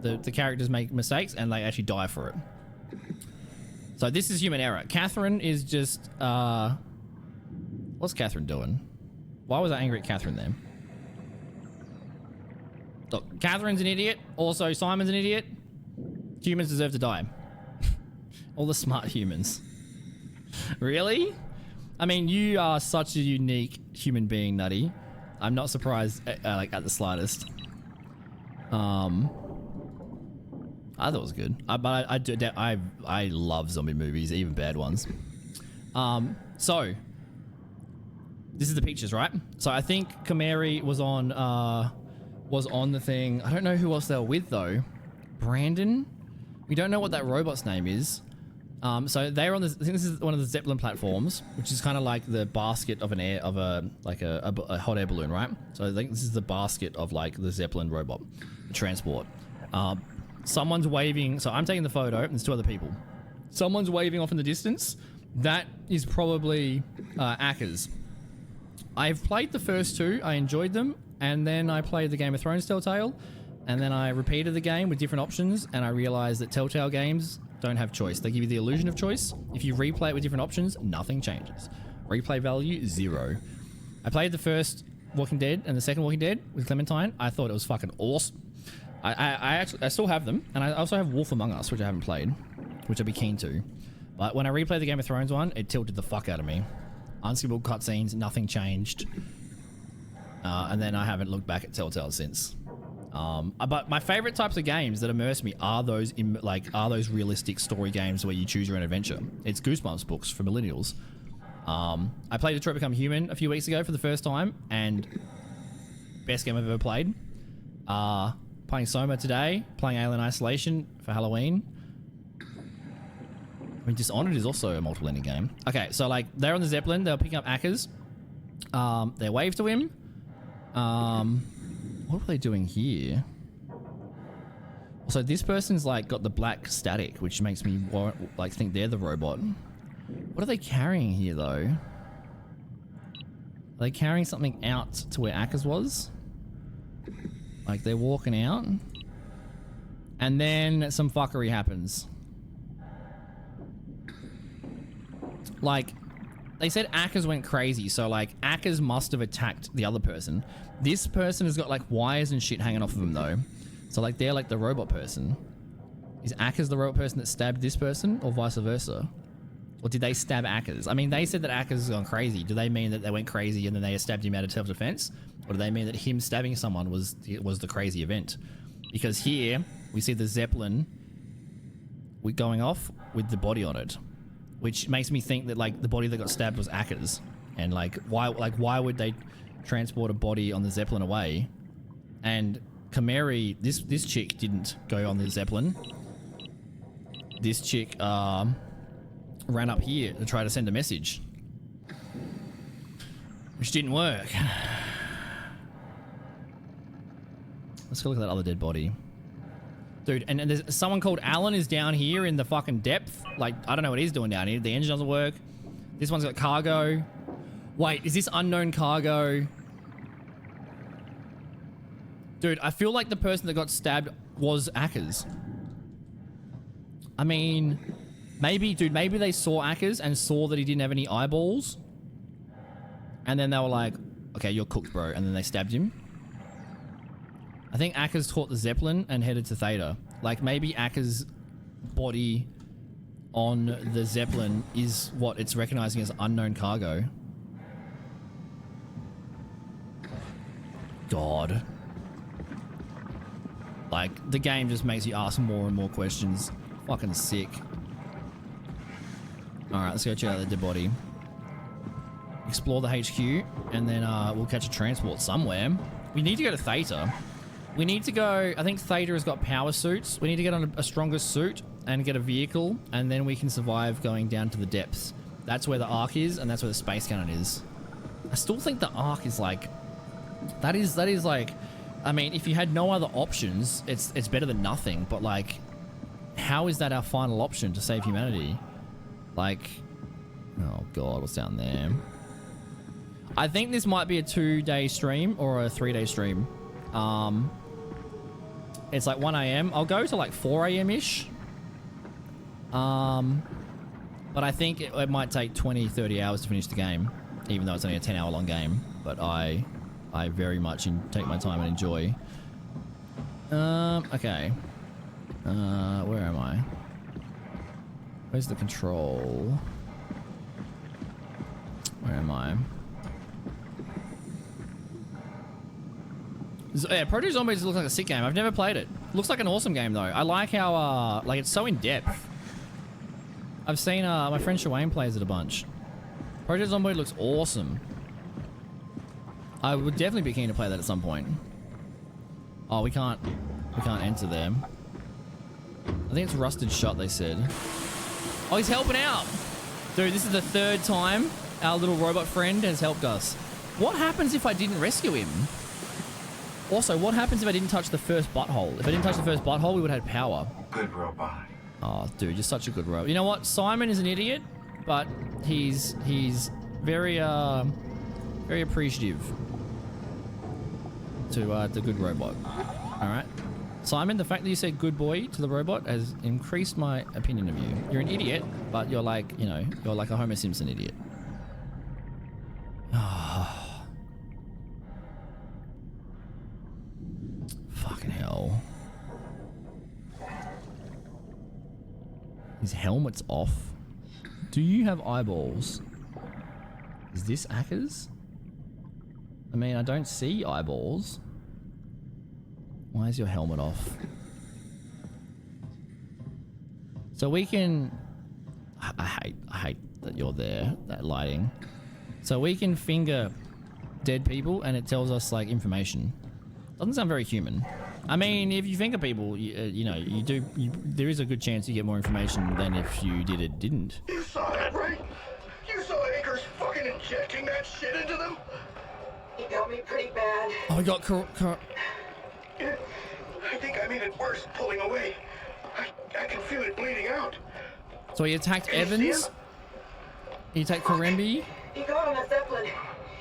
The characters make mistakes and they actually die for it. So this is human error. Catherine is just what's Catherine doing? Why was I angry at Catherine then? Look, Catherine's an idiot. Also, Simon's an idiot. Humans deserve to die. All the smart humans. Really? I mean, you are such a unique human being, Nutty. I'm not surprised, like at the slightest. I thought it was good. But I love zombie movies, even bad ones. So this is the pictures, right? So I think Kamari was on the thing. I don't know who else they were with though. Brandon. We don't know what that robot's name is. So they're on this. I think this is one of the Zeppelin platforms, which is kind of like the basket of a hot air balloon, right? So I think this is the basket of like the Zeppelin robot, the transport. Someone's waving. So I'm taking the photo, and there's two other people. Someone's waving off in the distance. That is probably Ackers. I've played the first two. I enjoyed them, and then I played the Game of Thrones Telltale, and then I repeated the game with different options, and I realized that Telltale games don't have choice. They give you the illusion of choice. If you replay it with different options, nothing changes. Replay value, 0. I played the first Walking Dead and the second Walking Dead with Clementine. I thought it was fucking awesome. I still have them, and I also have Wolf Among Us, which I haven't played, which I'd be keen to. But when I replayed the Game of Thrones one, it tilted the fuck out of me. Unskippable cutscenes, nothing changed. And then I haven't looked back at Telltale since. But my favorite types of games that immerse me are those realistic story games where you choose your own adventure. It's Goosebumps books for millennials. I played Detroit Become Human a few weeks ago for the first time, and best game I've ever played. Playing Soma today, playing Alien Isolation for Halloween. I mean, Dishonored is also a multiple ending game. Okay, so like they're on the Zeppelin, they're picking up Ackers. They wave to him. What are they doing here? Also, this person's like got the black static, which makes me like think they're the robot. What are they carrying here though? Are they carrying something out to where Ackers was? Like they're walking out, and then some fuckery happens. Like, they said Ackers went crazy, so like Ackers must have attacked the other person. This person has got like wires and shit hanging off of them though. So like they're like the robot person. Is Ackers the robot person that stabbed this person, or vice versa? Or did they stab Ackers? I mean, they said that Ackers has gone crazy. Do they mean that they went crazy and then they stabbed him out of self-defense? Or do they mean that him stabbing someone was the crazy event? Because here, we see the Zeppelin going off with the body on it. Which makes me think that like the body that got stabbed was Ackers. And like why would they transport a body on the Zeppelin away? And Kamari, this chick didn't go on the Zeppelin. This chick ran up here to try to send a message, which didn't work. Let's go look at that other dead body. Dude, and there's someone called Alan is down here in the fucking depth. Like, I don't know what he's doing down here. The engine doesn't work. This one's got cargo. Wait, is this unknown cargo? Dude, I feel like the person that got stabbed was Ackers. I mean, maybe they saw Ackers and saw that he didn't have any eyeballs. And then they were like, okay, you're cooked, bro. And then they stabbed him. I think Ackers caught the Zeppelin and headed to Theta. Like, maybe Ackers' body on the Zeppelin is what it's recognizing as unknown cargo. God. Like, the game just makes you ask more and more questions. Fucking sick. Alright, let's go check out the dead body. Explore the HQ, and then we'll catch a transport somewhere. We need to go to Theta. We need to go... I think Theta has got power suits. We need to get on a stronger suit and get a vehicle, and then we can survive going down to the depths. That's where the Ark is, and that's where the space cannon is. I still think the Ark is like... That is like... I mean, if you had no other options, it's better than nothing, but like... How is that our final option to save humanity? Like... Oh god, what's down there? I think this might be a 2-day stream or a 3-day stream. It's like 1 a.m. I'll go to like 4 a.m.-ish. But I think it might take 20, 30 hours to finish the game, even though it's only a 10-hour long game. But I very much take my time and enjoy. Okay. Where am I? Where's the control? Where am I? Yeah, Project Zomboid looks like a sick game. I've never played it. Looks like an awesome game though. I like how like it's so in depth. I've seen my friend Shawayne plays it a bunch. Project Zomboid looks awesome. I would definitely be keen to play that at some point. Oh, we can't enter them. I think it's Rusted Shot, they said. Oh, he's helping out. Dude, this is the 3rd time our little robot friend has helped us. What happens if I didn't rescue him? Also, what happens if I didn't touch the first butthole? If I didn't touch the first butthole, we would have had power. Good robot. Oh, dude, you're such a good robot. You know what? Simon is an idiot, but he's very very appreciative to the good robot. All right, Simon, the fact that you said good boy to the robot has increased my opinion of you. You're an idiot, but you're like, you know, you're like a Homer Simpson idiot. Fucking hell. His helmet's off. Do you have eyeballs? Is this Akers? I mean, I don't see eyeballs. Why is your helmet off? So we can... I hate that you're there, that lighting. So we can finger dead people and it tells us like information. Doesn't sound very human. I mean, if you finger people, you know, there is a good chance you get more information than if you didn't. You saw that, right? You saw Akers fucking injecting that shit into them? He got me pretty bad. Oh, I got I think I made it worse pulling away. I can feel it bleeding out. So he attacked Can you see Evans. him? He attacked Karembi. He got on a Zeppelin.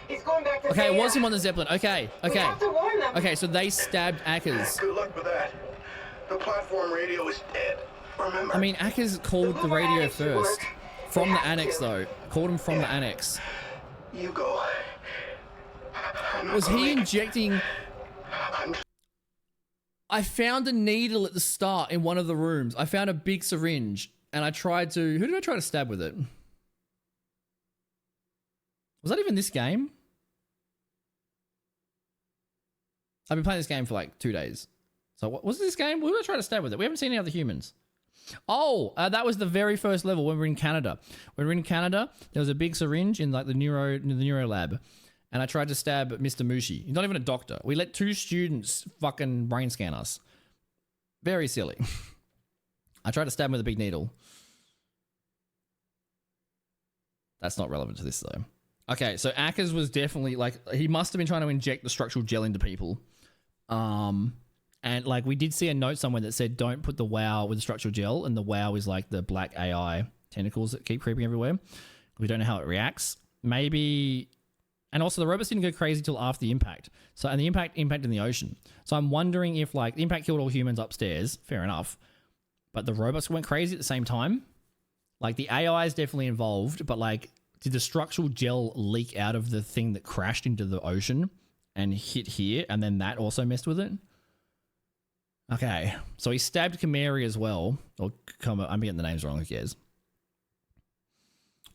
He's going back to Okay, it Zeta. was him on the Zeppelin. Okay, We okay. have to warn them. Okay, so they stabbed Akers. Good luck with that. The platform radio is dead. Remember? I mean, Akers called the Before radio annex should first. work. From We the have annex, to. though. Called him from the annex. You go. I'm not Was gonna he leave. injecting... I'm I found a needle at the start in one of the rooms. I found a big syringe, and I tried to... Who did I try to stab with it? Was that even this game? I've been playing this game for like 2 days. So what was this game? Who did I try to stab with it? We haven't seen any other humans. Oh, that was the very first level when we were in Canada. When we were in Canada, there was a big syringe in like the neuro lab. And I tried to stab Mr. Mushi. He's not even a doctor. We let 2 students fucking brain scan us. Very silly. I tried to stab him with a big needle. That's not relevant to this though. Okay, so Akers was definitely like, he must have been trying to inject the structural gel into people. And like we did see a note somewhere that said don't put the WoW with the structural gel, and the WoW is like the black AI tentacles that keep creeping everywhere. We don't know how it reacts. Maybe, and also the robots didn't go crazy till after the impact. So, and the impact in the ocean. So I'm wondering if like the impact killed all humans upstairs, fair enough, but the robots went crazy at the same time. Like the AI is definitely involved, but like did the structural gel leak out of the thing that crashed into the ocean and hit here, and then that also messed with it? Okay, so he stabbed Kamari as well. Or I'm getting the names wrong, who cares?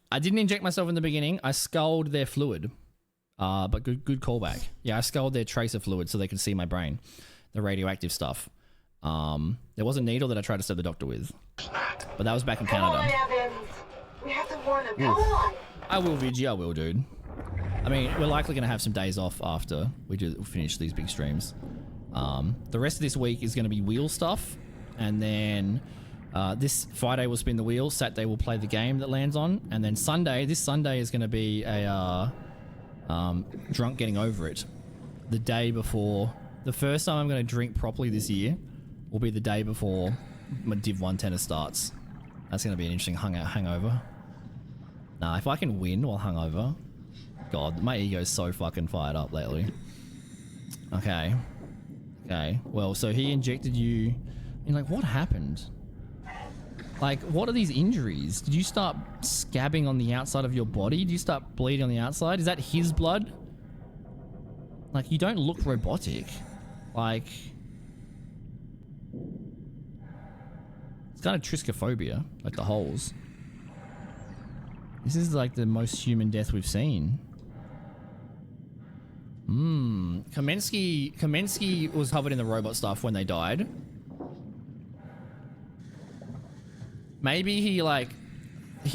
I didn't inject myself in the beginning. I sculled their fluid. But good callback. Yeah, I sculled their tracer fluid so they could see my brain. The radioactive stuff. There was a needle that I tried to stab the doctor with. But that was back in Come on, Canada. Evans. We have to warn them. Come on. I will, Vigi, I will, dude. I mean, we're likely going to have some days off after we finish these big streams. The rest of this week is going to be wheel stuff. And then this Friday we'll spin the wheel. Saturday we'll play the game that lands on. And then this Sunday is going to be a drunk getting over it. The day before. The first time I'm going to drink properly this year will be the day before my Div 1 tennis starts. That's going to be an interesting hangover. Nah, if I can win while hungover, God, my ego's so fucking fired up lately. Okay. Okay, well, so he injected you. And like, what happened? Like, what are these injuries? Did you start scabbing on the outside of your body? Did you start bleeding on the outside? Is that his blood? Like, you don't look robotic. Like, it's kind of trichophobia, like the holes. This is like the most human death we've seen. Kamensky was covered in the robot stuff when they died. Maybe he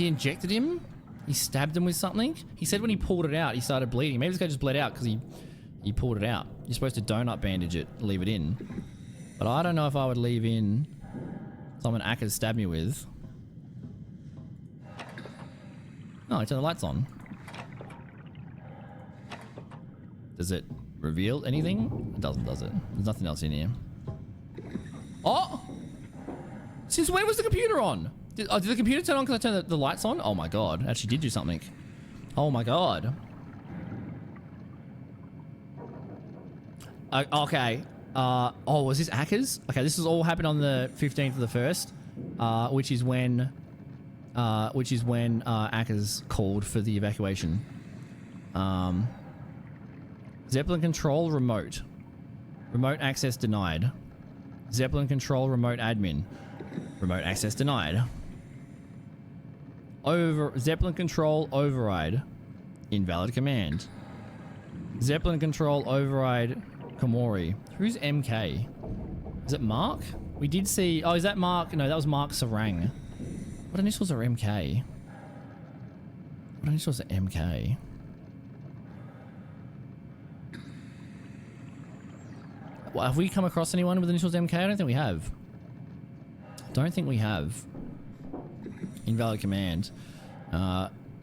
injected him? He stabbed him with something? He said when he pulled it out, he started bleeding. Maybe this guy just bled out because he pulled it out. You're supposed to donut bandage it, leave it in. But I don't know if I would leave in something Akers stabbed me with. No, turn the lights on. Does it reveal anything? It doesn't, does it? There's nothing else in here. Oh! Since when was the computer on? Did the computer turn on because I turned the lights on? Oh my god. Actually did do something. Oh my god. Okay. Oh, was this Akers? Okay, this has all happened on the 15th of the 1st, which is when Akers called for the evacuation. Zeppelin control remote. Remote access denied. Zeppelin control remote admin. Remote access denied. Zeppelin control override. Invalid command. Zeppelin control override Komori. Who's MK? Is it Mark? We did see... Oh, is that Mark? No, that was Mark Sarang. What initials are MK? What initials are MK? Well, have we come across anyone with initials MK? I don't think we have. Don't think we have. Invalid command.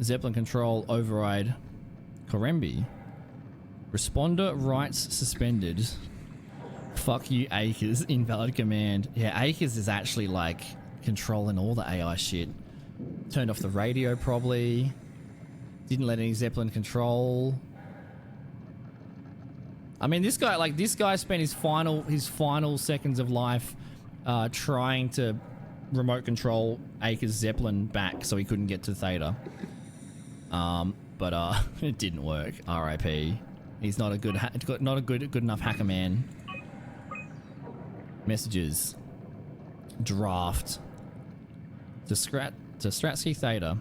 Zeppelin control override Korembi. Responder rights suspended. Fuck you, Akers. Invalid command. Yeah, Akers is actually like controlling all the AI shit. Turned off the radio probably. Didn't let any Zeppelin control. I mean, this guy spent his final seconds of life trying to remote control Akers' Zeppelin back so he couldn't get to Theta. But it didn't work. R.I.P. He's not a good enough hacker man. Messages. Draft. To Stratsky Theta.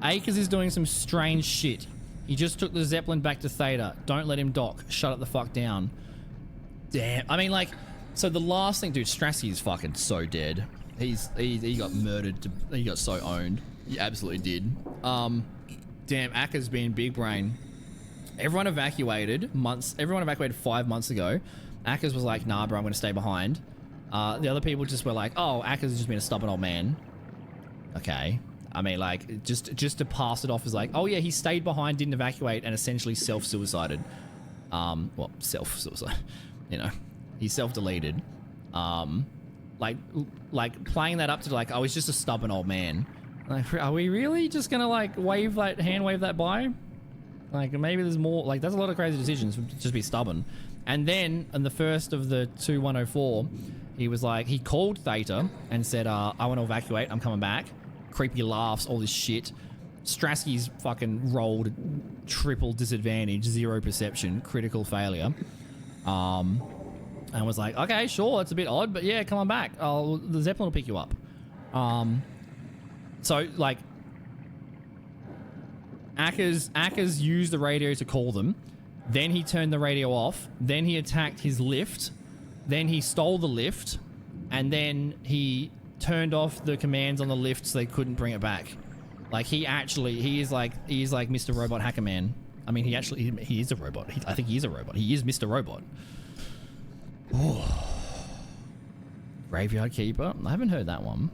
Akers is doing some strange shit. He just took the Zeppelin back to Theta. Don't let him dock. Shut it the fuck down. Damn. I mean, like, so the last thing, dude, Stratsky is fucking so dead. He got murdered. He got so owned. He absolutely did. Damn, Akers being big brain. Everyone evacuated 5 months ago. Akers was like, nah, bro, I'm going to stay behind. The other people just were like, oh, Akers has just been a stubborn old man. Okay. I mean, like, just to pass it off as like, oh yeah, he stayed behind, didn't evacuate, and essentially self-suicided. Well, self-suicide. You know, he self-deleted. Like playing that up to like, oh, he's just a stubborn old man. Like, are we really just gonna like wave that by? Like, maybe there's more. Like, that's a lot of crazy decisions to just be stubborn. And then on the first of the 2104, he was like, he called Theta and said, I want to evacuate. I'm coming back. Creepy laughs, all this shit. Stratsky's fucking rolled triple disadvantage, 0 perception, critical failure. And was like, okay, sure, that's a bit odd, but yeah, come on back. Oh, the Zeppelin will pick you up. So, like, Akers used the radio to call them. Then he turned the radio off. Then he attacked his lift. Then he stole the lift. And then he turned off the commands on the lift so they couldn't bring it back. Like, he is like Mr. Robot Hacker Man. I mean, he is a robot. I think he is a robot. He is Mr. Robot. Oh. Graveyard Keeper? I haven't heard that one.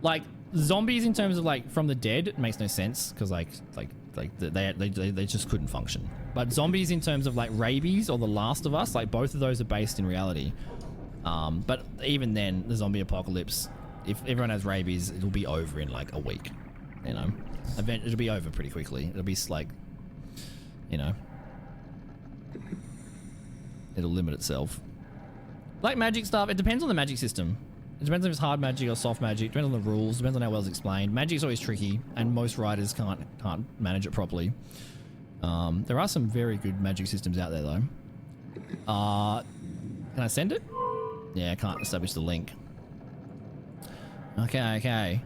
Like, zombies in terms of like from the dead, it makes no sense because like they just couldn't function. But zombies in terms of like rabies or The Last of Us, like both of those are based in reality. But even then, the zombie apocalypse, if everyone has rabies, it'll be over in like a week. You know, it'll be over pretty quickly. It'll be like, you know, it'll limit itself. Like magic stuff, it depends on the magic system. It depends if it's hard magic or soft magic. It depends on the rules. Depends on how well it's explained. Magic's always tricky, and most writers can't manage it properly. There are some very good magic systems out there, though. Can I send it? Yeah, I can't establish the link. Okay.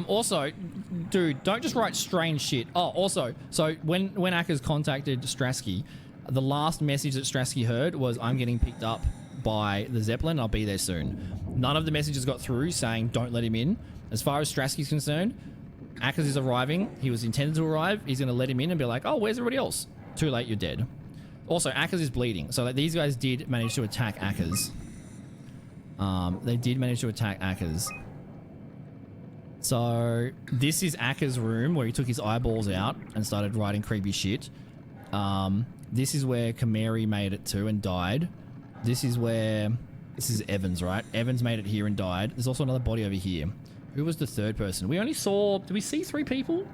Also, dude, don't just write strange shit. Oh, also, so when Akers contacted Strasky, the last message that Strasky heard was, "I'm getting picked up by the Zeppelin. I'll be there soon." None of the messages got through saying don't let him in. As far as Strasky's concerned, Akers is arriving. He was intended to arrive. He's going to let him in and be like, "Oh, where's everybody else?" Too late, you're dead. Also, Akers is bleeding. So like, these guys did manage to attack Akers. They did manage to attack Akers. So this is Akers' room where he took his eyeballs out and started writing creepy shit. This is where Kameri made it to and died. This is Evans, right? Evans made it here and died. There's also another body over here. Who was the third person? We only saw... Did we see 3 people?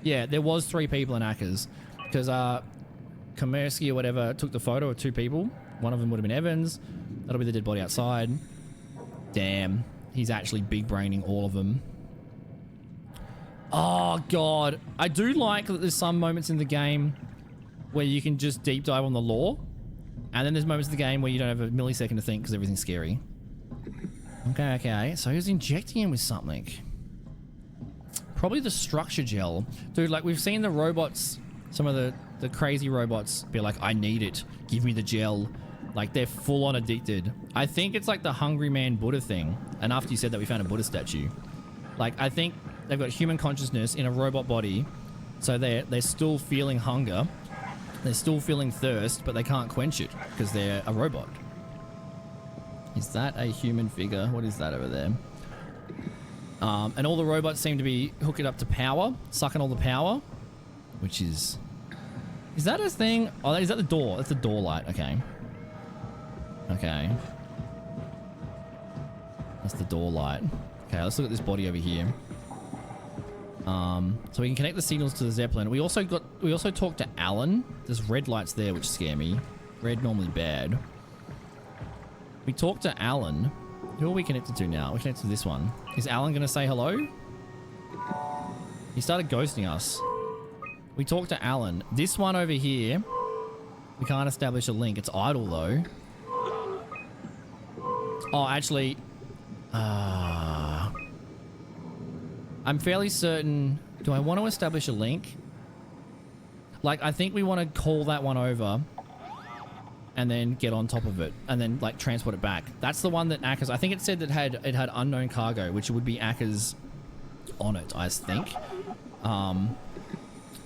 Yeah, there was 3 people in Akers. Because Komersky or whatever took the photo of 2 people. One of them would have been Evans. That'll be the dead body outside. Damn. He's actually big braining all of them. Oh, God. I do like that there's some moments in the game where you can just deep dive on the lore. And then there's moments of the game where you don't have a millisecond to think because everything's scary. Okay. So he was injecting him with something. Probably the structure gel. Dude, like, we've seen the robots, some of the crazy robots be like, "I need it. Give me the gel." Like, they're full-on addicted. I think it's like the Hungry Man Buddha thing. And after you said that, we found a Buddha statue. Like, I think they've got human consciousness in a robot body. So they're still feeling hunger. They're still feeling thirst, but they can't quench it because they're a robot. Is that a human figure? What is that over there? And all the robots seem to be hooking up to power, sucking all the power, which is... Is that a thing? Oh, is that the door? That's the door light. Okay. That's the door light. Okay, let's look at this body over here. So we can connect the signals to the Zeppelin. We also talked to Alan. There's red lights there which scare me. Red normally bad. We talked to Alan. Who are we connected to now? We're connected to this one. Is Alan gonna say hello? He started ghosting us. We talked to Alan. This one over here, we can't establish a link. It's idle though. Oh, actually, I'm fairly certain... Do I want to establish a link? Like, I think we want to call that one over and then get on top of it and then, like, transport it back. That's the one that Akers... I think it said that it had unknown cargo, which would be Akers on it, I think.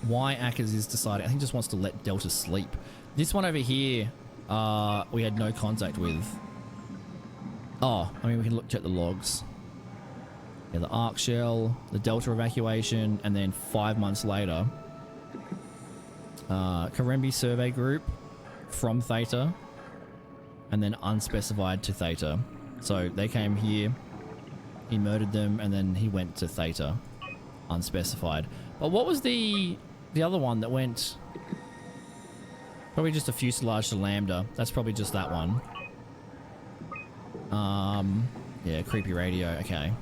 Why Akers is deciding... I think he just wants to let Delta sleep. This one over here, we had no contact with. Oh, I mean, we can check the logs. Yeah, the Arc Shell, the Delta evacuation, and then 5 months later, Karembi Survey Group from Theta, and then unspecified to Theta. So they came here, he murdered them, and then he went to Theta, unspecified. But what was the other one that went? Probably just a fuselage to Lambda. That's probably just that one. Yeah, creepy radio. Okay.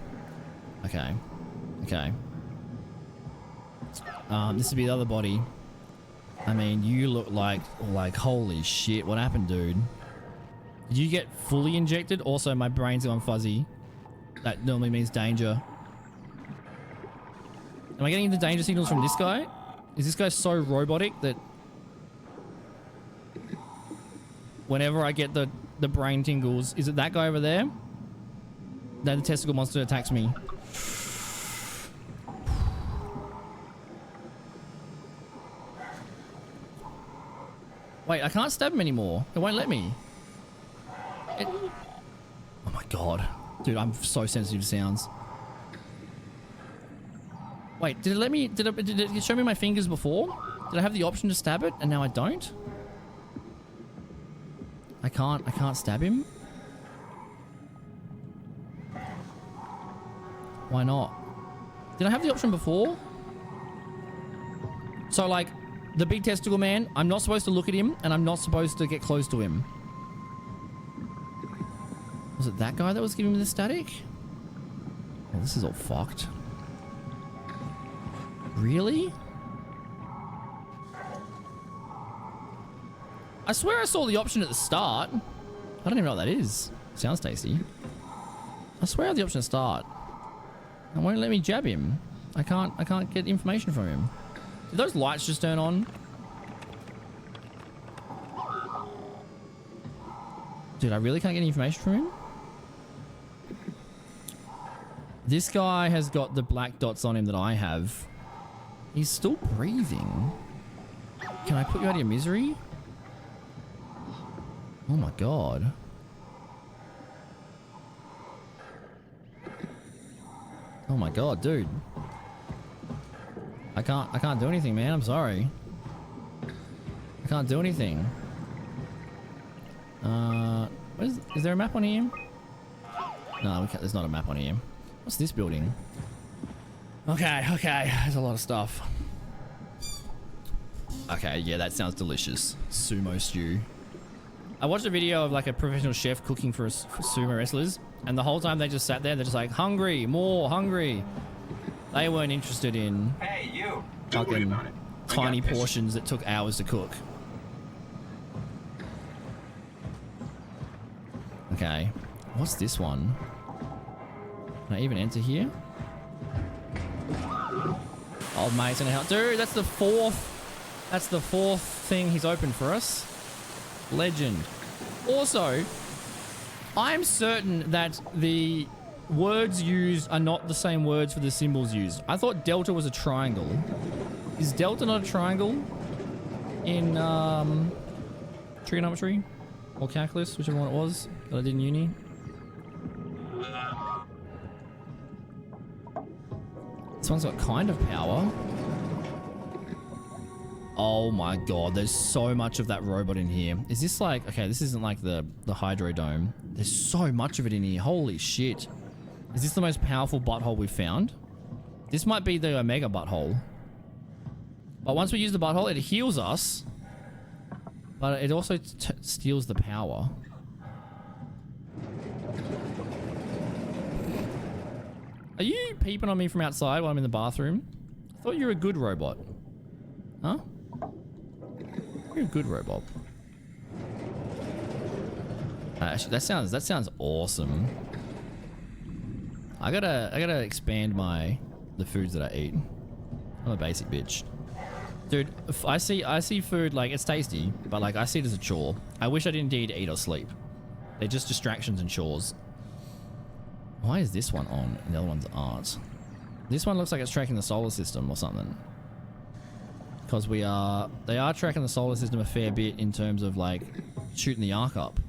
This would be the other body. I mean, you look like holy shit. What happened, dude? Did you get fully injected? Also, my brain's gone fuzzy. That normally means danger. Am I getting the danger signals from this guy? Is this guy so robotic that whenever I get the brain tingles, is it that guy over there? That the testicle monster attacks me. Wait, I can't stab him anymore. It won't let me. Oh my god. Dude, I'm so sensitive to sounds. Wait, did it let me... Did it show me my fingers before? Did I have the option to stab it and now I don't? I can't stab him? Why not? Did I have the option before? So like, the big testicle man, I'm not supposed to look at him, and I'm not supposed to get close to him. Was it that guy that was giving me the static? Oh, this is all fucked. Really? I swear I saw the option at the start. I don't even know what that is. Sounds tasty. I swear I had the option to start. It won't let me jab him. I can't get information from him. Did those lights just turn on? Dude, I really can't get any information from him? This guy has got the black dots on him that I have. He's still breathing. Can I put you out of your misery? Oh my god. Oh my god, dude. I can't do anything, man. I'm sorry. I can't do anything. Is there a map on here? No, we can't, there's not a map on here. What's this building? Okay, there's a lot of stuff. Okay, yeah, that sounds delicious. Sumo stew. I watched a video of like a professional chef cooking for sumo wrestlers, and the whole time they just sat there, they're just like, hungry, more, hungry. They weren't interested in fucking tiny portions that took hours to cook. Okay, what's this one? Can I even enter here? Old mate's gonna help. Dude, that's the fourth thing he's opened for us. Legend. Also, I'm certain that the words used are not the same words for the symbols used. I thought delta was a triangle. Is delta not a triangle in trigonometry or calculus, whichever one it was that I did in uni? This one's got kind of power. Oh my god, there's so much of that robot in here. Is this like... Okay, this isn't like the Hydro Dome. There's so much of it in here. Holy shit. Is this the most powerful butthole we've found? This might be the Omega butthole. But once we use the butthole, it heals us. But it also steals the power. Are you peeping on me from outside while I'm in the bathroom? I thought you were a good robot. Huh? You're a good robot. Actually, that sounds awesome. I gotta expand the foods that I eat. I'm a basic bitch. Dude, if I see food, like, it's tasty, but like I see it as a chore. I wish I didn't need to eat or sleep. They're just distractions and chores. Why is this one on and the other ones aren't? This one looks like it's tracking the solar system or something. Because they are tracking the solar system a fair bit in terms of like shooting the arc up.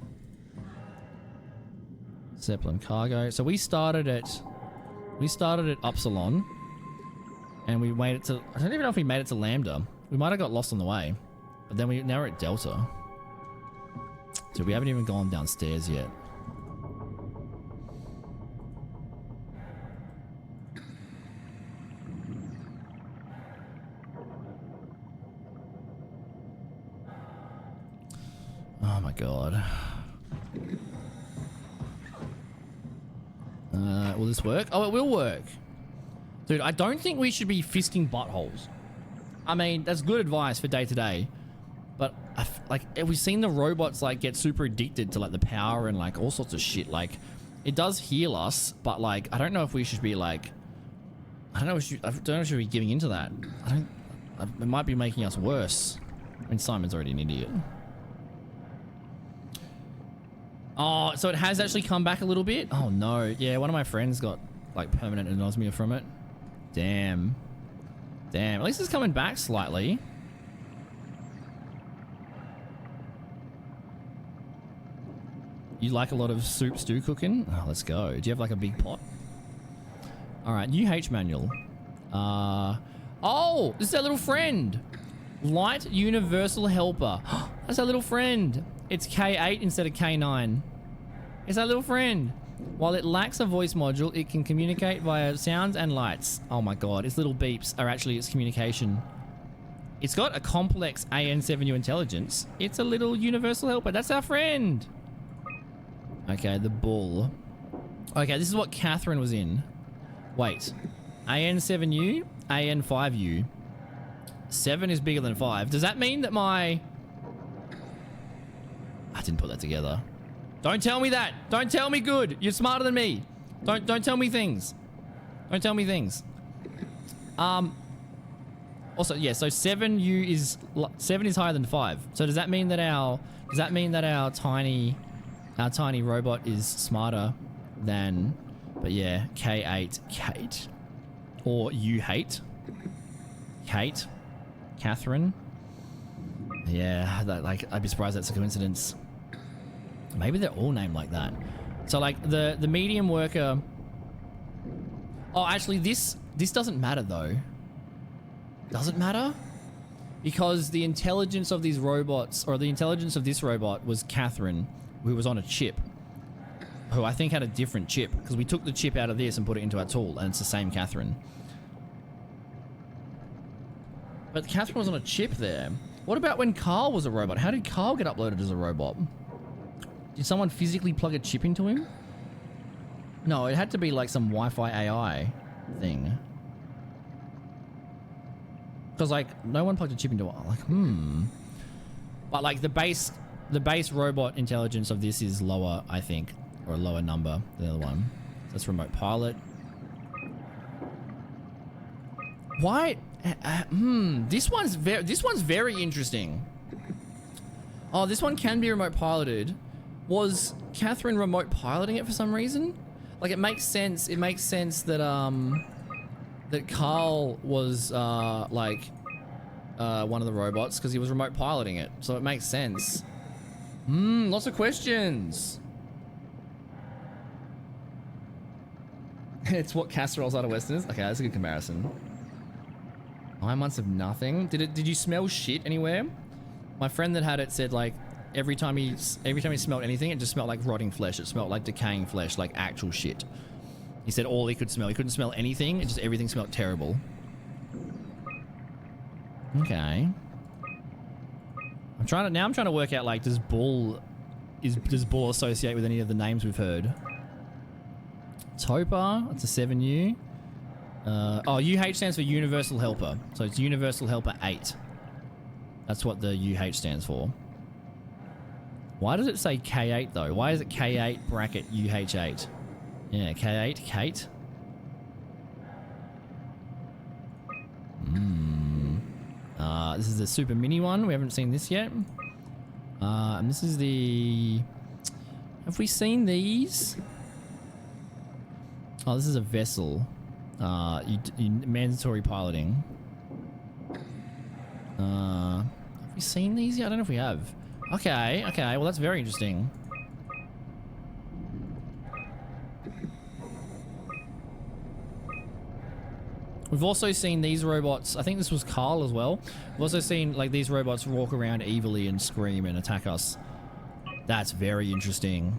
Zeppelin cargo. So we started at Upsilon, and we made it to... I don't even know if we made it to Lambda. We might have got lost on the way, but then now we're at Delta. So we haven't even gone downstairs yet. Oh my god. Will this work? Oh, it will work. Dude, I don't think we should be fisting buttholes. I mean, that's good advice for day to day. But, like, we've seen the robots, like, get super addicted to, like, the power and, like, all sorts of shit. Like, it does heal us, but, like, I don't know if we should be, like... I don't know if we should be giving into that. It might be making us worse. I mean, Simon's already an idiot. Oh, so it has actually come back a little bit? Oh, no. Yeah, one of my friends got, like, permanent anosmia from it. Damn. Damn. At least it's coming back slightly. You like a lot of soup stew cooking? Oh, let's go. Do you have, like, a big pot? Alright, new H manual. Oh! This is our little friend! Light Universal Helper. That's our little friend. It's K8 instead of K9. It's our little friend. While it lacks a voice module, it can communicate via sounds and lights. Oh my god, its little beeps are actually its communication. It's got a complex AN7U intelligence. It's a little universal helper. That's our friend. Okay, the bull. Okay, this is what Catherine was in. Wait. AN7U, AN5U. 7 is bigger than 5. Does that mean that my... I didn't put that together. Don't tell me that. Don't tell me good. You're smarter than me. Don't tell me things. Don't tell me things. Also, yeah, so 7 is higher than 5. So does that mean that our tiny robot is smarter than, but yeah, K8 Kate or U8 Kate Catherine? Yeah, that, like, I'd be surprised that's a coincidence. Maybe they're all named like that. So like the medium worker. Oh, actually this doesn't matter though. Does it matter? Because the intelligence of these robots, or the intelligence of this robot, was Catherine, who was on a chip. Who I think had a different chip, because we took the chip out of this and put it into our tool, and it's the same Catherine. But Catherine was on a chip there. What about when Carl was a robot? How did Carl get uploaded as a robot? Did someone physically plug a chip into him? No, it had to be like some Wi-Fi AI thing. Because like no one plugged a chip into it. Like, But like the base robot intelligence of this is lower, I think, or a lower number than the other one. So that's remote pilot. Why? This one's very interesting. Oh, this one can be remote piloted. Was Catherine remote piloting it for some reason? Like it makes sense. It makes sense that that Carl was one of the robots because he was remote piloting it. So it makes sense. Lots of questions. It's what casseroles are to Westerners. Okay, that's a good comparison. 9 months of nothing. Did you smell shit anywhere? My friend that had it said like every time he smelled anything, it just smelled like rotting flesh. It smelled like decaying flesh, like actual shit. He said all he could smell. He couldn't smell anything. It just everything smelled terrible. Okay. I'm trying to work out like does bull associate with any of the names we've heard? Topa, that's a 7U. UH stands for Universal Helper. So it's Universal Helper 8. That's what the UH stands for. Why does it say K8 though? Why is it K8 bracket UH8? Yeah, K8, Kate. This is the super mini one. We haven't seen this yet. And this is the... Have we seen these? Oh, this is a vessel. Mandatory piloting. Have we seen these yet? I don't know if we have. Okay, well that's very interesting. We've also seen these robots, I think this was Carl as well. We've also seen like these robots walk around evilly and scream and attack us. That's very interesting.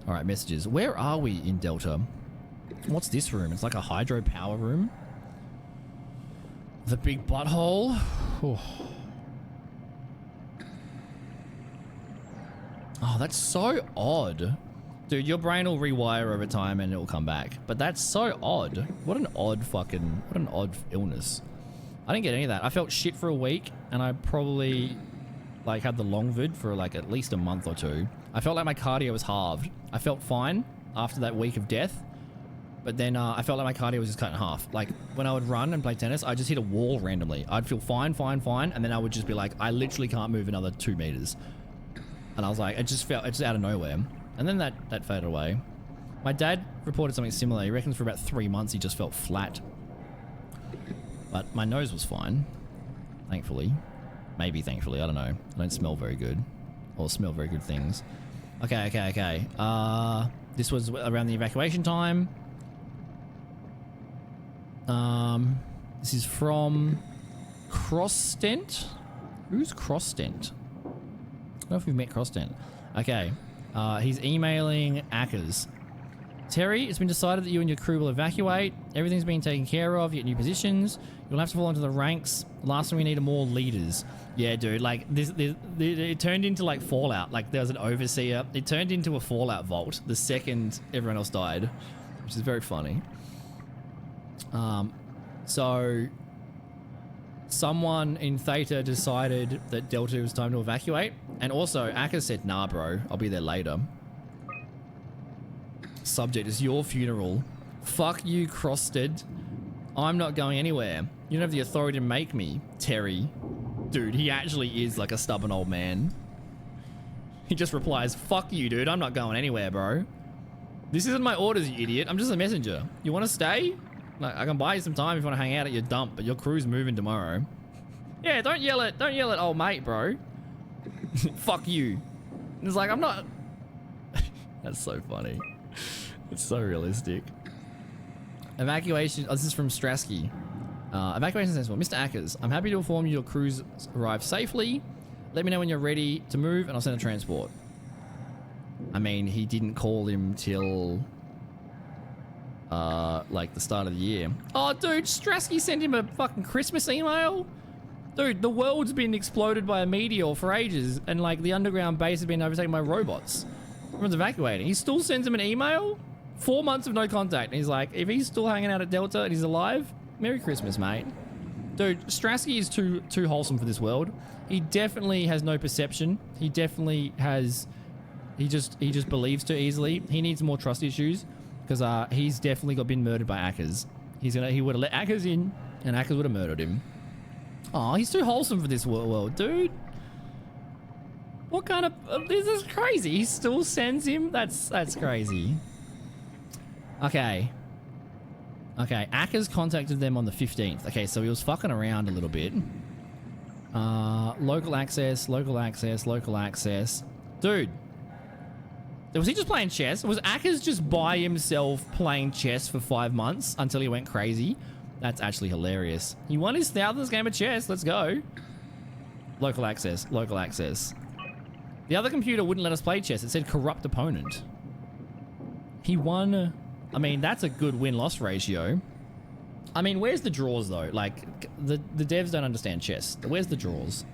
Alright, messages. Where are we in Delta? What's this room? It's like a hydropower room. The big butthole. Oh, that's so odd. Dude, your brain will rewire over time and it will come back. But that's so odd. What an odd illness. I didn't get any of that. I felt shit for a week and I probably like had the long vid for like at least a month or two. I felt like my cardio was halved. I felt fine after that week of death. But then I felt like my cardio was just cut in half. Like when I would run and play tennis, I'd just hit a wall randomly. I'd feel fine. And then I would just be like, I literally can't move another 2 meters. And I was like, it's just out of nowhere. And then that faded away. My dad reported something similar. He reckons for about 3 months he just felt flat. But my nose was fine. Thankfully. Maybe thankfully, I don't know. I don't smell very good. Or smell very good things. Okay. This was around the evacuation time. This is from Crossstent. Who's Crossstent? I don't know if we've met Crossstent. Okay. He's emailing Ackers. Terry, it's been decided that you and your crew will evacuate. Everything's been taken care of. You get new positions. You'll have to fall into the ranks. Last time we needed more leaders. Yeah, dude. Like it turned into like Fallout. Like there was an overseer. It turned into a Fallout vault the second everyone else died, which is very funny. So someone in Theta decided that Delta was time to evacuate, and also Akka said, "Nah, bro. I'll be there later." Subject is your funeral. Fuck you, Crosted. I'm not going anywhere. You don't have the authority to make me, Terry. Dude, he actually is like a stubborn old man. He just replies, fuck you, dude. I'm not going anywhere, bro. This isn't my orders, you idiot. I'm just a messenger. You want to stay? Like, I can buy you some time if you want to hang out at your dump, but your crew's moving tomorrow. Yeah, don't yell at old mate, bro. Fuck you. It's like, I'm not... That's so funny. It's so realistic. Evacuation. Oh, this is from Strasky. Evacuation says, well, Mr. Ackers, I'm happy to inform you your crews arrived safely. Let me know when you're ready to move and I'll send a transport. I mean, he didn't call him till like the start of the year. Oh, dude, Strasky sent him a fucking Christmas email. Dude, the world's been exploded by a meteor for ages and like the underground base has been overtaken by robots. Everyone's evacuating. He still sends him an email? 4 months of no contact. And he's like, if he's still hanging out at Delta and he's alive, Merry Christmas, mate. Dude, Strasky is too wholesome for this world. He definitely has no perception. He definitely has... He just believes too easily. He needs more trust issues because he's definitely been murdered by Ackers. He would have let Ackers in and Ackers would have murdered him. Oh, he's too wholesome for this world, dude. What kind of... This is crazy. He still sends him? That's crazy. Okay. Okay, Ackers contacted them on the 15th. Okay, so he was fucking around a little bit. Local access, local access, local access. Dude. Was he just playing chess? Was Ackers just by himself playing chess for 5 months until he went crazy? That's actually hilarious. He won his 1000th game of chess. Let's go. Local access, local access. The other computer wouldn't let us play chess. It said corrupt opponent. He won... I mean, that's a good win-loss ratio. I mean, where's the draws, though? Like, the devs don't understand chess. Where's the draws?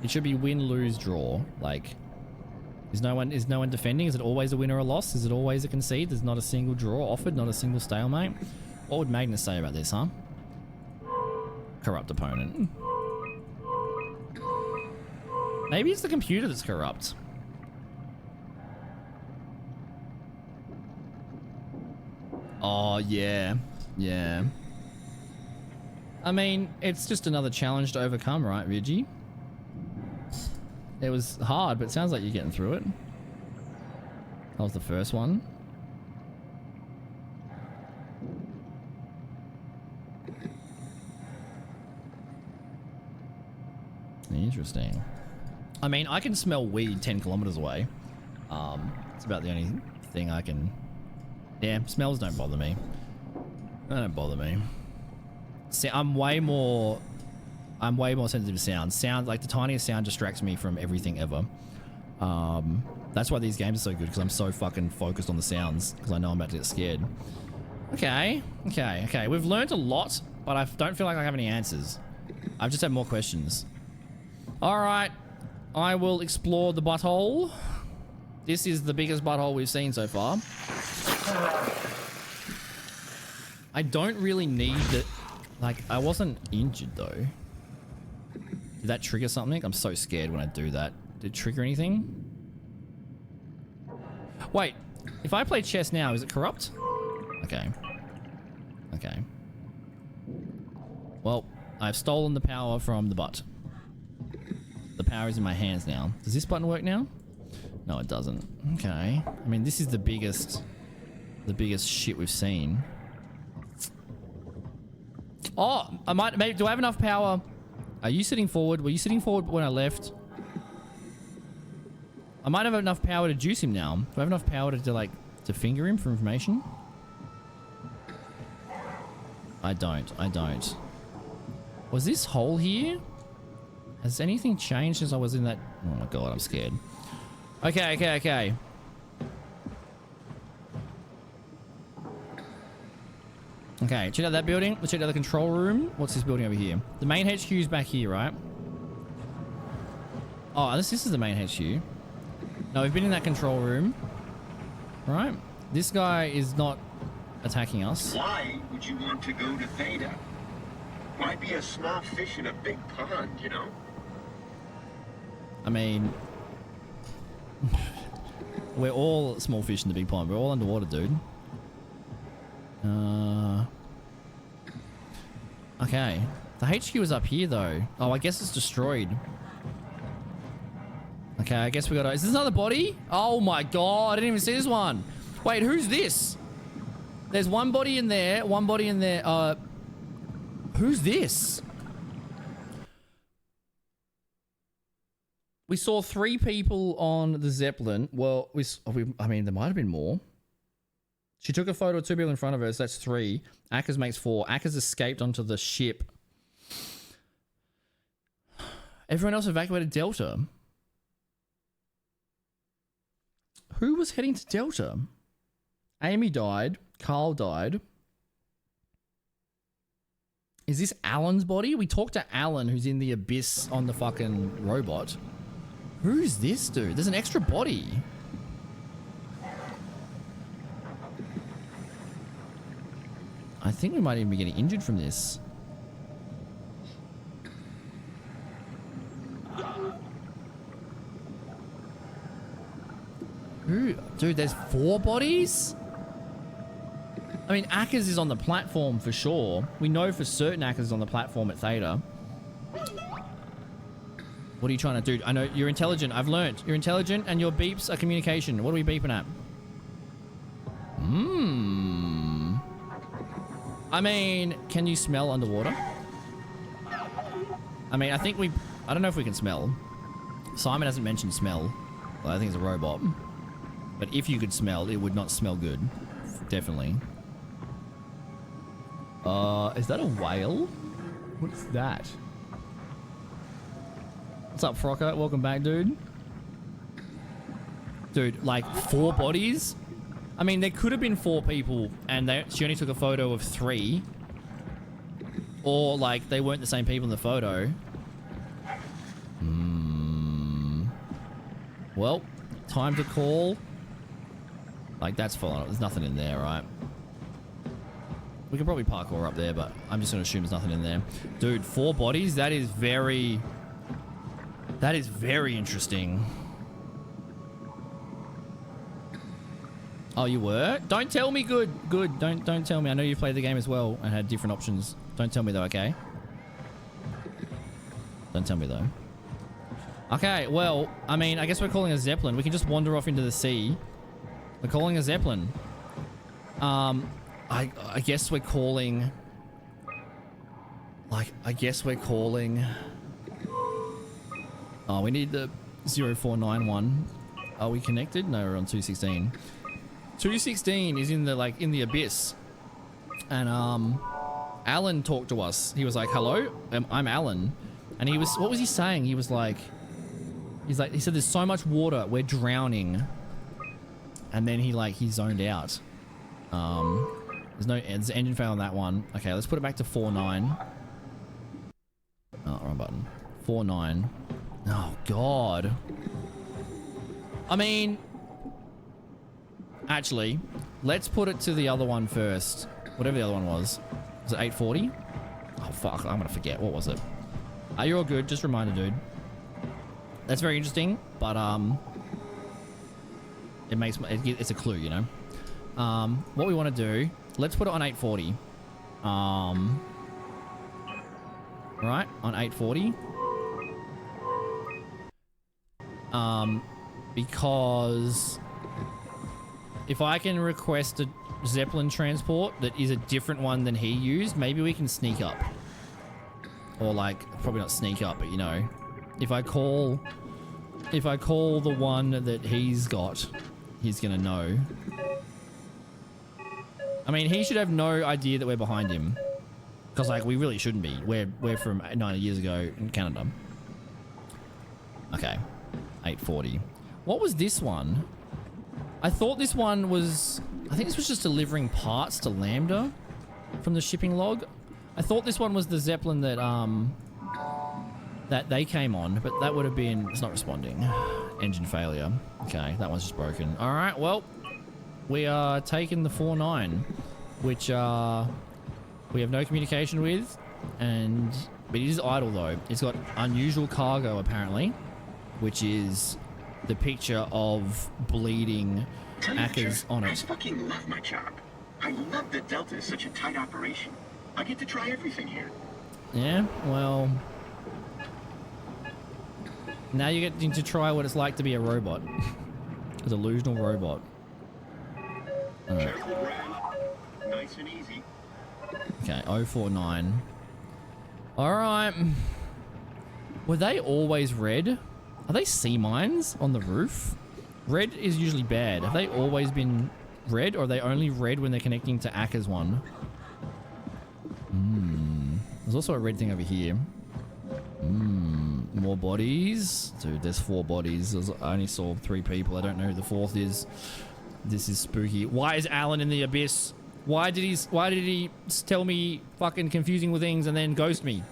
It should be win, lose, draw. Like, is no one defending? Is it always a win or a loss? Is it always a concede? There's not a single draw offered, not a single stalemate? What would Magnus say about this, huh? Corrupt opponent. Maybe it's the computer that's corrupt. Oh, yeah. Yeah. I mean, it's just another challenge to overcome, right, Vigi? It was hard, but it sounds like you're getting through it. That was the first one. Interesting. I mean, I can smell weed 10 kilometers away. It's about the only thing I can... Yeah, smells don't bother me. They don't bother me. See, I'm way more sensitive to sound. Sound, like the tiniest sound distracts me from everything ever. That's why these games are so good, because I'm so fucking focused on the sounds, because I know I'm about to get scared. Okay. We've learned a lot, but I don't feel like I have any answers. I've just had more questions. Alright, I will explore the butthole. This is the biggest butthole we've seen so far. I don't really need the... Like, I wasn't injured, though. Did that trigger something? I'm so scared when I do that. Did it trigger anything? Wait, if I play chess now, is it corrupt? Okay. Okay. Well, I've stolen the power from the butt. The power is in my hands now. Does this button work now? No, it doesn't. Okay. I mean, this is the biggest shit we've seen. Oh, maybe, do I have enough power? Are you sitting forward? Were you sitting forward when I left? I might have enough power to juice him now. Do I have enough power to finger him for information? I don't. Was this hole here? Has anything changed since I was in that? Oh my god, I'm scared. Okay. Okay, check out that building. Let's check out the control room. What's this building over here? The main HQ is back here, right? Oh, this is the main HQ. No, we've been in that control room. Right? This guy is not attacking us. Why would you want to go to Theta? Why be a small fish in a big pond, you know? I mean... we're all small fish in the big pond. We're all underwater, dude. Okay. The HQ is up here, though. Oh, I guess it's destroyed. Okay, I guess we gotta... Is this another body? Oh my god, I didn't even see this one. Wait, who's this? There's one body in there, one body in there. Who's this? We saw 3 people on the Zeppelin. Well, I mean, there might have been more. She took a photo of 2 people in front of her, so that's 3. Akers makes 4. Akers escaped onto the ship. Everyone else evacuated Delta. Who was heading to Delta? Amy died. Carl died. Is this Alan's body? We talked to Alan, who's in the abyss on the fucking robot. Who's this dude? There's an extra body. I think we might even be getting injured from this. Who? Dude, there's 4 bodies? I mean, Akers is on the platform for sure. We know for certain Akers is on the platform at Theta. What are you trying to do? I know you're intelligent. I've learnt. You're intelligent and your beeps are communication. What are we beeping at? I mean, can you smell underwater? I mean, I don't know if we can smell. Simon hasn't mentioned smell. Well, I think it's a robot. But if you could smell, it would not smell good. Definitely. Is that a whale? What's that? What's up, Frocker? Welcome back, dude. Dude, like 4 bodies? I mean, there could have been 4 people and she only took a photo of 3. Or, like, they weren't the same people in the photo. Well, time to call. Like, that's full on. There's nothing in there, right? We could probably parkour up there, but I'm just going to assume there's nothing in there. Dude, 4 bodies? That is very interesting. Oh, you were? Don't tell me. Good. Don't tell me. I know you played the game as well and had different options. Don't tell me though, okay? Don't tell me though. Okay, well, I mean, I guess we're calling a Zeppelin. We can just wander off into the sea. We're calling a Zeppelin. I guess we're calling... Like, I guess we're calling... Oh, we need the 0491. Are we connected? No, we're on 216. 216 is in the abyss. And, Alan talked to us. He was like, hello, I'm Alan. And he was, what was he saying? He was like, he said, there's so much water, we're drowning. And then he zoned out. There's an engine fail on that one. Okay, let's put it back to 49. Oh, wrong button. 49. Oh, God. I mean, actually, let's put it to the other one first. Whatever the other one was. Was it 840? Oh, fuck. I'm going to forget. What was it? You're all good. Just a reminder, dude. That's very interesting, but, it's a clue, you know? What we want to do, let's put it on 840. Right? On 840. Because if I can request a Zeppelin transport that is a different one than he used, maybe we can sneak up. Or like, probably not sneak up, but you know, if I call the one that he's got, he's gonna know. I mean, he should have no idea that we're behind him. Because like, we really shouldn't be. We're from 90 years ago in Canada. Okay. 840. What was this one? I thought this one was... I think this was just delivering parts to Lambda. from the shipping log. I thought this one was the Zeppelin that that they came on, but that would have been... It's not responding. Engine failure. Okay, that one's just broken. All right, well, we are taking the 4-9, which we have no communication with, but it is idle though. It's got unusual cargo apparently, which is the picture of bleeding Tell you the Ackers truth, on I it. fucking love my job. I love that Delta is such a tight operation. I get to try everything here. Yeah, well... Now you're getting to try what it's like to be a robot. A delusional robot. Careful, Brad. Nice and easy. Okay, 049. Alright. Were they always red? Are they sea mines on the roof? Red is usually bad. Have they always been red, or are they only red when they're connecting to Acker's one? There's also a red thing over here. More bodies. Dude, there's 4 bodies. I only saw 3 people. I don't know who the 4th is. This is spooky. Why is Alan in the abyss? Why did he tell me fucking confusing things and then ghost me?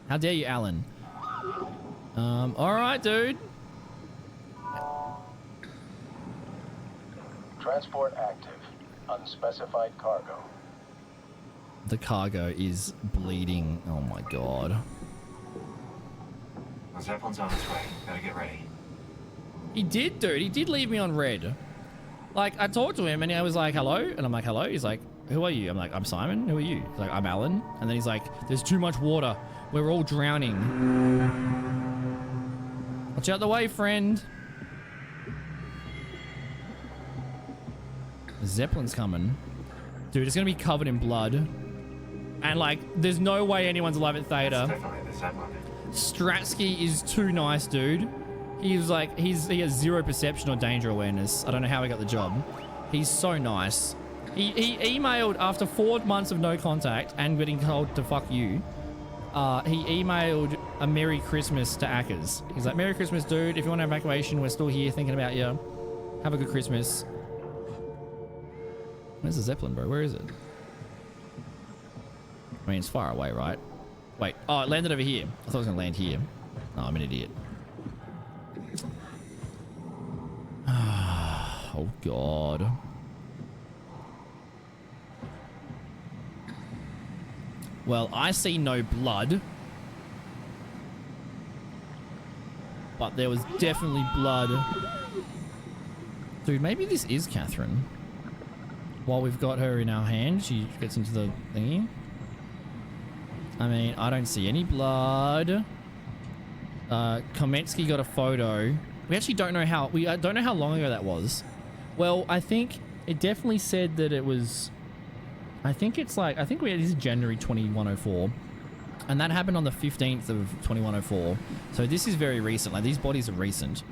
How dare you, Alan? Alright, dude. Transport active. Unspecified cargo. The cargo is bleeding. Oh my god. The Zeppelin's on its way. Gotta get ready. He did, dude. He did leave me on red. Like, I talked to him and I was like, hello? And I'm like, hello? He's like, who are you? I'm like, I'm Simon. Who are you? He's like, I'm Alan. And then he's like, there's too much water. We're all drowning. Watch out the way, friend. The Zeppelin's coming. Dude, it's gonna be covered in blood. And like, there's no way anyone's alive at Theta. That's definitely the Zeppelin. Stratsky is too nice, dude. He's like, he has 0 perception or danger awareness. I don't know how he got the job. He's so nice. He emailed after 4 months of no contact and getting told to fuck you. He emailed a Merry Christmas to Ackers. He's like, Merry Christmas, dude. If you want an evacuation, we're still here thinking about you. Have a good Christmas. Where's the Zeppelin, bro? Where is it? I mean, it's far away, right? Wait. Oh, it landed over here. I thought it was going to land here. Oh, I'm an idiot. Oh, God. Well, I see no blood. But there was definitely blood. Dude, maybe this is Catherine. While we've got her in our hand, she gets into the thingy. I mean, I don't see any blood. Kometsky got a photo. We actually don't know how... We don't know how long ago that was. Well, I think it definitely said that it was... I think it's like... I think this is January 2104. And that happened on the 15th of 2104. So this is very recent. Like, these bodies are recent.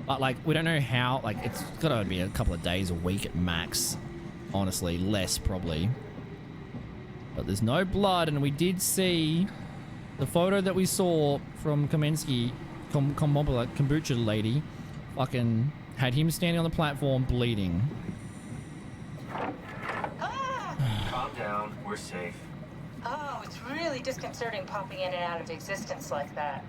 But, like, we don't know how... Like, it's got to be a couple of days, a week at max. Honestly, less probably. But there's no blood, and we did see the photo that we saw from Komensky, kombucha lady, fucking had him standing on the platform bleeding. Calm down. We're safe. Oh, it's really disconcerting popping in and out of existence like that.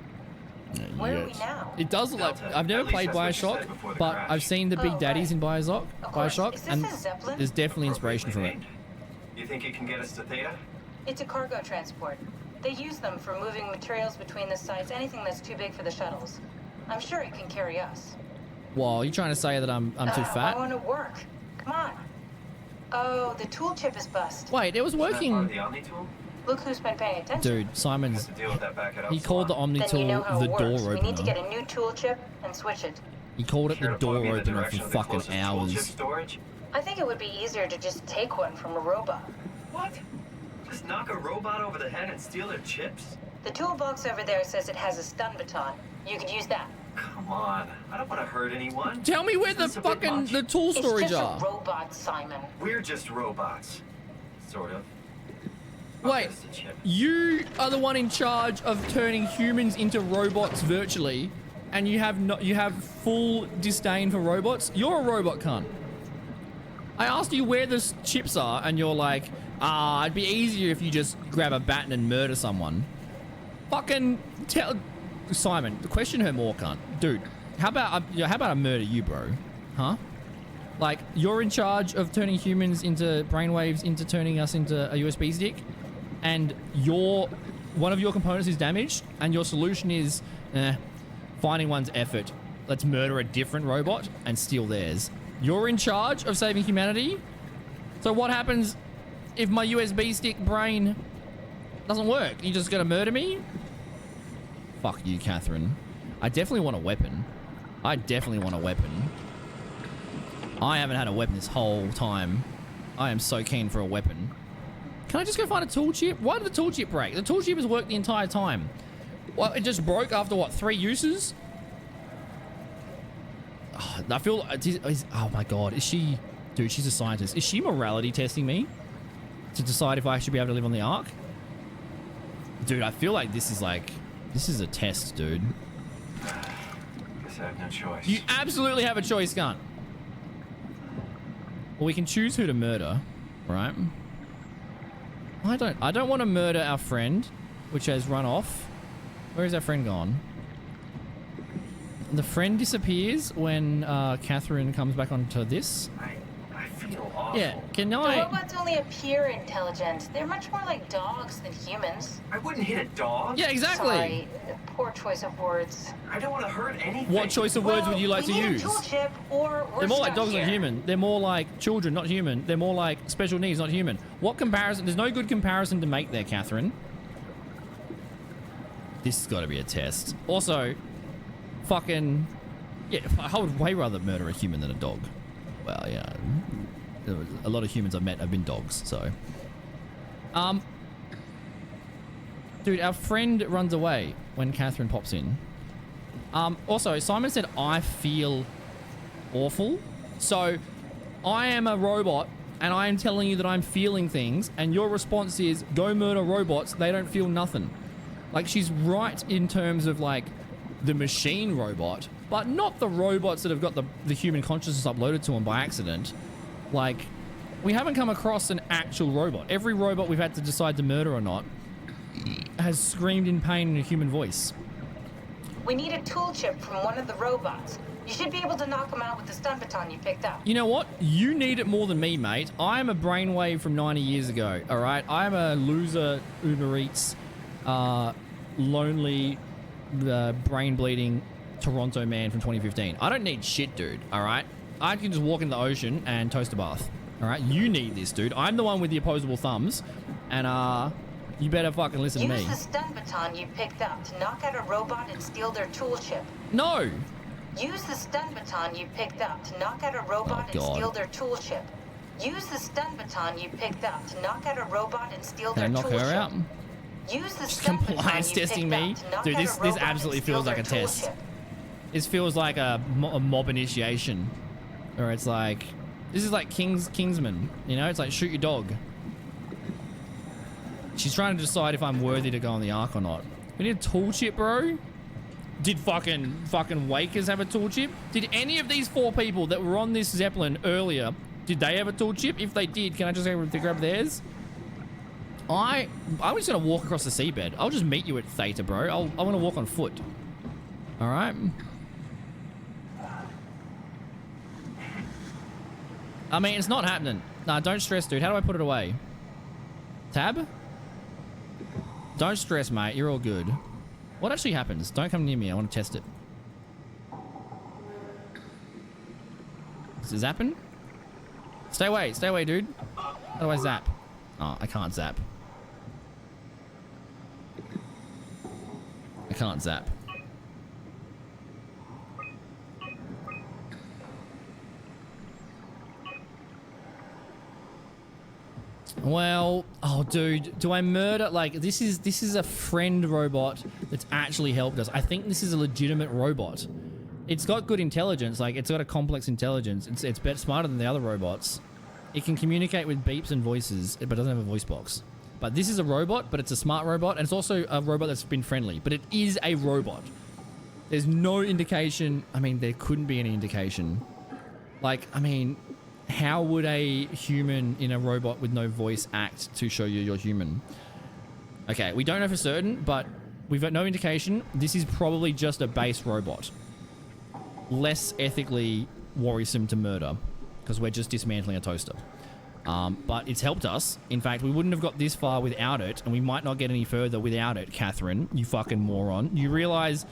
Where are we now? It does look like... Delta, I've never at least played that's what you Bioshock, said before the but crash. I've seen the big Oh, daddies right. in Bioshock, Of course. Bioshock, Is this and a Zeppelin? there's definitely inspiration from it. You think it can get us to Theta? It's a cargo transport. They use them for moving materials between the sites, anything that's too big for the shuttles. I'm sure it can carry us. Well, you trying to say that I'm too I fat? want to work. Come on. Oh, the tool chip is bust. Wait, it was Isn't that part of working. the Omni tool? Look who's been paying attention. Dude, Have Simon's... to deal with that back it up. He called the Omni Then tool you know how the it works. door We need to get opener. a new tool chip and switch it. He called it Care the to point door me in the opener direction for of the fucking closest tool chip hours. storage? I think it would be easier to just take one from a robot. What? Just knock a robot over the head and steal their chips? The toolbox over there says it has a stun baton. You could use that. Come on. I don't want to hurt anyone. Tell me where the Is this a bit fucking... much? the tool It's storage just are. a robot, Simon. We're just robots. Sort of. Wait, Just a chip. you are the one in charge of turning humans into robots virtually, and you have full disdain for robots? You're a robot cunt. I asked you where the chips are, and you're like, It'd be easier if you just grab a baton and murder someone. Fucking tell Simon, question her more, cunt. Dude, how about I murder you, bro? Huh? Like, you're in charge of turning humans into brainwaves, into turning us into a USB stick, and one of your components is damaged, and your solution is, finding one's effort. Let's murder a different robot and steal theirs. You're in charge of saving humanity? So what happens if my USB stick brain doesn't work? You just gonna murder me? Fuck you, Catherine. I definitely want a weapon. I definitely want a weapon. I haven't had a weapon this whole time. I am so keen for a weapon. Can I just go find a tool chip? Why did the tool chip break? The tool chip has worked the entire time. Well, it just broke after what, 3 uses? Oh, I feel, oh my God, is she, dude, she's a scientist. Is she morality testing me to decide if I should be able to live on the Ark? Dude, I feel like this is a test, dude. Guess I have no choice. You absolutely have a choice, cunt. Well, we can choose who to murder, right? I don't want to murder our friend, which has run off. Where is our friend gone? The friend disappears when Catherine comes back onto this. I feel awful. Yeah, can The I? robots only appear intelligent. They're much more like dogs than humans. I wouldn't hit a dog. Yeah, exactly. Sorry, poor choice of words. I don't want to hurt anything. What choice of words would you like to we need use? A tool chip or we're They're more like stuck dogs here. than human. They're more like children, not human. They're more like special needs, not human. What comparison? There's no good comparison to make there, Catherine. This has got to be a test. Also, fucking... Yeah, I would way rather murder a human than a dog. Well, yeah. A lot of humans I've met have been dogs, so... Dude, our friend runs away when Catherine pops in. Also, Simon said, I feel awful. So, I am a robot, and I am telling you that I'm feeling things, and your response is, go murder robots, they don't feel nothing. Like, she's right in terms of, like, the machine robot, but not the robots that have got the human consciousness uploaded to them by accident. Like, we haven't come across an actual robot. Every robot we've had to decide to murder or not has screamed in pain in a human voice. We need a tool chip from one of the robots. You should be able to knock them out with the stun baton you picked up. You know what? You need it more than me, mate. I am a brainwave from 90 years ago, all right? I am a loser, Uber Eats, lonely, brain-bleeding Toronto man from 2015. I don't need shit, dude, all right? I can just walk in the ocean and toast a bath, all right? You need this, dude. I'm the one with the opposable thumbs, and, you better fucking listen to me. Use the stun baton you picked up to knock out a robot and steal their tool chip. No! Use the stun baton you picked up to knock out a robot and God. steal their tool chip. Use the stun baton you picked up to knock out a robot and steal Can I their knock tool her chip. out? Use the stun baton Compliance you testing picked me? up to knock Dude, out this a robot absolutely and steal feels like their a tool test. chip. This feels like a mob initiation. Or it's like... This is like Kingsman. You know? It's like shoot your dog. She's trying to decide if I'm worthy to go on the Ark or not. We need a tool chip, bro? Did fucking Wakers have a tool chip? Did any of these 4 people that were on this Zeppelin earlier, did they have a tool chip? If they did, can I just go to grab theirs? I'm just gonna walk across the seabed. I'll just meet you at Theta, bro. I want to walk on foot. All right. I mean, it's not happening. Nah, don't stress, dude. How do I put it away? Tab? Don't stress, mate. You're all good. What actually happens? Don't come near me. I want to test it. Does it zapping? Stay away, dude. How do I zap? Oh, I can't zap. I can't zap. Well, oh dude, do I murder? Like, this is a friend robot that's actually helped us. I think this is a legitimate robot. It's got good intelligence, like it's got a complex intelligence. It's better, smarter than the other robots. It can communicate with beeps and voices, but it doesn't have a voice box. But this is a robot, but it's a smart robot, and it's also a robot that's been friendly, but it is a robot. There's no indication, I mean, there couldn't be any indication. Like, I mean, how would a human in a robot with no voice act to show you're human? Okay, we don't know for certain, but we've got no indication. This is probably just a base robot. Less ethically worrisome to murder, because we're just dismantling a toaster. But it's helped us. In fact, we wouldn't have got this far without it, and we might not get any further without it, Catherine, you fucking moron. You realize,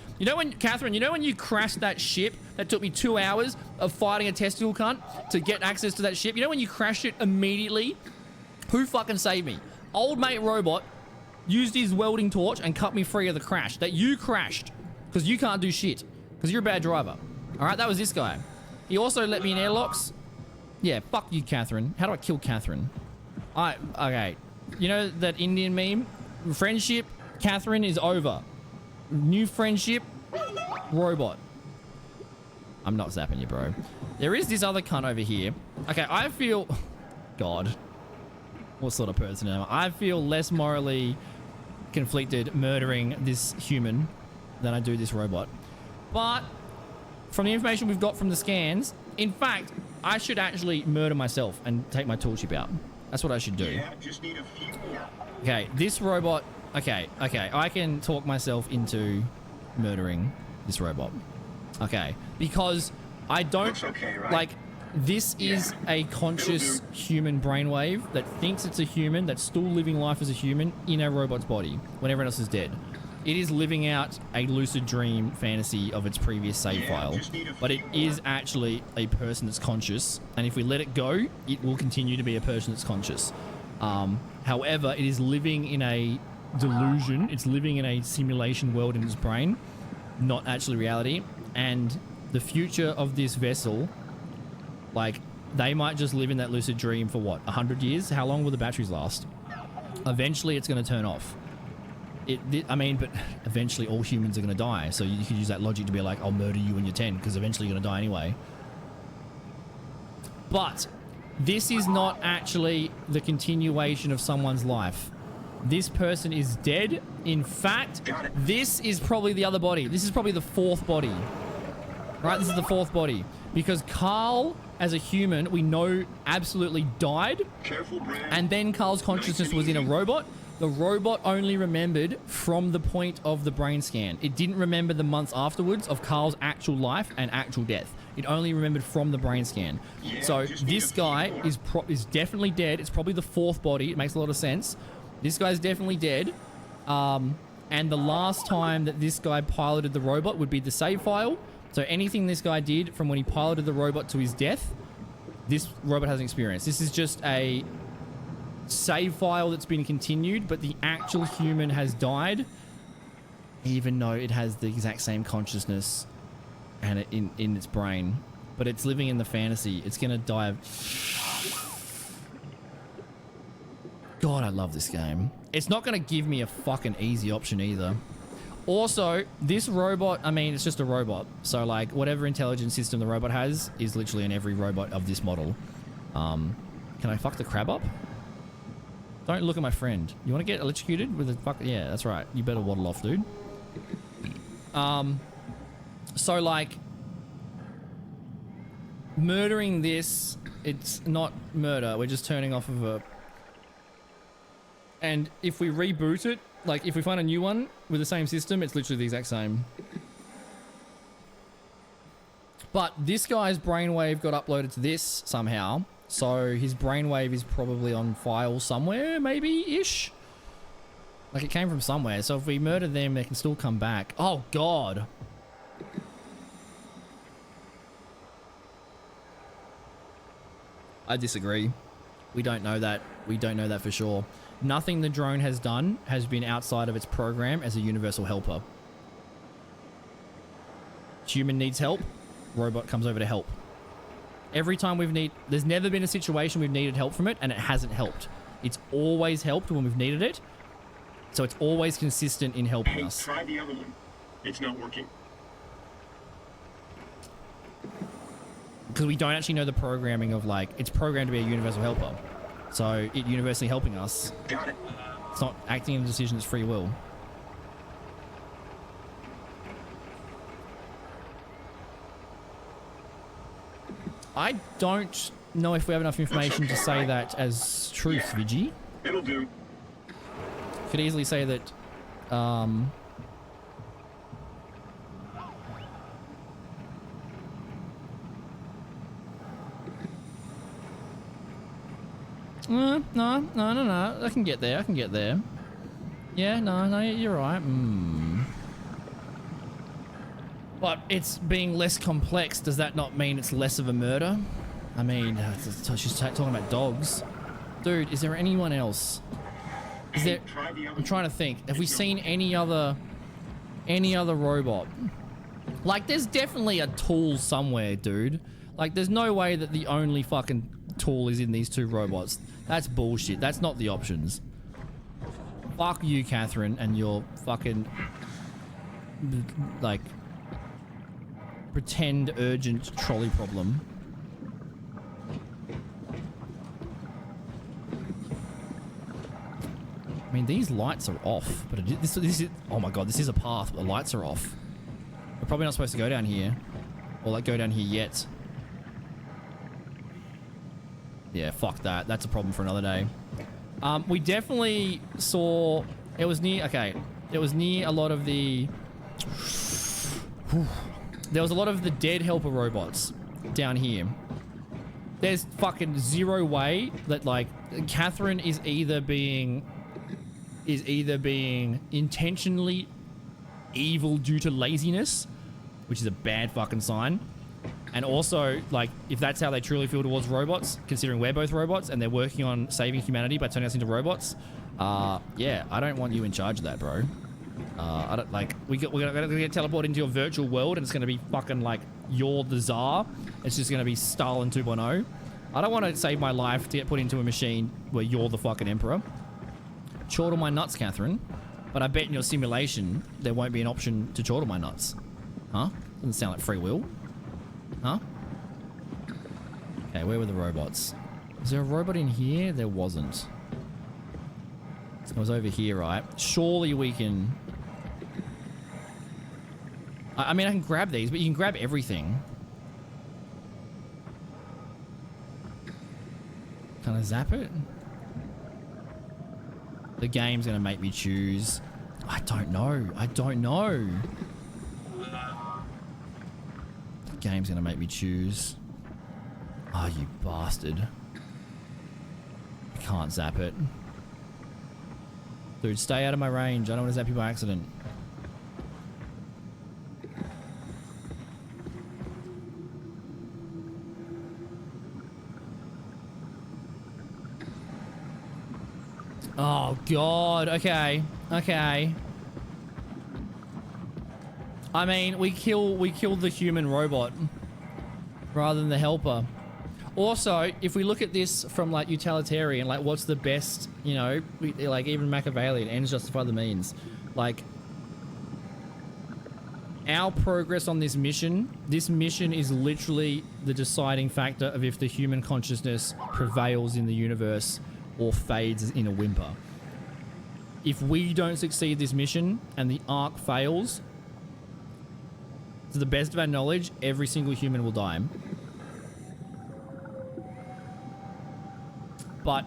Catherine, you know when you crashed that ship that took me 2 hours of fighting a testicle cunt to get access to that ship? You know when you crashed it immediately? Who fucking saved me? Old mate robot used his welding torch and cut me free of the crash that you crashed, because you can't do shit, because you're a bad driver. All right, that was this guy. He also let me in airlocks. Yeah, fuck you, Catherine. How do I kill Catherine? Okay. You know that Indian meme? Friendship, Catherine is over. New friendship, robot. I'm not zapping you, bro. There is this other cunt over here. Okay, I feel... God. What sort of person am I? I feel less morally conflicted murdering this human than I do this robot. But from the information we've got from the scans, in fact, I should actually murder myself and take my tool chip out. That's what I should do. Yeah, just need a few more. Okay, this robot... Okay. I can talk myself into murdering this robot. Okay, because I don't... Looks okay, right? Like, this is a conscious human brainwave that thinks it's a human, that's still living life as a human in a robot's body when everyone else is dead. It is living out a lucid dream fantasy of its previous save file, but it is actually a person that's conscious, and if we let it go, it will continue to be a person that's conscious. However, it is living in a delusion, it's living in a simulation world in its brain, not actually reality, and the future of this vessel, like, they might just live in that lucid dream for what, 100 years? How long will the batteries last? Eventually, it's going to turn off. I mean, but eventually all humans are going to die. So you could use that logic to be like, I'll murder you when you're 10, because eventually you're going to die anyway. But this is not actually the continuation of someone's life. This person is dead. In fact, this is probably the other body. This is probably the fourth body. Right? This is the fourth body. Because Carl, as a human, we know absolutely died. Careful, Brad. And then Carl's consciousness was in a robot. The robot only remembered from the point of the brain scan. It didn't remember the months afterwards of Carl's actual life and actual death. It only remembered from the brain scan. Yeah, so just this need a guy few more. is definitely dead. It's probably the fourth body. It makes a lot of sense. This guy's definitely dead. And the last time that this guy piloted the robot would be the save file. So anything this guy did from when he piloted the robot to his death, this robot hasn't experienced. This is just a save file that's been continued, but the actual human has died, even though it has the exact same consciousness and in its brain, but it's living in the fantasy. It's gonna die. God, I love this game. It's not gonna give me a fucking easy option either. Also, this robot, I mean, it's just a robot, so like whatever intelligence system the robot has is literally in every robot of this model. Can I fuck the crab up? Don't look at my friend. You want to get electrocuted with a fuck? Yeah, that's right. You better waddle off, dude. So like, murdering this, it's not murder. We're just turning off of a... And if we reboot it, like if we find a new one with the same system, it's literally the exact same. But this guy's brainwave got uploaded to this somehow. So his brainwave is probably on file somewhere, maybe-ish? Like it came from somewhere. So if we murder them, they can still come back. Oh, God. I disagree. We don't know that. We don't know that for sure. Nothing the drone has done has been outside of its program as a universal helper. Human needs help. Robot comes over to help. Every time there's never been a situation we've needed help from it and it hasn't helped. It's always helped when we've needed it. So it's always consistent in helping Hey, us. try the other one. It's not working. Because we don't actually know the programming of like, it's programmed to be a universal helper. So it universally helping us. Got it. It's not acting in a decision, it's free will. I don't know if we have enough information to say that as truth, Yeah. Vigi. It'll do. Could easily say that, no, I can get there. Yeah, no, you're right. But it's being less complex. Does that not mean it's less of a murder? I mean, she's talking about dogs. Dude, is there anyone else? Is there? Try the other I'm trying to think. Have we seen any other robot? Like, there's definitely a tool somewhere, dude. Like, there's no way that the only fucking tool is in these two robots. That's bullshit. That's not the options. Fuck you, Catherine, and your fucking, like, pretend urgent trolley problem. I mean, these lights are off, but this is... Oh my god, this is a path, but the lights are off. We're probably not supposed to go down here. Or, like, go down here yet. Yeah, fuck that. That's a problem for another day. We definitely saw... It was near... Okay. It was near a lot of the... There was a lot of the dead helper robots down here. There's fucking zero way that, like, Catherine is either being intentionally evil due to laziness, which is a bad fucking sign. And also, like, if that's how they truly feel towards robots, considering we're both robots and they're working on saving humanity by turning us into robots, yeah, I don't want you in charge of that, bro. I don't, like, we're gonna get teleported into your virtual world and it's gonna be fucking like you're the Tsar. It's just gonna be Stalin 2.0. I don't want to save my life to get put into a machine where you're the fucking emperor. Chortle my nuts, Catherine. But I bet in your simulation there won't be an option to chortle my nuts. Huh? Doesn't sound like free will. Huh? Okay, where were the robots? Is there a robot in here? There wasn't. It was over here, right? Surely we can... I mean, I can grab these, but you can grab everything. Can I zap it? The game's gonna make me choose. I don't know. I don't know. The game's gonna make me choose. Oh, you bastard. I can't zap it. Dude, stay out of my range. I don't want to zap you by accident. Oh, God. Okay. Okay. I mean, we kill the human robot rather than the helper. Also, if we look at this from, like, utilitarian, like, what's the best, you know, like, even Machiavellian, ends justify the means. Like, our progress on this mission is literally the deciding factor of if the human consciousness prevails in the universe or fades in a whimper. If we don't succeed this mission and the Ark fails, to the best of our knowledge, every single human will die. But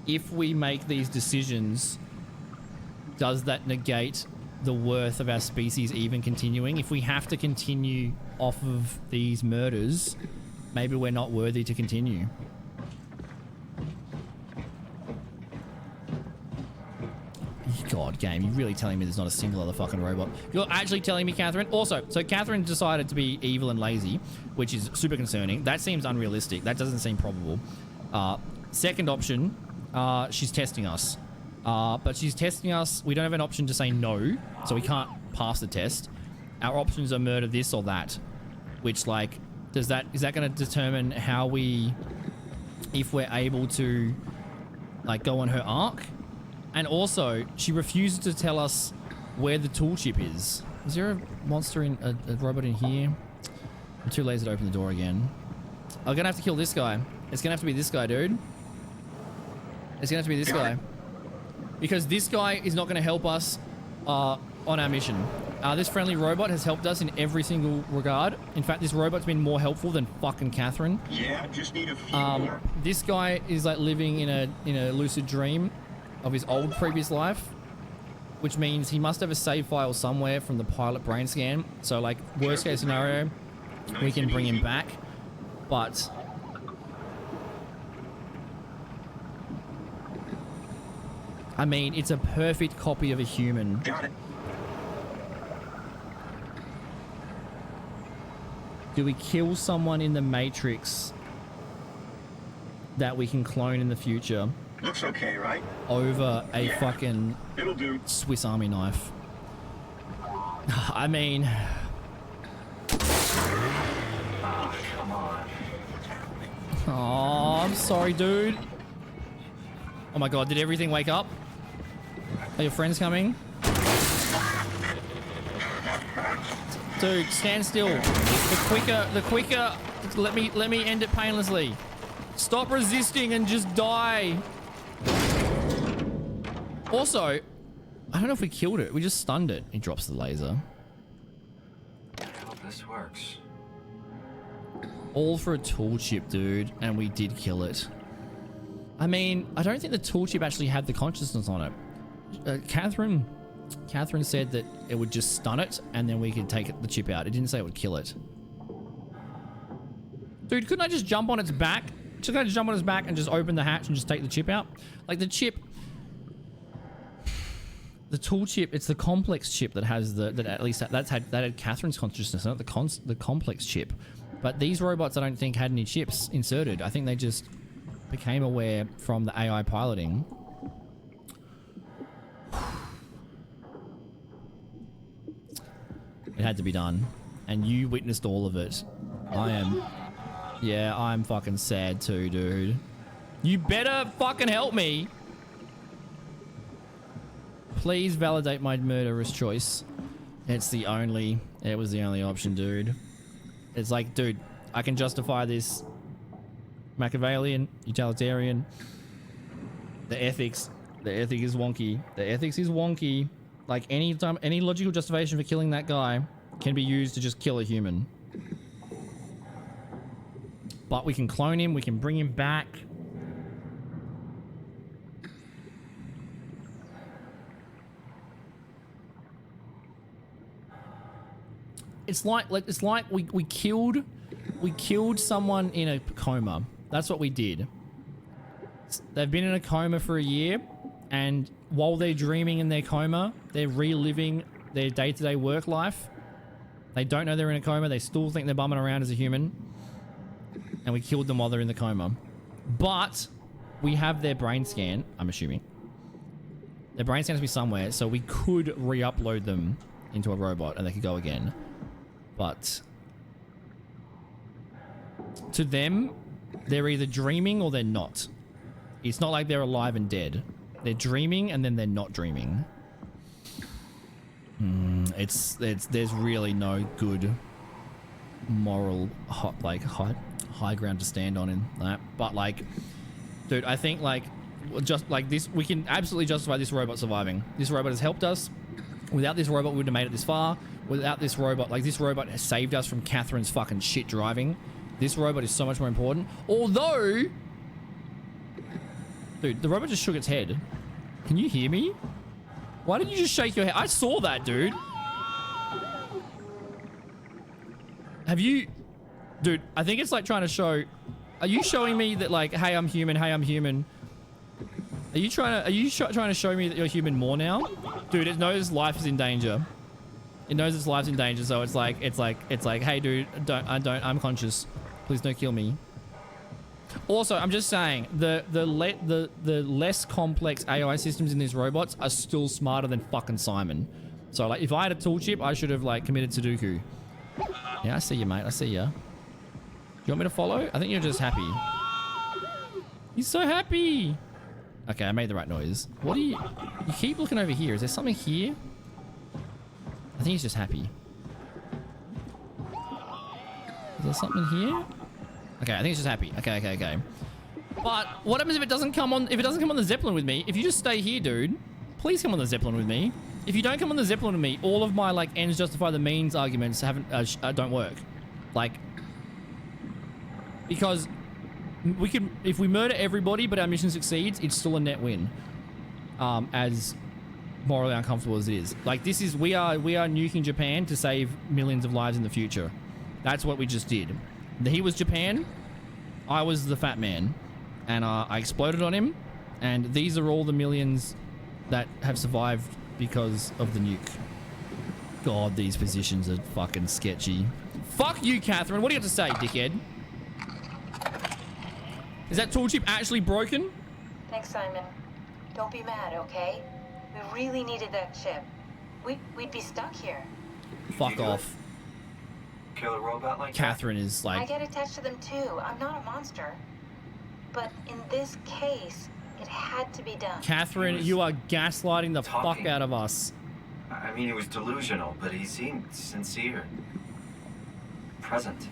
if we make these decisions, does that negate the worth of our species even continuing? If we have to continue off of these murders, maybe we're not worthy to continue. God, game, you're really telling me there's not a single other fucking robot? You're actually telling me, Catherine? Also, so Catherine decided to be evil and lazy, which is super concerning. That seems unrealistic. That doesn't seem probable. Second option, she's testing us. But she's testing us. We don't have an option to say no, so we can't pass the test. Our options are murder this or that. Which, like, is that going to determine how if we're able to, like, go on her Ark? And also, she refuses to tell us where the tool chip is. Is there a monster in a robot in here? I'm too lazy to open the door again. I'm gonna have to kill this guy. It's gonna have to be this guy, dude. It's gonna have to be this guy. Because this guy is not gonna help us on our mission. This friendly robot has helped us in every single regard. In fact, this robot's been more helpful than fucking Catherine. Yeah, just need a few more. This guy is like living in a lucid dream of his old previous life, which means he must have a save file somewhere from the pilot brain scan. So like worst case scenario, we can bring him back, but I mean, it's a perfect copy of a human. Got it. Do we kill someone in the Matrix that we can clone in the future Looks okay, right? over a Yeah. fucking It'll do. Swiss Army knife? I mean, Come on. oh, I'm sorry, dude. Oh my god, did everything wake up? Are your friends coming? Dude, stand still. The quicker, let me end it painlessly. Stop resisting and just die. Also, I don't know if we killed it. We just stunned it. He drops the laser. I hope this works. All for a tool chip, dude, and we did kill it. I mean, I don't think the tool chip actually had the consciousness on it. Catherine said that it would just stun it, and then we could take the chip out. It didn't say it would kill it. Dude, couldn't I just jump on its back? Couldn't I just jump on its back and just open the hatch and just take the chip out? Like the chip, the tool chip, it's the complex chip that has that at least that had Catherine's consciousness, not the complex chip. But these robots, I don't think had any chips inserted. I think they just became aware from the AI piloting. It had to be done, and you witnessed all of it. I'm fucking sad too, dude. You better fucking help me. Please validate my murderous choice. It was the only option, dude. It's like, dude, I can justify this. Machiavellian, utilitarian. The ethic is wonky. The ethics is wonky. Like any logical justification for killing that guy can be used to just kill a human. But we can clone him, we can bring him back. It's like we killed someone in a coma. That's what we did. They've been in a coma for a year, and while they're dreaming in their coma, they're reliving their day-to-day work life. They don't know they're in a coma. They still think they're bumming around as a human. And we killed them while they're in the coma. But we have their brain scan, I'm assuming. Their brain scan has to be somewhere, so we could re-upload them into a robot and they could go again. But to them, they're either dreaming or they're not. It's not like they're alive and dead. They're dreaming and then they're not dreaming. There's really no good moral high ground to stand on in that. But like, dude, I think like just like this, we can absolutely justify this robot surviving. This robot has helped us. Without this robot, we wouldn't have made it this far. Without this robot, like this robot has saved us from Catherine's fucking shit driving. This robot is so much more important. Although, dude, the robot just shook its head. Can you hear me? Why did you just shake your head? I saw that, dude. Have you... Dude, I think it's like trying to show... Are you showing me that like, hey, I'm human, hey, I'm human? Are you trying to show me that you're human more now? Dude, it knows life is in danger. It knows its life's in danger, so it's like, hey, dude, I'm conscious. Please don't kill me. Also, I'm just saying, the less complex AI systems in these robots are still smarter than fucking Simon. So, like, if I had a tool chip, I should have, like, committed Sudoku. Yeah, I see you, mate. I see ya. You want me to follow? I think you're just happy. He's so happy. Okay, I made the right noise. What are you... You keep looking over here. Is there something here? I think he's just happy. Is there something here? Okay, I think he's just happy. Okay. But what happens if it doesn't come on... If it doesn't come on the Zeppelin with me? If you just stay here, dude. Please come on the Zeppelin with me. if you don't come on the Zeppelin with me, all of my like ends justify the means arguments don't work. Like, because we can, if we murder everybody but our mission succeeds, it's still a net win. As morally uncomfortable as it is. Like, this is, we are nuking Japan to save millions of lives in the future. That's what we just did. He was Japan, I was the fat man, and I exploded on him, and these are all the millions that have survived because of the nuke. God, these positions are fucking sketchy. Fuck you, Catherine. What do you have to say, dickhead? Is that tool chip actually broken? Thanks, Simon. Don't be mad, okay? We really needed that chip. We'd be stuck here. Fuck off. Kill a robot like Catherine is I like... get attached to them too. I'm not a monster. But in this case, it had to be done. Catherine, you are gaslighting the fuck out of us. I mean, he was delusional, but he seemed sincere. Present.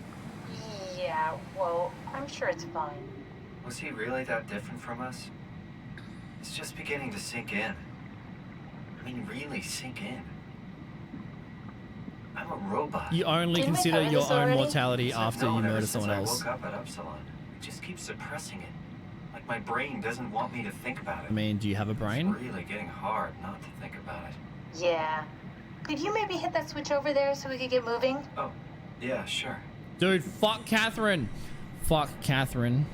Yeah, well, I'm sure it's fine. Was he really that different from us? It's just beginning to sink in. I mean, really sink in. I'm a robot. You only Didn't we consider cover your this own already? mortality I've after you known ever murder since someone I else. woke up at Upsilon. It just keeps suppressing it. Like my brain doesn't want me to think about it. I mean, do you have a brain? It's really getting hard not to think about it. Yeah. Could you maybe hit that switch over there so we could get moving? Oh, yeah, sure. Dude, fuck Catherine. Fuck Catherine.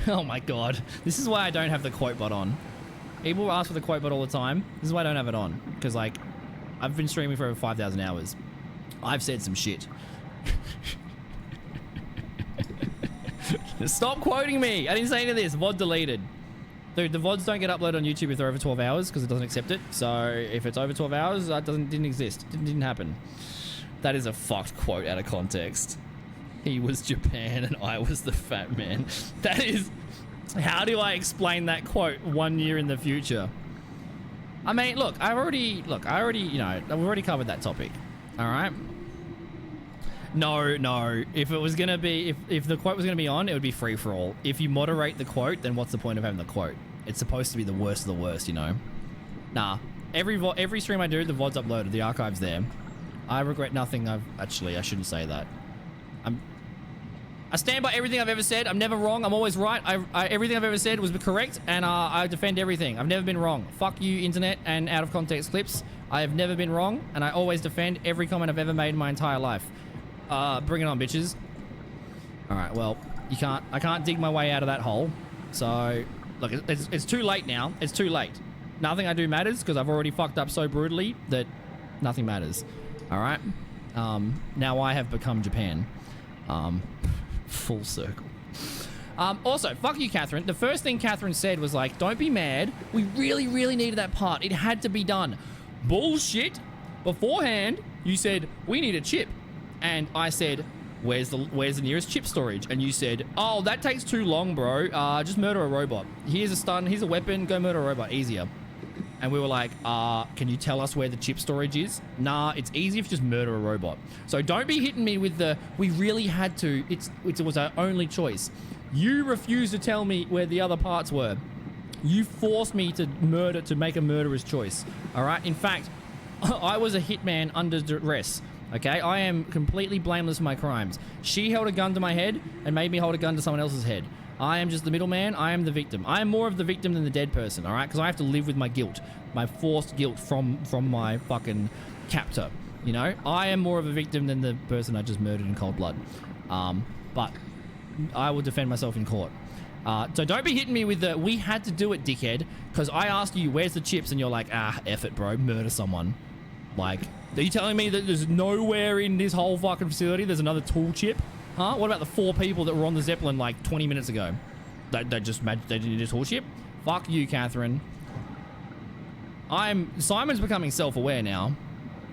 Oh my god. This is why I don't have the quote bot on. People ask for the quote bot all the time. This is why I don't have it on. Because, like, I've been streaming for over 5,000 hours. I've said some shit. Stop quoting me. I didn't say any of this. VOD deleted. Dude, the VODs don't get uploaded on YouTube if they're over 12 hours because it doesn't accept it. So if it's over 12 hours, that didn't exist. Didn't happen. That is a fucked quote out of context. He was Japan and I was the fat man. That is... How do I explain that quote 1 year in the future? I mean, look, I already, you know, we've already covered that topic. All right? No. If it was going to be, if the quote was going to be on, it would be free for all. If you moderate the quote, then what's the point of having the quote? It's supposed to be the worst of the worst, you know? Nah. Every stream I do, the VOD's uploaded. The archive's there. I regret nothing. I shouldn't say that. I stand by everything I've ever said. I'm never wrong. I'm always right. Everything I've ever said was correct, and I defend everything. I've never been wrong. Fuck you, internet and out of context clips. I have never been wrong, and I always defend every comment I've ever made in my entire life. Bring it on, bitches. All right, well, I can't dig my way out of that hole. So, look, it's too late now. It's too late. Nothing I do matters because I've already fucked up so brutally that nothing matters. All right. Now I have become Japan. Full circle. Also, fuck you, Catherine. The first thing Catherine said was like, don't be mad. We really, really needed that part. It had to be done. Bullshit. Beforehand, you said, we need a chip. And I said, where's the nearest chip storage? And you said, oh, that takes too long, bro. Just murder a robot. Here's a stun. Here's a weapon. Go murder a robot. Easier. And we were like, can you tell us where the chip storage is? Nah, it's easy if you just murder a robot. So don't be hitting me with the, we really had to. It was our only choice. You refused to tell me where the other parts were. You forced me to make a murderer's choice. All right? In fact, I was a hitman under duress. Okay? I am completely blameless for my crimes. She held a gun to my head and made me hold a gun to someone else's head. I am just the middleman. I am the victim. I am more of the victim than the dead person, all right? Because I have to live with my guilt, my forced guilt from my fucking captor, you know? I am more of a victim than the person I just murdered in cold blood. But I will defend myself in court. So don't be hitting me with the, we had to do it, dickhead, because I asked you, where's the chips? And you're like, F it, bro, murder someone. Like, are you telling me that there's nowhere in this whole fucking facility there's another tool chip? Huh? What about the 4 people that were on the Zeppelin like 20 minutes ago? They didn't need a tool chip? Fuck you, Catherine. Simon's becoming self-aware now.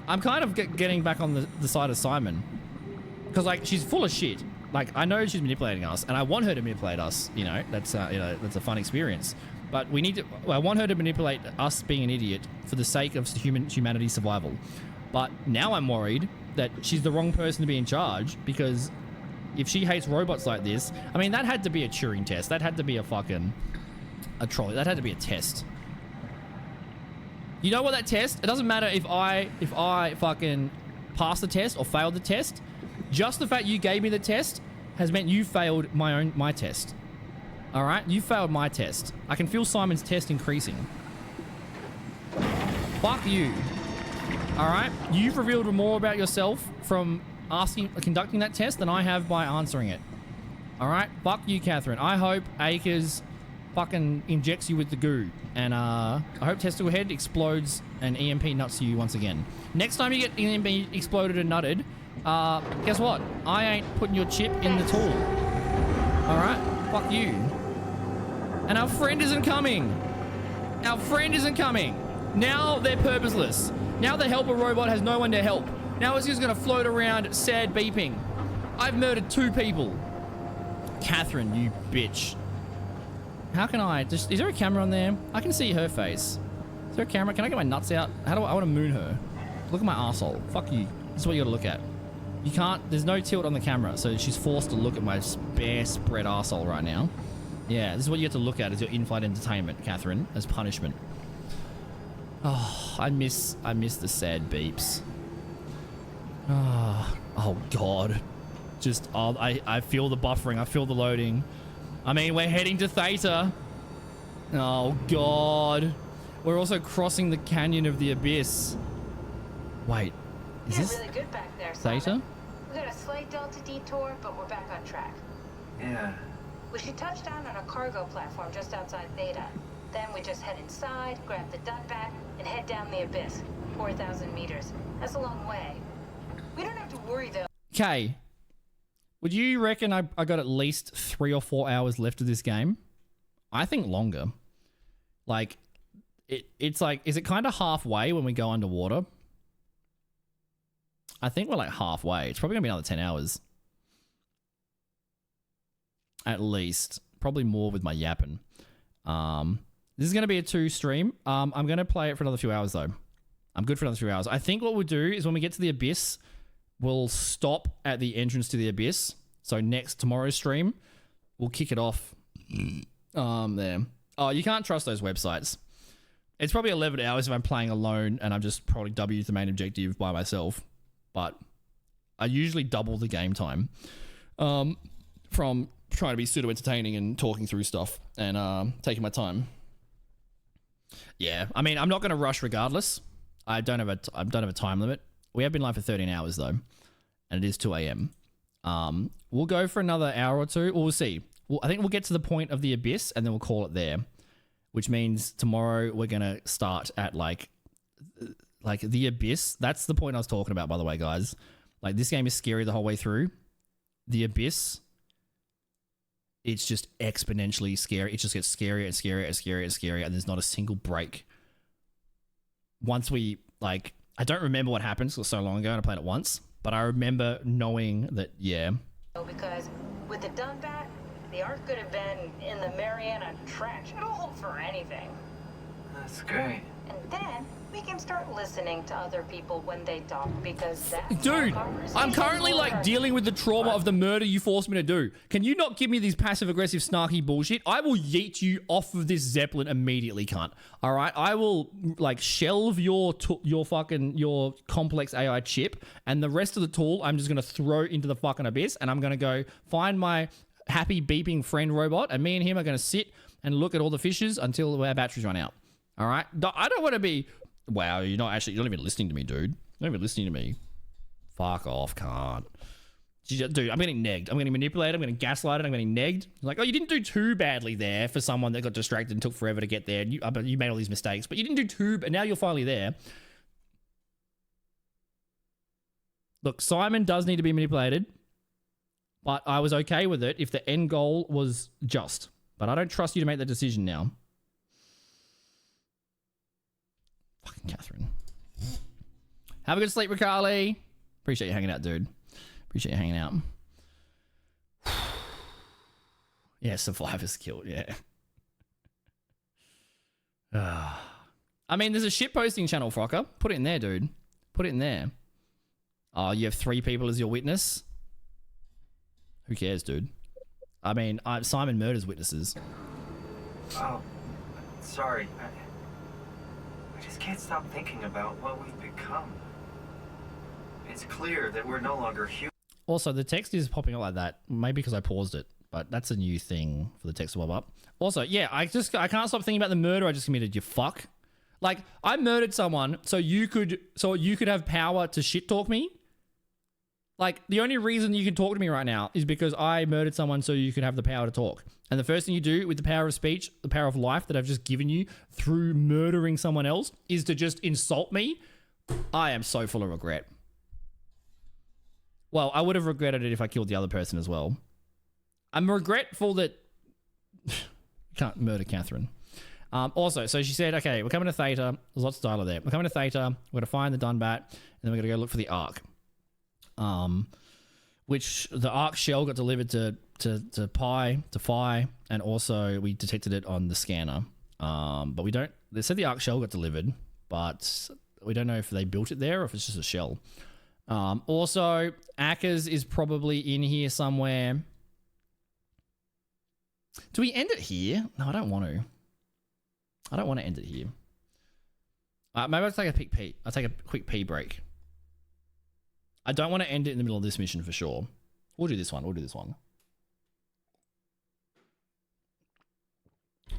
I'm kind of getting back on the side of Simon. Because, like, she's full of shit. Like, I know she's manipulating us, and I want her to manipulate us, you know? That's a fun experience. But I want her to manipulate us being an idiot for the sake of humanity's survival. But now I'm worried that she's the wrong person to be in charge, because if she hates robots like this, I mean, that had to be a Turing test. That had to be a trolley. That had to be a test. You know what that test? It doesn't matter if I fucking passed the test or failed the test. Just the fact you gave me the test has meant you failed my test. All right, you failed my test. I can feel Simon's test increasing. Fuck you. All right, you've revealed more about yourself from conducting that test than I have by answering it. All right, fuck you, Catherine. I hope Akers fucking injects you with the goo, and I hope Testicle Head explodes and EMP nuts you once again. Next time you get EMP exploded and nutted, guess what? I ain't putting your chip in the tool. All right, fuck you. And our friend isn't coming. Our friend isn't coming. Now they're purposeless. Now the helper robot has no one to help. Now it's just gonna float around sad beeping. I've murdered 2 people. Catherine, you bitch. How can I just... Is there a camera on there? I can see her face. Is there a camera? Can I get my nuts out? How do I want to moon her? Look at my arsehole. Fuck you. This is what you gotta look at. You can't... There's no tilt on the camera, so she's forced to look at my bare spread arsehole right now. Yeah, this is what you have to look at as your in-flight entertainment, Catherine, as punishment. Oh, I miss the sad beeps. Oh God. Just, I feel the buffering. I feel the loading. I mean, we're heading to Theta. Oh God. We're also crossing the Canyon of the Abyss. Wait, is this really good back there, Theta? Simon. We got a slight delta detour, but we're back on track. Yeah. We should touch down on a cargo platform just outside Theta. Then we just head inside, grab the Dunbat, and head down the Abyss. 4,000 meters. That's a long way. We don't have to worry though. Okay. Would you reckon I got at least 3 or 4 hours left of this game? I think longer. Like, it's like, is it kind of halfway when we go underwater? I think we're like halfway. It's probably gonna be another 10 hours. At least. Probably more with my yapping. This is gonna be a 2 stream. I'm gonna play it for another few hours though. I'm good for another few hours. I think what we'll do is when we get to the Abyss, we'll stop at the entrance to the Abyss. So tomorrow's stream, we'll kick it off. There. Oh, you can't trust those websites. It's probably 11 hours if I'm playing alone and I'm just probably W the main objective by myself. But I usually double the game time from trying to be pseudo entertaining and talking through stuff and taking my time. Yeah, I mean, I'm not going to rush regardless. I don't have a time limit. We have been live for 13 hours though, and it is 2 a.m. We'll go for another hour or two. We'll see. I think we'll get to the point of the Abyss and then we'll call it there, which means tomorrow we're gonna start at like the Abyss. That's the point I was talking about, by the way, guys. Like, this game is scary the whole way through. The Abyss, it's just exponentially scary. It just gets scarier and scarier and scarier and scarier, and there's not a single break. Once we, like, I don't remember what happened, it was so long ago and I played it once, but I remember knowing that, yeah. Because with the Dunbat, the Ark could have been in the Mariana Trench. It'll hold for anything. That's great. And then we can start listening to other people when they talk, because that's Dude, how I'm conversations currently work. like dealing with the trauma of the murder you forced me to do. Can you not give me these passive aggressive snarky bullshit? I will yeet you off of this Zeppelin immediately, cunt. All right, I will like shelve your complex AI chip, and the rest of the tool I'm just gonna throw into the fucking Abyss, and I'm gonna go find my happy beeping friend robot, and me and him are gonna sit and look at all the fishes until our batteries run out. All right, I don't want to be. Wow, you're not even listening to me, dude. You're not even listening to me. Fuck off, can't. Dude, I'm getting negged. I'm getting manipulated. I'm getting gaslighted. I'm getting negged. Like, oh, you didn't do too badly there for someone that got distracted and took forever to get there. You made all these mistakes, but you didn't do too. But now you're finally there. Look, Simon does need to be manipulated, but I was okay with it if the end goal was just. But I don't trust you to make that decision now. Fucking Catherine. Have a good sleep, Ricali. Appreciate you hanging out, dude. Appreciate you hanging out. Yeah, survivors killed, yeah. I mean, there's a shit posting channel, Frocker. Put it in there, dude. Put it in there. Oh, you have 3 people as your witness? Who cares, dude? I mean, Simon murders witnesses. Oh, sorry. I I just can't stop thinking about what we've become. It's clear that we're no longer human. Also, the text is popping up like that. Maybe because I paused it, but that's a new thing for the text to pop up. Also, yeah, I can't stop thinking about the murder I just committed. You fuck. Like, I murdered someone so you could have power to shit talk me. Like, the only reason you can talk to me right now is because I murdered someone so you could have the power to talk. And the first thing you do with the power of speech, the power of life that I've just given you through murdering someone else is to just insult me. I am so full of regret. Well, I would have regretted it if I killed the other person as well. I'm regretful that... can't murder Catherine. Also, so she said, okay, we're coming to Theta. There's lots of dialogue there. We're coming to Theta. We're going to find the Dunbat. And then we're going to go look for the Ark. Which the Ark shell got delivered to Phi, and also we detected it on the scanner. But we don't... They said the Ark shell got delivered, but we don't know if they built it there or if it's just a shell. Also, Ackers is probably in here somewhere. Do we end it here? No, I don't want to. I don't want to end it here. Maybe I'll take a quick pee. I'll take a quick pee break. I don't want to end it in the middle of this mission for sure. We'll do this one. We'll do this one.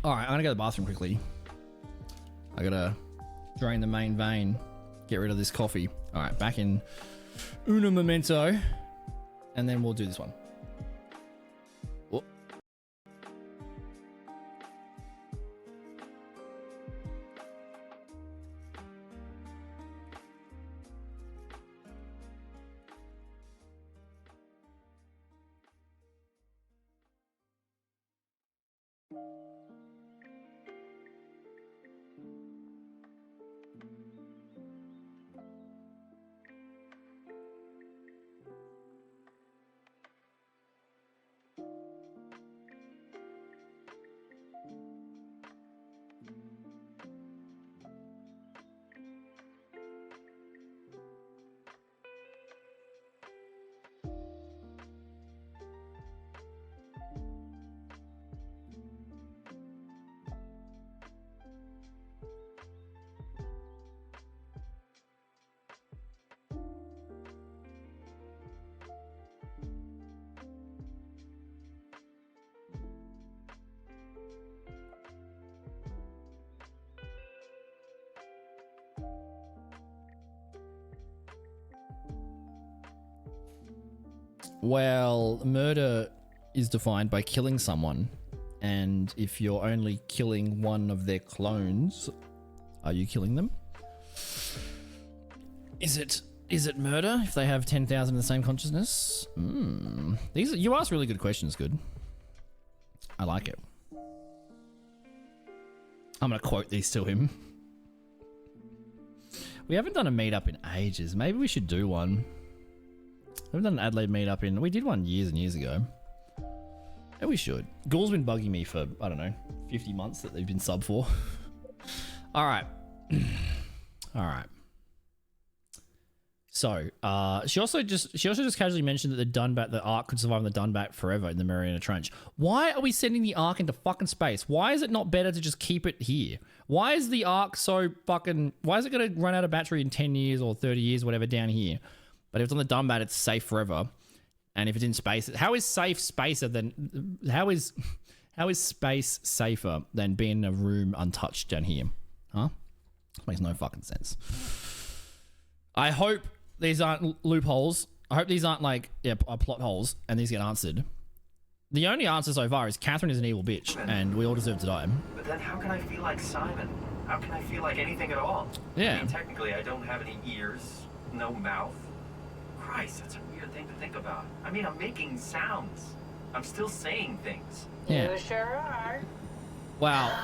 All right, I'm going to go to the bathroom quickly. I got to drain the main vein. Get rid of this coffee. All right, back in Uno Momento. And then we'll do this one. Whoop. Well, murder is defined by killing someone. And if you're only killing one of their clones, are you killing them? Is it murder if they have 10,000 of the same consciousness? You ask really good questions, good. I like it. I'm going to quote these to him. We haven't done a meetup in ages. Maybe we should do one. We haven't done an Adelaide meetup in... We did one years and years ago. Yeah, we should. Ghoul's been bugging me for, I don't know, 50 months that they've been sub for. All right. All right. So, she also just casually mentioned that the Ark could survive in the Dunbat forever in the Mariana Trench. Why are we sending the Ark into fucking space? Why is it not better to just keep it here? Why is the Ark so fucking... Why is it going to run out of battery in 10 years or 30 years, whatever, down here? But if it's on the Dunbat, it's safe forever. And if it's in space... How is safe spacer than... How is space safer than being in a room untouched down here? Huh? Makes no fucking sense. I hope these aren't loopholes. I hope these aren't like plot holes and these get answered. The only answer so far is Catherine is an evil bitch and we all deserve to die. But then how can I feel like Simon? How can I feel like anything at all? Yeah. I mean, technically, I don't have any ears, no mouth. Christ, that's a weird thing to think about. I mean, I'm making sounds. I'm still saying things. Yeah. You sure are. Wow.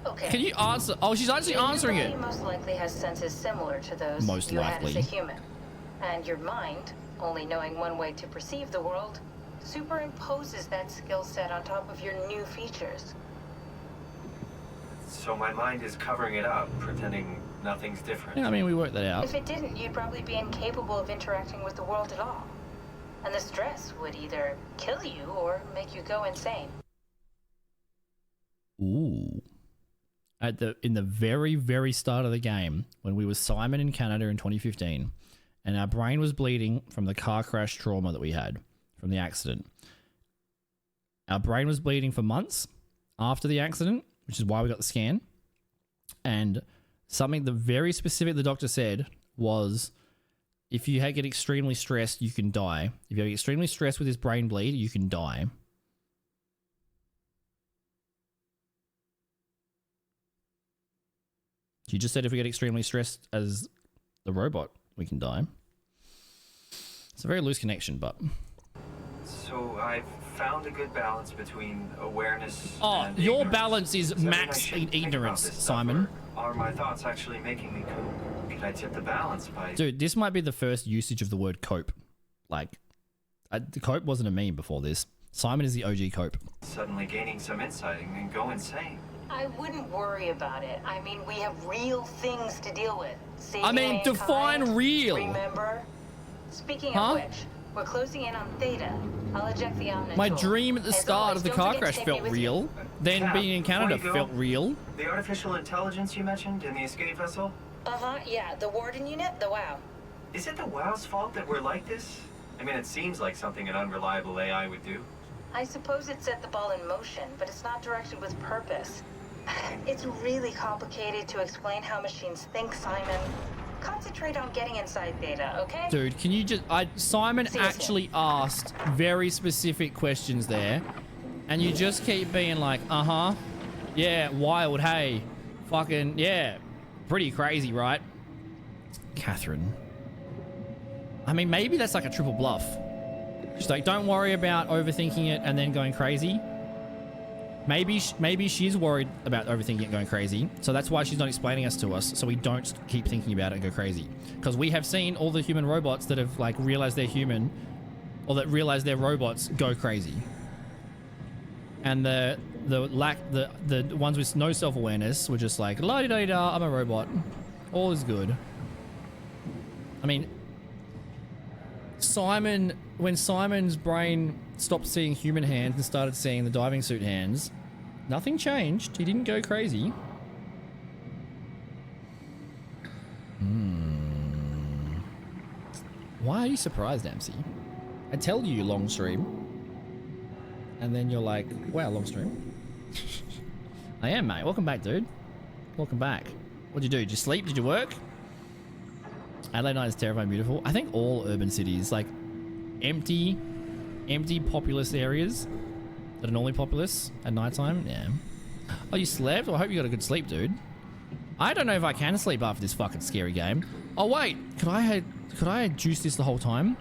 Okay. Can you answer? Oh, she's actually answering Your it. body most likely has senses similar to those Most you likely. had as a human. And your mind, only knowing one way to perceive the world, superimposes that skill set on top of your new features. So my mind is covering it up, pretending nothing's different. Yeah, I mean, we worked that out. If it didn't, you'd probably be incapable of interacting with the world at all. And the stress would either kill you or make you go insane. Ooh. in the very start of the game when we were Simon in Canada in 2015, and our brain was bleeding from the car crash trauma that we had from the accident. Our brain was bleeding for months after the accident, which is why we got the scan. And something the very specific the doctor said was, if you get extremely stressed, you can die. If you get extremely stressed with this brain bleed, you can die. You just said if we get extremely stressed as the robot, we can die. It's a very loose connection, but... So I've found a good balance between awareness and your ignorance. balance is Does that mean I max shouldn't think ignorance, about this Simon. stuff, or are my thoughts actually making me cope? Could I tip the balance by Dude, this might be the first usage of the word cope. Like, the cope wasn't a meme before this. Simon is the OG cope. suddenly gaining some insight and go insane? I wouldn't worry about it. I mean, we have real things to deal with. I mean, Saving define mankind, real. Remember? Speaking Huh? of which, we're closing in on Theta. I'll eject the Omnitool. My dream at the As start always, of the don't car forget crash to take me felt with real. you. Then Cap, being in Canada before you go- felt real. The artificial intelligence you mentioned in the escape vessel? Uh-huh, yeah. The Warden unit, the WOW. Is it the WOW's fault that we're like this? I mean, it seems like something an unreliable AI would do. I suppose it set the ball in motion, but it's not directed with purpose. It's really complicated to explain how machines think, Simon. Concentrate on getting inside Theta, okay? Dude, can you just... Simon See you soon. actually asked very specific questions there. And you just keep being like, uh-huh. Yeah, wild, hey. Fucking, yeah. Pretty crazy, right? Catherine. I mean, maybe that's like a triple bluff. She's like, don't worry about overthinking it and then going crazy. Maybe she's worried about overthinking it and going crazy. So that's why she's not explaining us to us. So we don't keep thinking about it and go crazy. Because we have seen all the human robots that have like realized they're human or that realize they're robots go crazy. And the ones with no self-awareness were just like, la-di-da-di-da, I'm a robot. All is good. I mean, when Simon's brain stopped seeing human hands and started seeing the diving suit hands, nothing changed. He didn't go crazy. Why are you surprised, Dempsey? I tell you long stream, and then you're like, wow, long stream. I am, mate. Welcome back, dude. Welcome back. What'd you do? Did you sleep? Did you work? Adelaide night is terrifying beautiful. I think all urban cities, like empty populous areas that are normally populous at nighttime. Yeah. Oh, you slept? Well, I hope you got a good sleep, dude. I don't know if I can sleep after this fucking scary game. Oh wait, could I juice this the whole time?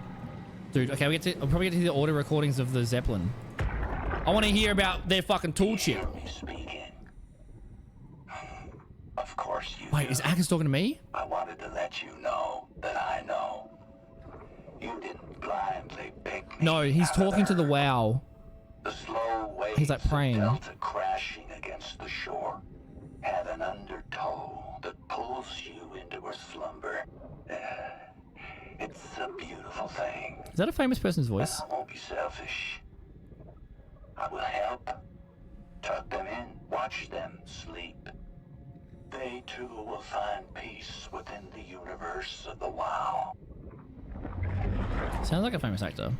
Dude, okay, I'll probably get to hear the audio recordings of the Zeppelin. I want to hear about their fucking tool chip. Hear me speaking. Of course you Wait, do. is Akers talking to me? I wanted to let you know that I know. You didn't blindly pick me. No, he's out of talking to the there. WoW. The slow waves He's like praying. of Delta crashing against the shore have an undertow that pulls you into a slumber. It's a beautiful thing. Is that a famous person's voice? I won't be selfish. I will help. Tuck them in. Watch them sleep. They too will find peace within the universe of the WoW. Sounds like a famous actor.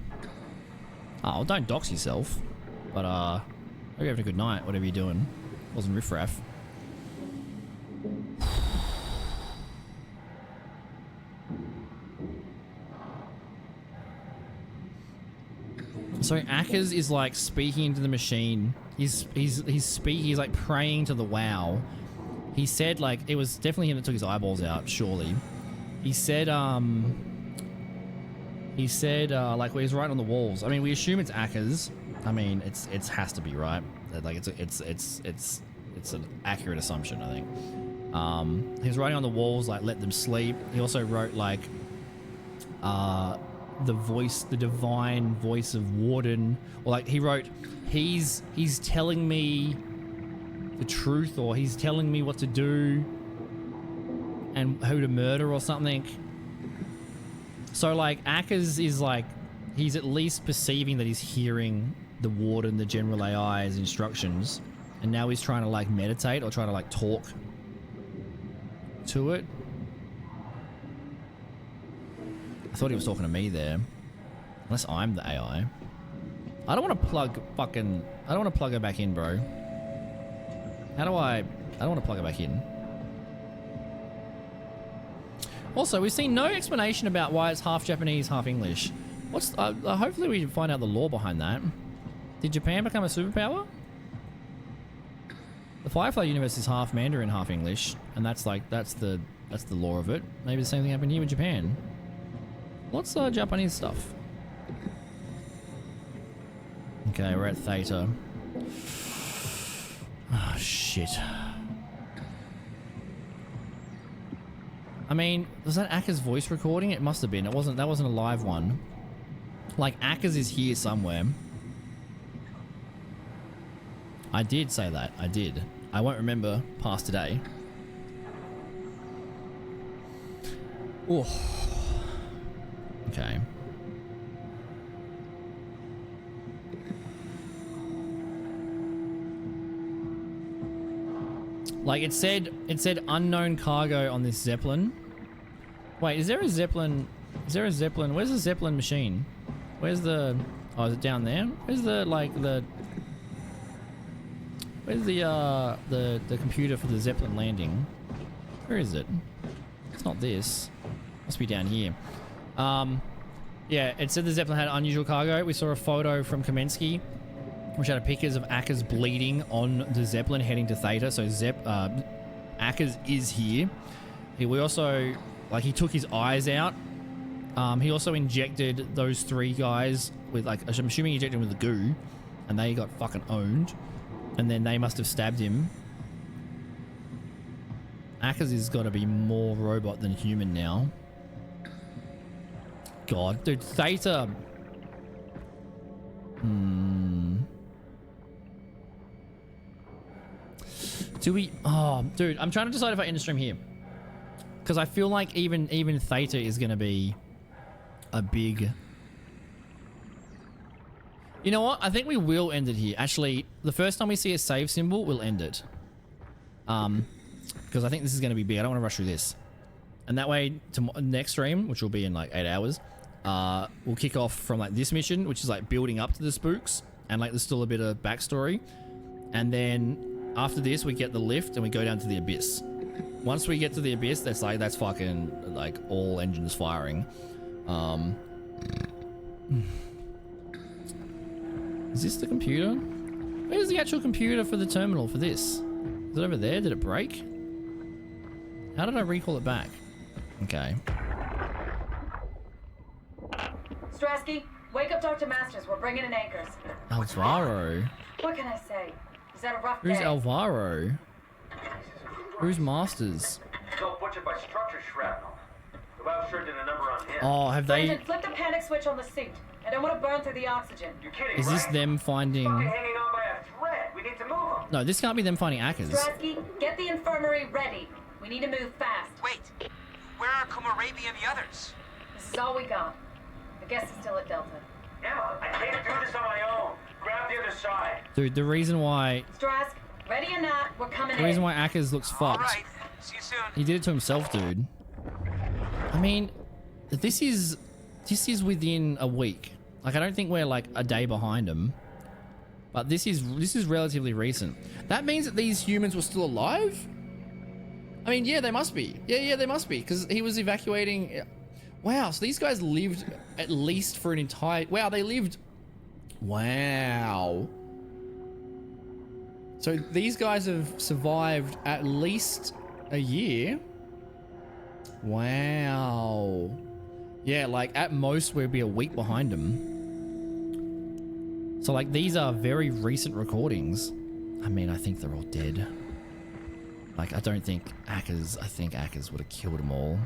Oh, don't dox yourself. But, hope you're having a good night, whatever you're doing. Wasn't riffraff. So Akers is like speaking into the machine. He's like praying to the WoW. He said like it was definitely him that took his eyeballs out, surely. He said like where he's writing on the walls. I mean, we assume it's Akers. I mean, it has to be, right? Like it's an accurate assumption, I think. He was writing on the walls like let them sleep. He also wrote like the divine voice of Warden, or like he wrote he's telling me the truth, or he's telling me what to do and who to murder or something. So like Akers is like he's at least perceiving that he's hearing the Warden, the general AI's instructions, and And now he's trying to like meditate or try to like talk to it. I thought he was talking to me there. Unless I'm the AI. I don't want to plug fucking... I don't want to plug her back in, bro. How do I don't want to plug her back in. Also, we've seen no explanation about why it's half Japanese, half English. What's... hopefully we find out the lore behind that. Did Japan become a superpower? The Firefly universe is half Mandarin, half English. And that's like... That's the lore of it. Maybe the same thing happened here with Japan. What's Japanese stuff? Okay, we're at Theta. Oh, shit. I mean, was that Akka's voice recording? It must have been. It wasn't. That wasn't a live one. Like, Akka's is here somewhere. I did say that. I did. I won't remember past today. Oh. Okay. Like it said unknown cargo on this Zeppelin. Wait, is there a Zeppelin? Is there a Zeppelin? Where's the Zeppelin machine? Where's the... Oh, is it down there? Where's the, like, the... Where's the computer for the Zeppelin landing? Where is it? It's not this. Must be down here. Yeah, it said the Zeppelin had unusual cargo. We saw a photo from Kamensky, which had pictures of Akka's bleeding on the Zeppelin heading to Theta. So Akka's is here. We also, like, he took his eyes out. He also injected those 3 guys with, like, I'm assuming he injected them with the goo, and they got fucking owned. And then they must have stabbed him. Akka's has got to be more robot than human now. God, dude, Theta. Do we... Oh, dude, I'm trying to decide if I end the stream here. Because I feel like even Theta is going to be a big... You know what? I think we will end it here. Actually, the first time we see a save symbol, we'll end it. Because I think this is going to be big. I don't want to rush through this. And that way, next stream, which will be in like 8 hours, we'll kick off from like this mission, which is like building up to the spooks. And like there's still a bit of backstory. And then after this, we get the lift and we go down to the abyss. Once we get to the abyss, that's fucking like all engines firing. Is this the computer? Where's the actual computer for the terminal for this? Is it over there? Did it break? How did I recall it back? Okay. Strasky, wake up Dr. Masters. We're bringing in anchors. Alvaro. What can I say? Is that a rough Who's day? Alvaro? Who's Masters? Killed Butcher by structure shrapnel. The lab sure did a number on him. Oh, have they... Brandon, flip the panic switch on the suit. I don't want to burn through the oxygen. You're kidding, Is this right? them finding... Fucking hanging on by a thread. We need to move him. No, this can't be them finding Akka's. Strasky, get the infirmary ready. We need to move fast. Wait, where are Kumarabi and the others? This is all we got. I guess it's still at Delta. Emma, I can't do this on my own. Grab the other side. Dude, the reason why... Strask, ready or not, we're coming The in. reason why Akka's looks fucked... Alright, see you soon. He did it to himself, dude. I mean, this is within a week. Like, I don't think we're like a day behind him. But this is relatively recent. That means that these humans were still alive? I mean, yeah, they must be. Yeah, they must be. Because he was evacuating... Wow, so these guys lived at least for an entire... Wow, they lived... Wow. So these guys have survived at least a year. Wow. Yeah, like at most we'd be a week behind them. So like these are very recent recordings. I mean, I think they're all dead. Like I think Akka's would have killed them all.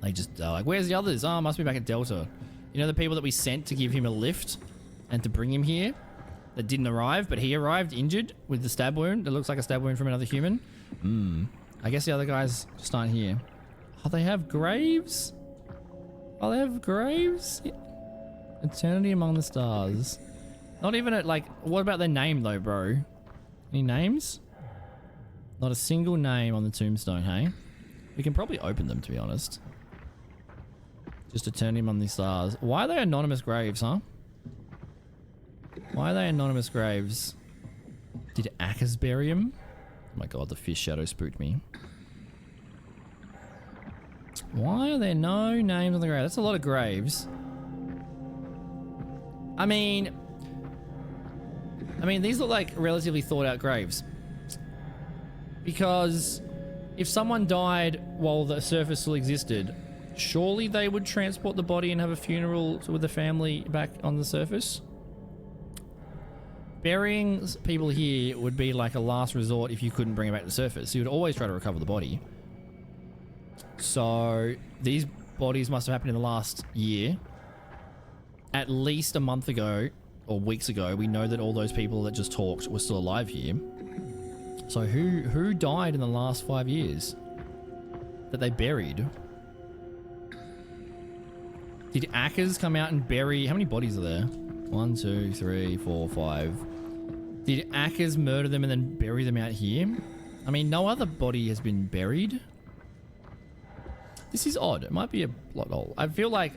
They just like, where's the others? Oh, must be back at Delta. You know the people that we sent to give him a lift and to bring him here that didn't arrive, but he arrived injured with the stab wound that looks like a stab wound from another human. I guess the other guys just aren't here. Oh, they have graves? Oh, they have graves? Eternity among the stars. Not even like, what about their name though, bro? Any names? Not a single name on the tombstone, hey? We can probably open them, to be honest. Just to turn him on the stars. Why are they anonymous graves, huh? Why are they anonymous graves? Did Akers bury him? Oh my god, the fish shadow spooked me. Why are there no names on the grave? That's a lot of graves. I mean, these look like relatively thought out graves. Because if someone died while the surface still existed, surely they would transport the body and have a funeral with the family back on the surface. Burying people here would be like a last resort if you couldn't bring it back to the surface. You would always try to recover the body. So these bodies must have happened in the last year. At least a month ago or weeks ago, we know that all those people that just talked were still alive here. So who died in the last 5 years that they buried? Did Akers come out and bury... How many bodies are there? 1, 2, 3, 4, 5. Did Akers murder them and then bury them out here? I mean, no other body has been buried. This is odd. It might be a lot old. I feel like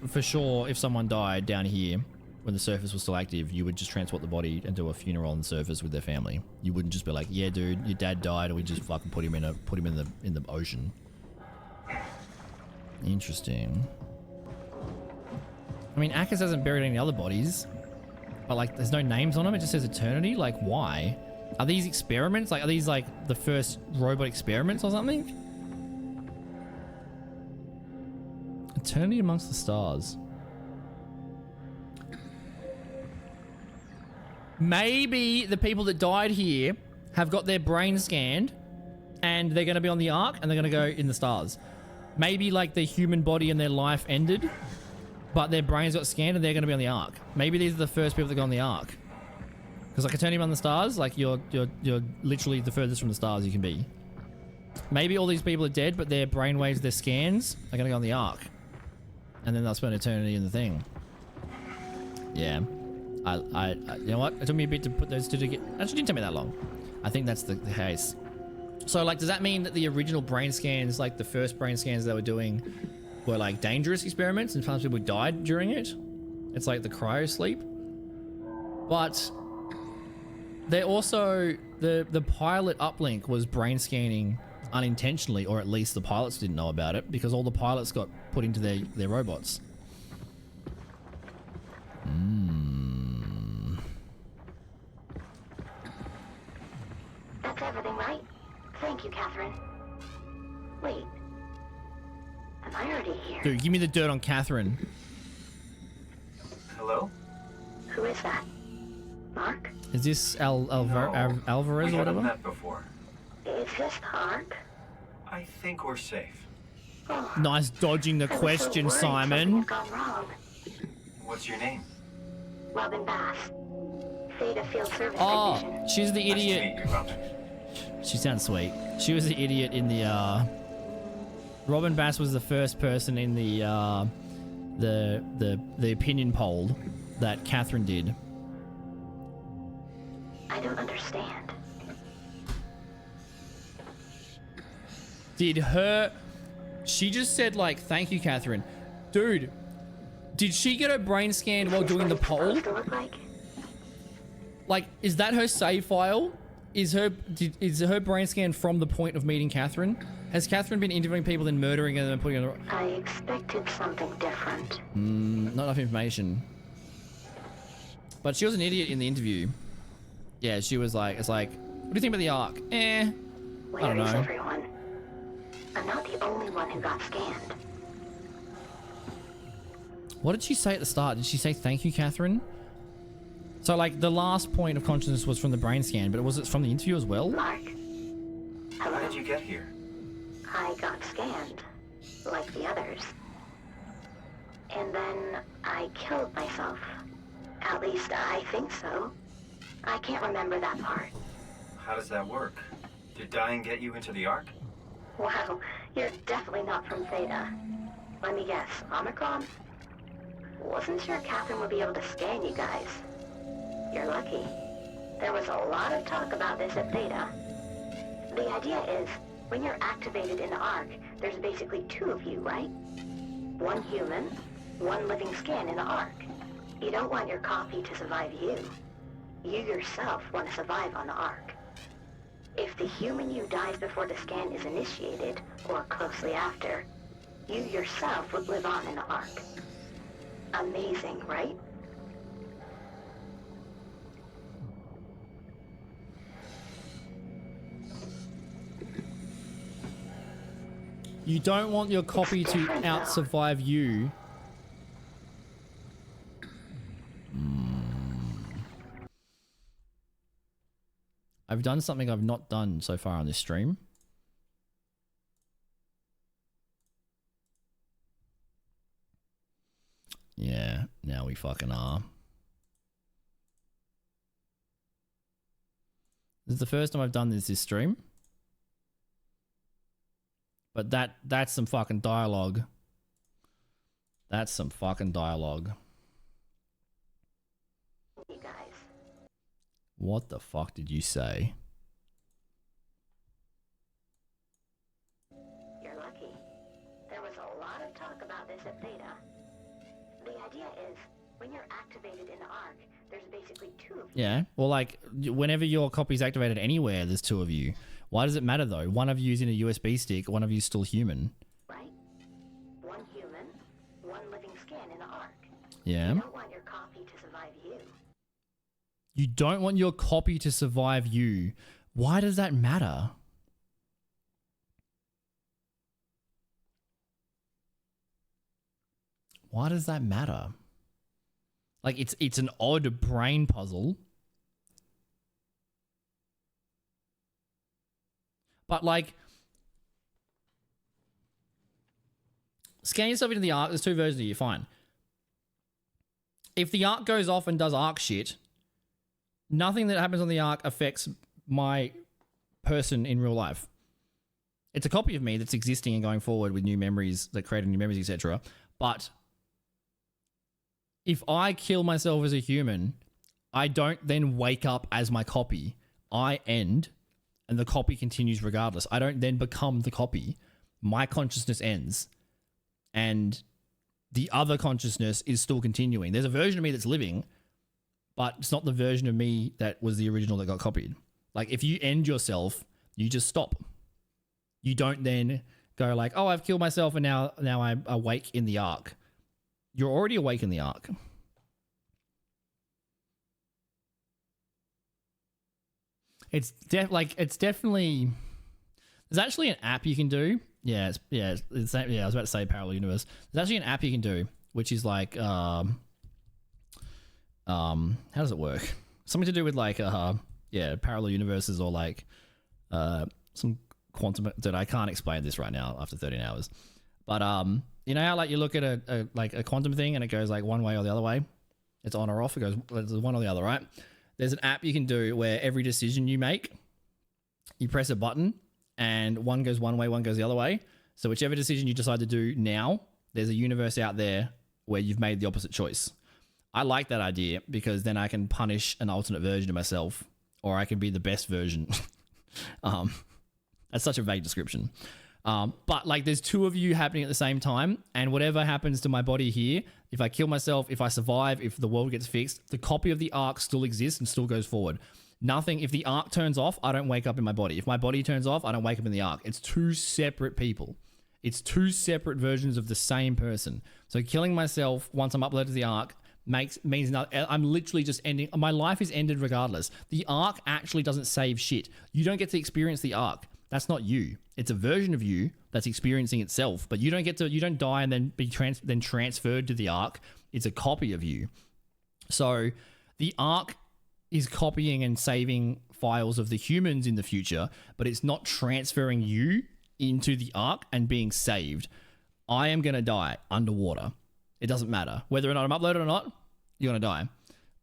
for sure if someone died down here when the surface was still active, you would just transport the body and do a funeral on the surface with their family. You wouldn't just be like, yeah, dude, your dad died, and we just fucking put him in the ocean. Interesting. I mean, Akers hasn't buried any other bodies, but like, there's no names on them. It just says Eternity. Like, why? Are these experiments? Like, are these like the first robot experiments or something? Eternity amongst the stars. Maybe the people that died here have got their brain scanned and they're going to be on the Ark and they're going to go in the stars. Maybe like the human body and their life ended, but their brains got scanned and they're going to be on the Ark. Maybe these are the first people that go on the Ark. Because like Eternity on the stars, like you're literally the furthest from the stars you can be. Maybe all these people are dead, but their brainwaves, their scans are going to go on the Ark. And then they'll spend eternity in the thing. Yeah. I you know what? It took me a bit to put those two together. Actually, didn't take me that long. I think that's the case. So, like, does that mean that the original brain scans, like the first brain scans they were doing, were like dangerous experiments and sometimes people died during it? It's like the cryo sleep. But they're also the pilot uplink was brain scanning unintentionally, or at least the pilots didn't know about it because all the pilots got put into their robots. That's everything, right? Thank you, Catherine. Wait. Am I already here? Dude, give me the dirt on Catherine. Hello? Who is that? Mark? Is this Alvarez or We haven't whatever? met before. Is this Mark? I think we're safe. Oh, Nice dodging the I was so question, worried something Simon. had gone wrong. What's your name? Robin Bass. Theta Field Service Oh, Technician. she's the Nice to idiot. meet you, Robin. She sounds sweet. She was the idiot in the Robin Bass was the first person in the opinion poll that Catherine did. I don't understand. Did her... She just said, like, thank you, Catherine. Dude, did she get her brain scanned while doing the poll? Supposed to look like? Like, is that her save file? Is her brain scan from the point of meeting Catherine? Has Catherine been interviewing people then murdering them and putting them... I expected something different. Not enough information. But she was an idiot in the interview. Yeah, she was like, it's like, what do you think about the Ark? I don't Where is know. everyone? I'm not the only one who got scanned. What did she say at the start? Did she say thank you, Catherine? So, like, the last point of consciousness was from the brain scan, but was it from the interview as well? Mark. How Hello. did you get here? I got scanned, like the others. And then I killed myself. At least I think so. I can't remember that part. How does that work? Did dying get you into the Ark? Wow, you're definitely not from Theta. Let me guess, Omicron? Wasn't sure Catherine would be able to scan you guys. You're lucky. There was a lot of talk about this at Theta. The idea is, when you're activated in the Ark, there's basically two of you, right? One human, one living scan in the Ark. You don't want your copy to survive you. You yourself want to survive on the Ark. If the human you dies before the scan is initiated, or closely after, you yourself would live on in the Ark. Amazing, right? You don't want your copy to out-survive you. I've done something I've not done so far on this stream. Yeah, now we fucking are. This is the first time I've done this stream. But that's some fucking dialogue. That's some fucking dialogue. You guys. What the fuck did you say? You're lucky. There was a lot of talk about this at Theta. The idea is, when you're activated in the Ark, there's basically two of you. Yeah, well, like, whenever your copy's activated anywhere, there's two of you. Why does it matter, though? One of you's in a USB stick, one of you's still human. Right? One human, one living scan in the Ark. Yeah. You don't want your copy to survive you. You don't want your copy to survive you. Why does that matter? Why does that matter? Like, it's an odd brain puzzle. But, like, scan yourself into the Ark. There's two versions of you. Fine. If the Ark goes off and does Ark shit, nothing that happens on the Ark affects my person in real life. It's a copy of me that's existing and going forward with new memories, that create new memories, etc. But if I kill myself as a human, I don't then wake up as my copy. I end, and the copy continues regardless. I don't then become the copy. My consciousness ends, and the other consciousness is still continuing. There's a version of me that's living, but it's not the version of me that was the original that got copied. Like, if you end yourself, you just stop. You don't then go like, oh, I've killed myself and now I'm awake in the Ark. You're already awake in the Ark. It's definitely. There's actually an app you can do. I was about to say Parallel Universe. There's actually an app you can do, which is like, how does it work? Something to do with like, parallel universes or like, some quantum. That I can't explain this right now after 13 hours. But you know how like you look at a quantum thing and it goes like one way or the other way. It's on or off. It goes one or the other, right? There's an app you can do where every decision you make, you press a button and one goes one way, one goes the other way. So whichever decision you decide to do now, there's a universe out there where you've made the opposite choice. I like that idea because then I can punish an alternate version of myself, or I can be the best version. That's such a vague description. But like there's two of you happening at the same time, and whatever happens to my body here, if I kill myself, if I survive, if the world gets fixed, the copy of the Ark still exists and still goes forward. Nothing, if the Ark turns off, I don't wake up in my body. If my body turns off, I don't wake up in the Ark. It's two separate people. It's two separate versions of the same person. So killing myself once I'm uploaded to the Ark means nothing. I'm literally just ending. My life is ended regardless. The Ark actually doesn't save shit. You don't get to experience the Ark. That's not you. It's a version of you that's experiencing itself, but you don't die and then be transferred to the Ark. It's a copy of you. So the Ark is copying and saving files of the humans in the future, but it's not transferring you into the Ark and being saved. I am going to die underwater. It doesn't matter. Whether or not I'm uploaded or not, you're going to die.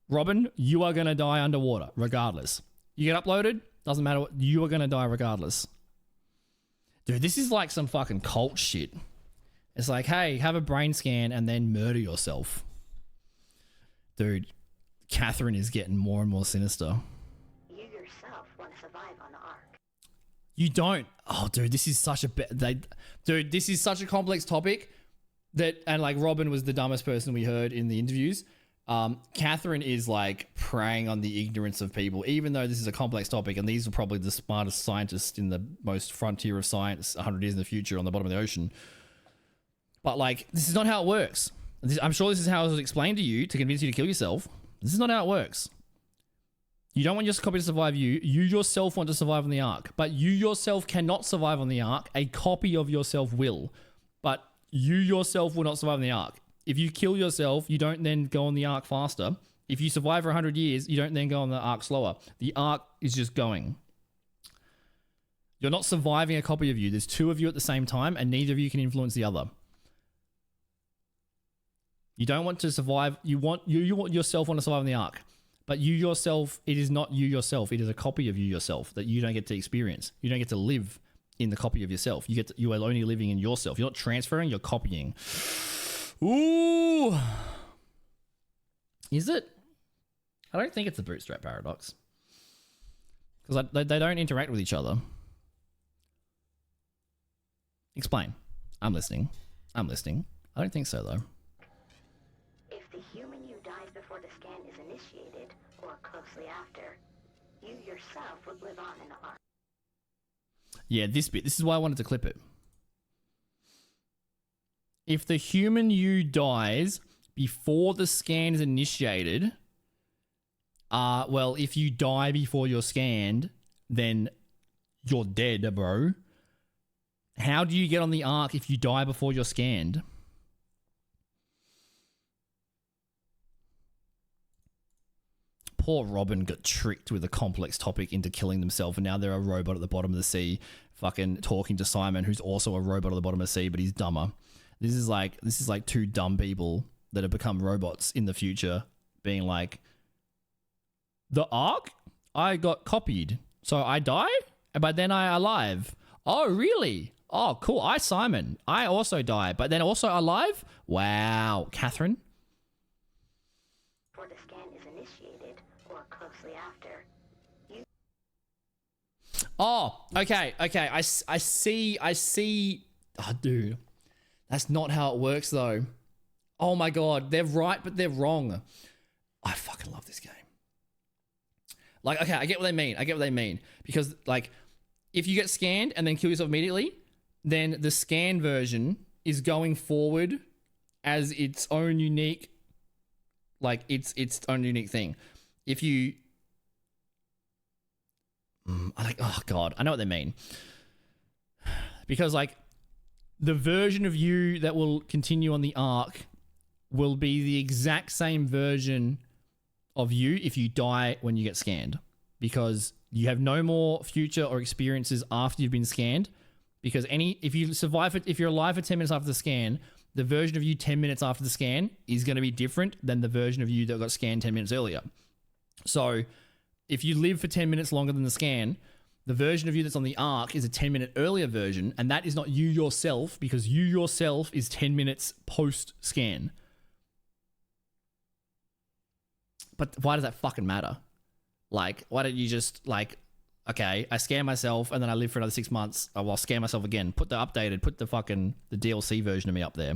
Robin, you are going to die underwater regardless. You get uploaded, doesn't matter what, you are going to die regardless. Dude, this is like some fucking cult shit. It's like, hey, have a brain scan and then murder yourself. Dude, Catherine is getting more and more sinister. You don't. Oh, dude, this is such a dude. This is such a complex topic that, and like Robin was the dumbest person we heard in the interviews. Catherine is like preying on the ignorance of people, even though this is a complex topic, and these are probably the smartest scientists in the most frontier of science 100 years in the future on the bottom of the ocean. But like, this is not how it works. I'm sure this is how it was explained to you to convince you to kill yourself. This is not how it works. You don't want your copy to survive you. You yourself want to survive on the Ark. But you yourself cannot survive on the Ark. A copy of yourself will. But you yourself will not survive on the Ark. If you kill yourself, you don't then go on the Ark faster. If you survive for 100 years, you don't then go on the Ark slower. The Ark is just going. You're not surviving a copy of you. There's two of you at the same time, and neither of you can influence the other. You don't want to survive. You want yourself want to survive on the Ark. But you yourself, it is not you yourself. It is a copy of you yourself that you don't get to experience. You don't get to live in the copy of yourself. You are only living in yourself. You're not transferring, you're copying. Ooh. Is it? I don't think it's the bootstrap paradox. Because they don't interact with each other. Explain. I'm listening. I don't think so, though. If the human you dies before the scan is initiated, or closely after, you yourself would live on in the Ark. Yeah, this bit. This is why I wanted to clip it. If the human you dies before the scan is initiated, well, if you die before you're scanned, then you're dead, bro. How do you get on the Ark if you die before you're scanned? Poor Robin got tricked with a complex topic into killing themselves, and now they're a robot at the bottom of the sea, fucking talking to Simon, who's also a robot at the bottom of the sea, but he's dumber. This is like two dumb people that have become robots in the future, being like, the Ark? I got copied, so I die, but then I alive. Oh, really? Oh, cool. Simon. I also die, but then also alive? Wow. Catherine? Before the scan is initiated, or closely after, you... Oh, okay. I see. Oh, dude. That's not how it works, though. Oh, my God. They're right, but they're wrong. I fucking love this game. Like, okay, I get what they mean. Because, like, if you get scanned and then kill yourself immediately, then the scan version is going forward as its own unique, like, its own unique thing. If you... oh, God. I know what they mean. Because, like, the version of you that will continue on the Ark will be the exact same version of you if you die when you get scanned, because you have no more future or experiences after you've been scanned. Because if you're alive for 10 minutes after the scan, the version of you 10 minutes after the scan is going to be different than the version of you that got scanned 10 minutes earlier. So if you live for 10 minutes longer than the scan, the version of you that's on the Ark is a 10-minute earlier version, and that is not you yourself, because you yourself is 10 minutes post-scan. But why does that fucking matter? Like, why don't you just, like, okay, I scan myself and then I live for another 6 months. I'll scan myself again. Put the DLC version of me up there.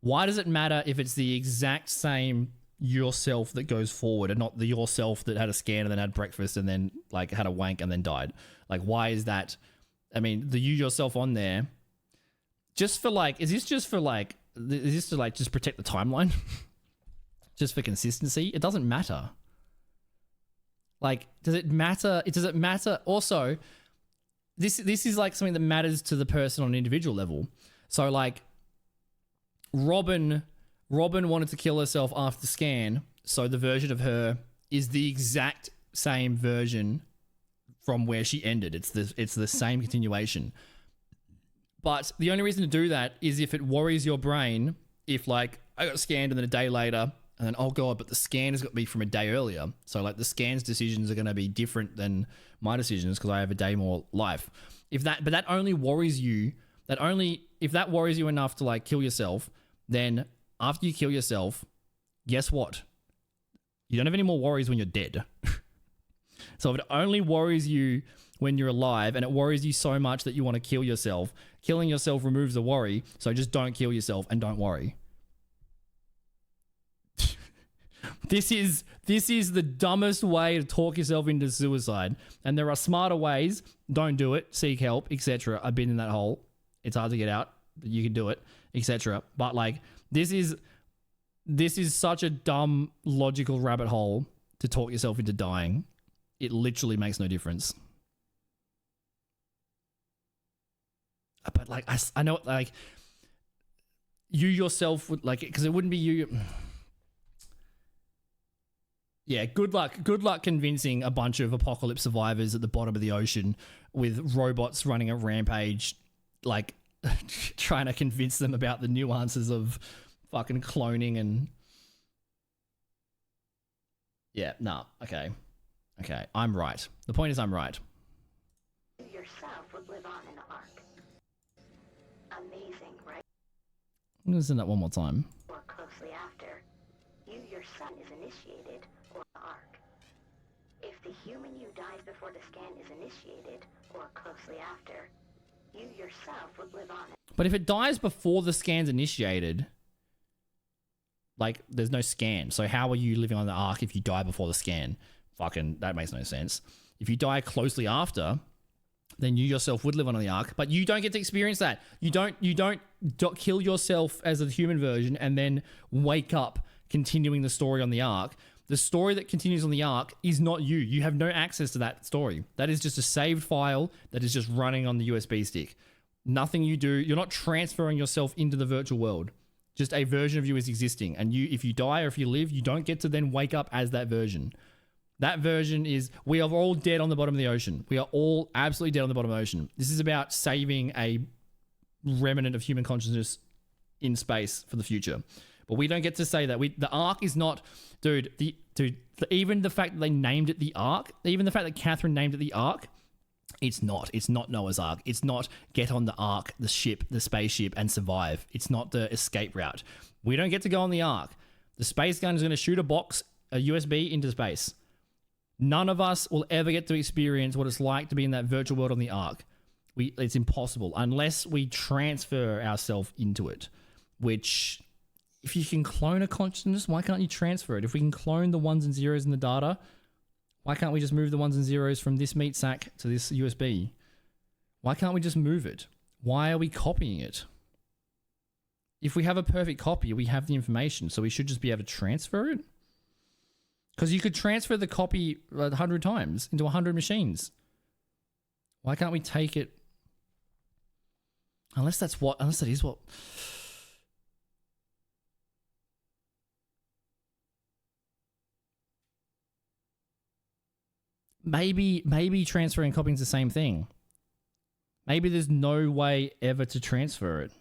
Why does it matter if it's the exact same yourself that goes forward and not the yourself that had a scan and then had breakfast and then, like, had a wank and then died? Like, why is that? I mean, the you yourself on there, just for, like, is this to, like, just protect the timeline? Just for consistency? It doesn't matter. Like, does it matter? Does it matter? Also, this is like something that matters to the person on an individual level. So, like, Robin wanted to kill herself after the scan, so the version of her is the exact same version from where she ended. It's the same continuation. But the only reason to do that is if it worries your brain, if, like, I got scanned and then a day later, and then, oh God, but the scan has got me from a day earlier. So, like, the scan's decisions are going to be different than my decisions because I have a day more life. But that only worries you. If that worries you enough to, like, kill yourself, then after you kill yourself, guess what? You don't have any more worries when you're dead. So if it only worries you when you're alive, and it worries you so much that you want to kill yourself. Killing yourself removes the worry, so just don't kill yourself and don't worry. This is the dumbest way to talk yourself into suicide, and there are smarter ways. Don't do it. Seek help, etc. I've been in that hole. It's hard to get out, but you can do it, etc. But like, this is such a dumb logical rabbit hole to talk yourself into dying. It literally makes no difference. But like, I know, like, you yourself would like, because it wouldn't be you. Yeah, good luck convincing a bunch of apocalypse survivors at the bottom of the ocean with robots running a rampage, like trying to convince them about the nuances of fucking cloning and... Yeah, nah, okay. Okay, I'm right. The point is I'm right. You yourself would live on in the Ark. Amazing, right? I'm gonna send that one more time. Or closely after, you your son is initiated, or the Ark. If the human you dies before the scan is initiated, or closely after, you yourself would live on. But if it dies before the scan's initiated, like, there's no scan. So how are you living on the Ark if you die before the scan? Fucking, that makes no sense. If you die closely after, then you yourself would live on the Ark, but you don't get to experience that. You don't kill yourself as a human version and then wake up continuing the story on the Ark. The story that continues on the Ark is not you. You have no access to that story. That is just a saved file that is just running on the USB stick. Nothing you do, you're not transferring yourself into the virtual world. Just a version of you is existing. And you, if you die or if you live, you don't get to then wake up as that version. That version is, we are all dead on the bottom of the ocean. We are all absolutely dead on the bottom of the ocean. This is about saving a remnant of human consciousness in space for the future. But we don't get to say that. The Ark is not, even the fact that they named it the Ark, even the fact that Catherine named it the Ark, it's not Noah's Ark. It's not get on the Ark, the ship, the spaceship, and survive. It's not the escape route. We don't get to go on the Ark. The space gun is going to shoot a USB into space. None of us will ever get to experience what it's like to be in that virtual world on the Ark. It's impossible unless we transfer ourselves into it, which, if you can clone a consciousness, why can't you transfer it? If we can clone the ones and zeros in the data, why can't we just move the ones and zeros from this meat sack to this USB? Why can't we just move it? Why are we copying it? If we have a perfect copy, we have the information, so we should just be able to transfer it? Because you could transfer the copy 100 times into 100 machines. Why can't we take it? Unless that is what... Maybe transferring and copying is the same thing. Maybe there's no way ever to transfer it.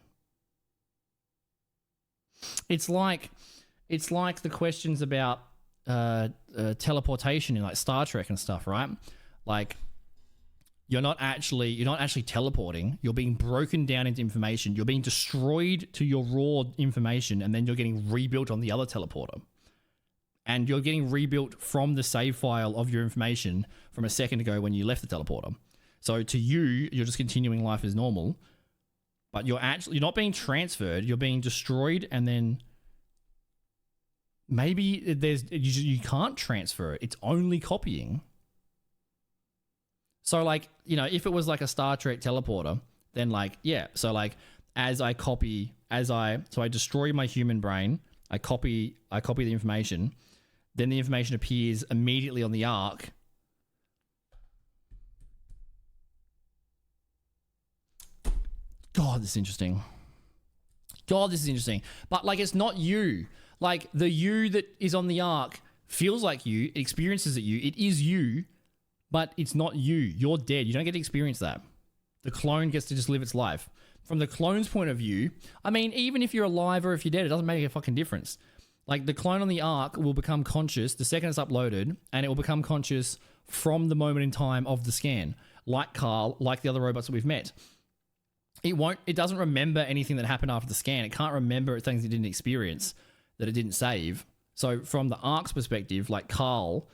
It's like the questions about teleportation in like Star Trek and stuff, right? Like, you're not actually teleporting. You're being broken down into information. You're being destroyed to your raw information, and then you're getting rebuilt on the other teleporter. And you're getting rebuilt from the save file of your information from a second ago when you left the teleporter. So to you, you're just continuing life as normal, but you're not being transferred. You're being destroyed, and then maybe you can't transfer it. It's only copying. So like, you know, if it was like a Star Trek teleporter, then like, yeah. So like, so I destroy my human brain. I copy the information. Then the information appears immediately on the Ark. God, this is interesting. But like, it's not you. Like, the you that is on the Ark feels like you, experiences it you. It is you, but it's not you. You're dead. You don't get to experience that. The clone gets to just live its life. From the clone's point of view, I mean, even if you're alive or if you're dead, it doesn't make a fucking difference. Like, the clone on the Ark will become conscious the second it's uploaded, and it will become conscious from the moment in time of the scan. Like Carl, like the other robots that we've met. It doesn't remember anything that happened after the scan. It can't remember things it didn't experience, that it didn't save. So from the Ark's perspective, like Carl,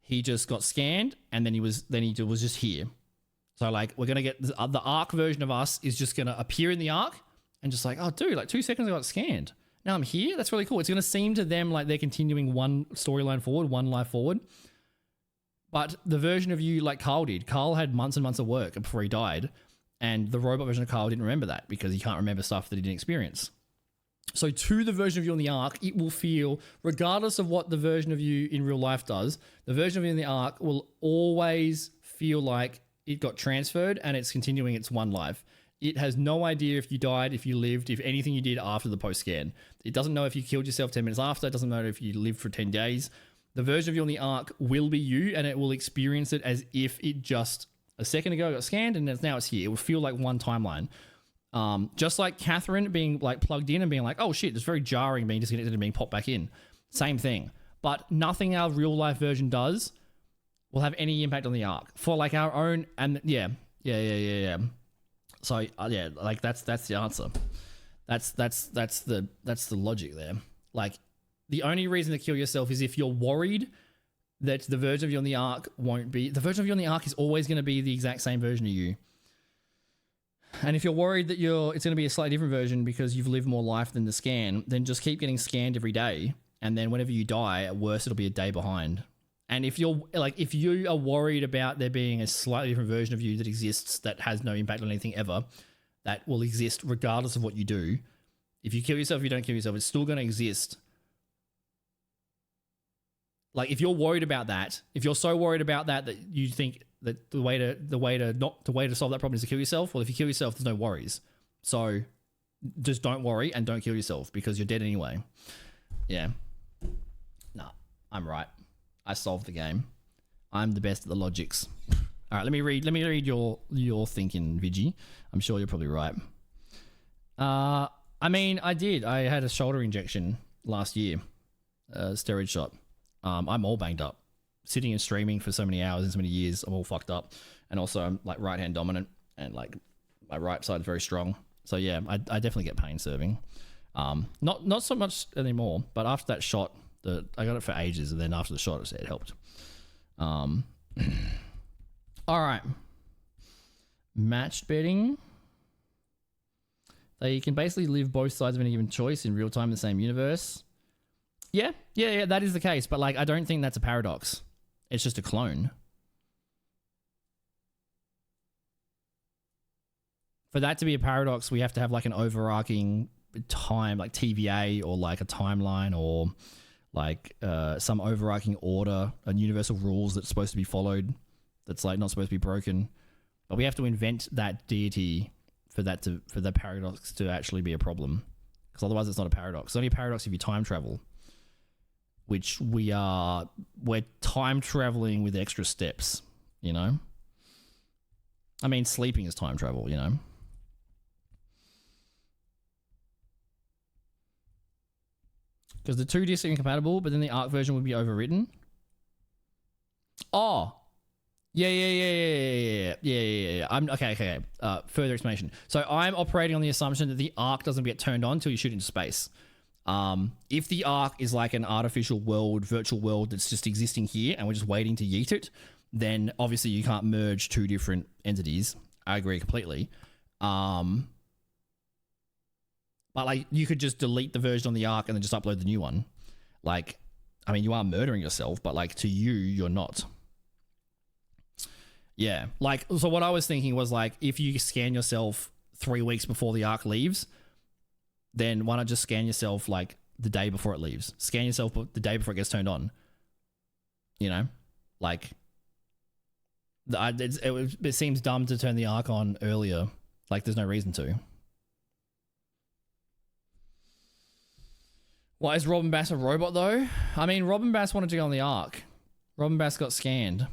he just got scanned, and then he was just here. So like we're gonna get the Ark version of us is just gonna appear in the Ark and just like, oh dude, like 2 seconds I got scanned. Now I'm here. That's really cool. It's gonna seem to them like they're continuing one storyline forward, one life forward. But the version of you like Carl did, Carl had months and months of work before he died, and the robot version of Carl didn't remember that because he can't remember stuff that he didn't experience. So to the version of you on the Ark, it will feel, regardless of what the version of you in real life does, the version of you in the Ark will always feel like it got transferred and it's continuing its one life. It has no idea if you died, if you lived, if anything you did after the post-scan. It doesn't know if you killed yourself 10 minutes after. It doesn't know if you lived for 10 days. The version of you on the Ark will be you, and it will experience it as if it just a second ago got scanned and now it's here. It will feel like one timeline. Just like Catherine being like plugged in and being like, oh shit, it's very jarring being disconnected and being popped back in. Same thing. But nothing our real life version does will have any impact on the Ark for like our own. And yeah. So yeah, like that's the answer. That's the logic there. Like the only reason to kill yourself is if you're worried that the version of you on the Ark won't be. The version of you on the Ark is always going to be the exact same version of you. And if you're worried that it's going to be a slightly different version because you've lived more life than the scan, then just keep getting scanned every day. And then whenever you die, at worst, it'll be a day behind. And if you are worried about there being a slightly different version of you that exists that has no impact on anything ever, that will exist regardless of what you do. If you kill yourself, if you don't kill yourself, it's still going to exist. Like if you're worried about that, if you're so worried about that you think that the way to solve that problem is to kill yourself, well, if you kill yourself, there's no worries. So just don't worry and don't kill yourself because you're dead anyway. Yeah. Nah, I'm right. I solved the game. I'm the best at the logics. All right, let me read your thinking, Vigi. I'm sure you're probably right. I mean, I did. I had a shoulder injection last year, steroid shot. I'm all banged up. Sitting and streaming for so many hours and so many years, I'm all fucked up. And also, I'm like right hand dominant, and like my right side is very strong. So yeah, I definitely get pain serving. Not so much anymore, but after that shot, I got it for ages, and then after the shot, it helped. All right, matched betting. You can basically live both sides of any given choice in real time in the same universe. Yeah, that is the case, but like I don't think that's a paradox. It's just a clone. For that to be a paradox, we have to have like an overarching time, like TVA, or like a timeline, or like some overarching order and universal rules that's supposed to be followed, that's like not supposed to be broken. But we have to invent that deity for the paradox to actually be a problem, because otherwise it's not a paradox. It's only a paradox if you time travel, which we're time traveling with extra steps, you know? I mean, sleeping is time travel, you know? Because the two discs are incompatible, but then the Ark version would be overwritten. Oh, yeah. I'm okay. Further explanation. So I'm operating on the assumption that the Ark doesn't get turned on until you shoot into space. If the Ark is like an artificial world, virtual world that's just existing here and we're just waiting to yeet it, then obviously you can't merge two different entities. I agree completely. But like you could just delete the version on the Ark and then just upload the new one. Like, I mean, you are murdering yourself, but like to you, you're not. Yeah. Like, so what I was thinking was like, if you scan yourself 3 weeks before the Ark leaves, then why not just scan yourself like the day before it leaves? Scan yourself the day before it gets turned on. You know? Like, it seems dumb to turn the Ark on earlier. Like, there's no reason to. Why is Robin Bass a robot, though? I mean, Robin Bass wanted to go on the Ark. Robin Bass got scanned.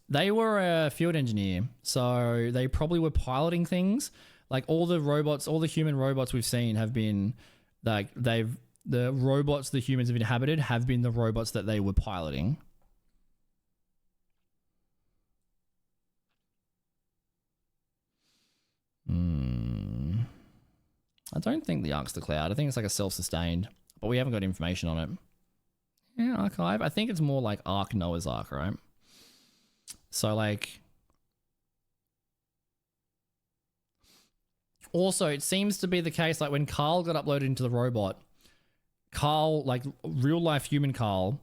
They were a field engineer, so they probably were piloting things. Like, all the robots, all the human robots we've seen have been, like, the robots the humans have inhabited have been the robots that they were piloting. I don't think the Ark's the cloud. I think it's like a self-sustained, but we haven't got information on it. Yeah, archive. I think it's more like Ark, Noah's Ark, right? So like, also it seems to be the case like when Carl got uploaded into the robot, Carl, like real life human Carl,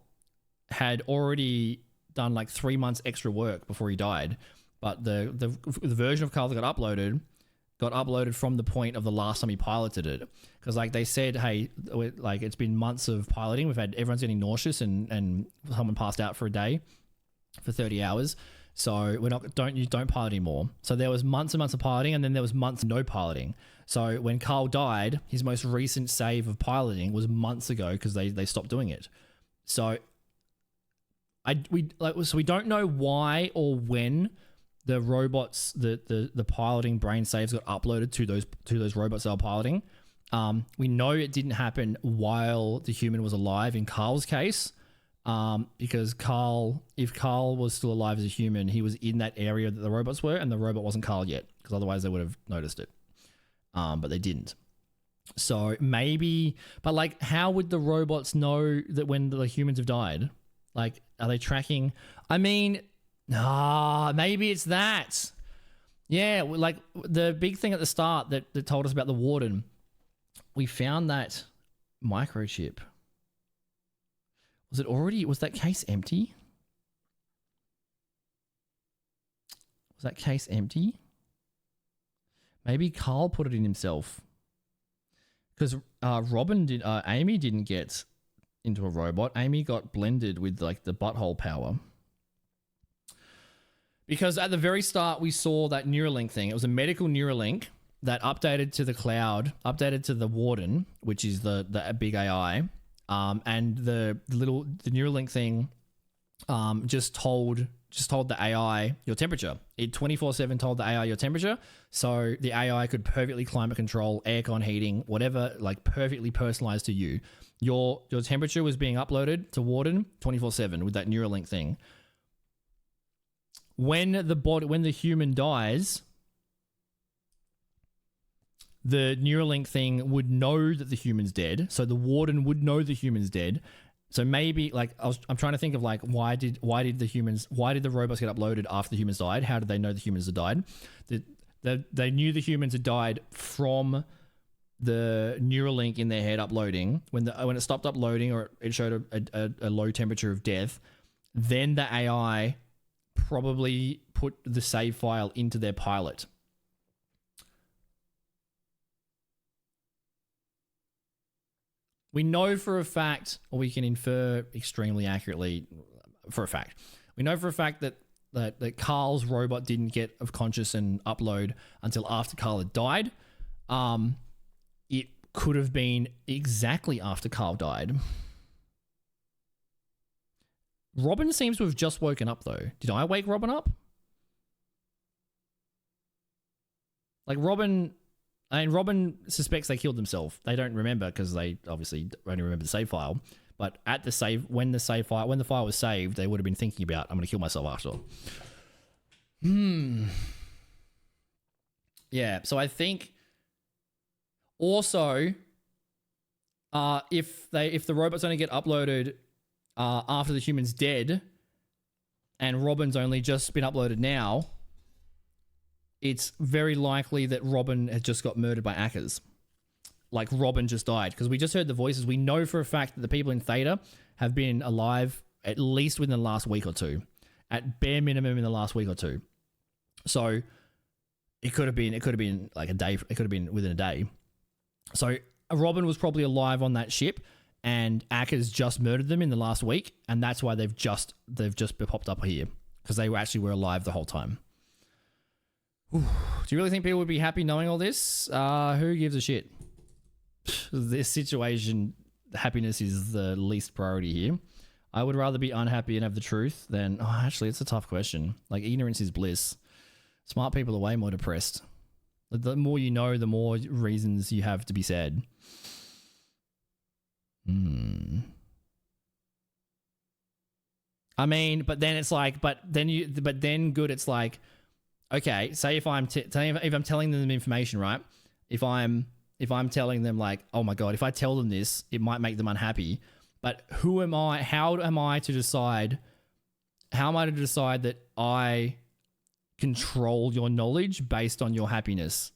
had already done like 3 months extra work before he died, but the version of Carl that got uploaded from the point of the last time he piloted it, because like they said, hey, like it's been months of piloting, everyone's getting nauseous and someone passed out for a day for 30 hours, so don't pilot anymore. So there was months and months of piloting, and then there was months of no piloting. So when Carl died, his most recent save of piloting was months ago because they stopped doing it. So we don't know why or when the robots, the piloting brain saves got uploaded to those robots that are piloting. We know it didn't happen while the human was alive in Carl's case, because if Carl was still alive as a human, he was in that area that the robots were, and the robot wasn't Carl yet, because otherwise they would have noticed it. But they didn't. So maybe, but like, how would the robots know that when the humans have died? Like, are they tracking? I mean, maybe it's that. Yeah, like the big thing at the start that told us about the warden, we found that microchip. Was that case empty? Was that case empty? Maybe Carl put it in himself. Because Amy didn't get into a robot. Amy got blended with like the butthole power. Because at the very start, we saw that Neuralink thing. It was a medical Neuralink that updated to the cloud, updated to the warden, which is the big AI. And the Neuralink thing just told the AI your temperature. It 24/7 told the AI your temperature, so the AI could perfectly climate control, aircon, heating, whatever, like perfectly personalized to you. Your temperature was being uploaded to Warden 24/7 with that Neuralink thing. When the human dies, the Neuralink thing would know that the human's dead, so the Warden would know the human's dead. So maybe, like, I'm trying to think of like why did the robots get uploaded after the humans died? How did they know the humans had died? They knew the humans had died from the Neuralink in their head uploading. When it stopped uploading, or it showed a low temperature of death, then the AI probably put the save file into their pilot. We know for a fact, or we can infer extremely accurately for a fact. We know for a fact that Carl's robot didn't get of conscious and upload until after Carl had died. It could have been exactly after Carl died. Robin seems to have just woken up though. Did I wake Robin up? Like Robin suspects they killed themselves. They don't remember because they obviously only remember the save file. But at the save, when the file was saved, they would have been thinking about, I'm going to kill myself after. Yeah. So I think also, if the robots only get uploaded after the human's dead, and Robin's only just been uploaded now, it's very likely that Robin has just got murdered by Ackers. Like Robin just died, because we just heard the voices. We know for a fact that the people in Theta have been alive at least within the last week or two, at bare minimum in the last week or two. So it could have been like a day. It could have been within a day. So Robin was probably alive on that ship, and Ackers just murdered them in the last week, and that's why they've just popped up here, because they were alive the whole time. Ooh. Do you really think people would be happy knowing all this? Who gives a shit? This situation, happiness is the least priority here. I would rather be unhappy and have the truth than... Oh, actually, it's a tough question. Like, ignorance is bliss. Smart people are way more depressed. The more you know, the more reasons you have to be sad. I mean, but then it's like... But then good, it's like... Okay, say if I'm telling them information, right? If I'm telling them like, oh my god, if I tell them this, it might make them unhappy. But who am I? How am I to decide? How am I to decide that I control your knowledge based on your happiness?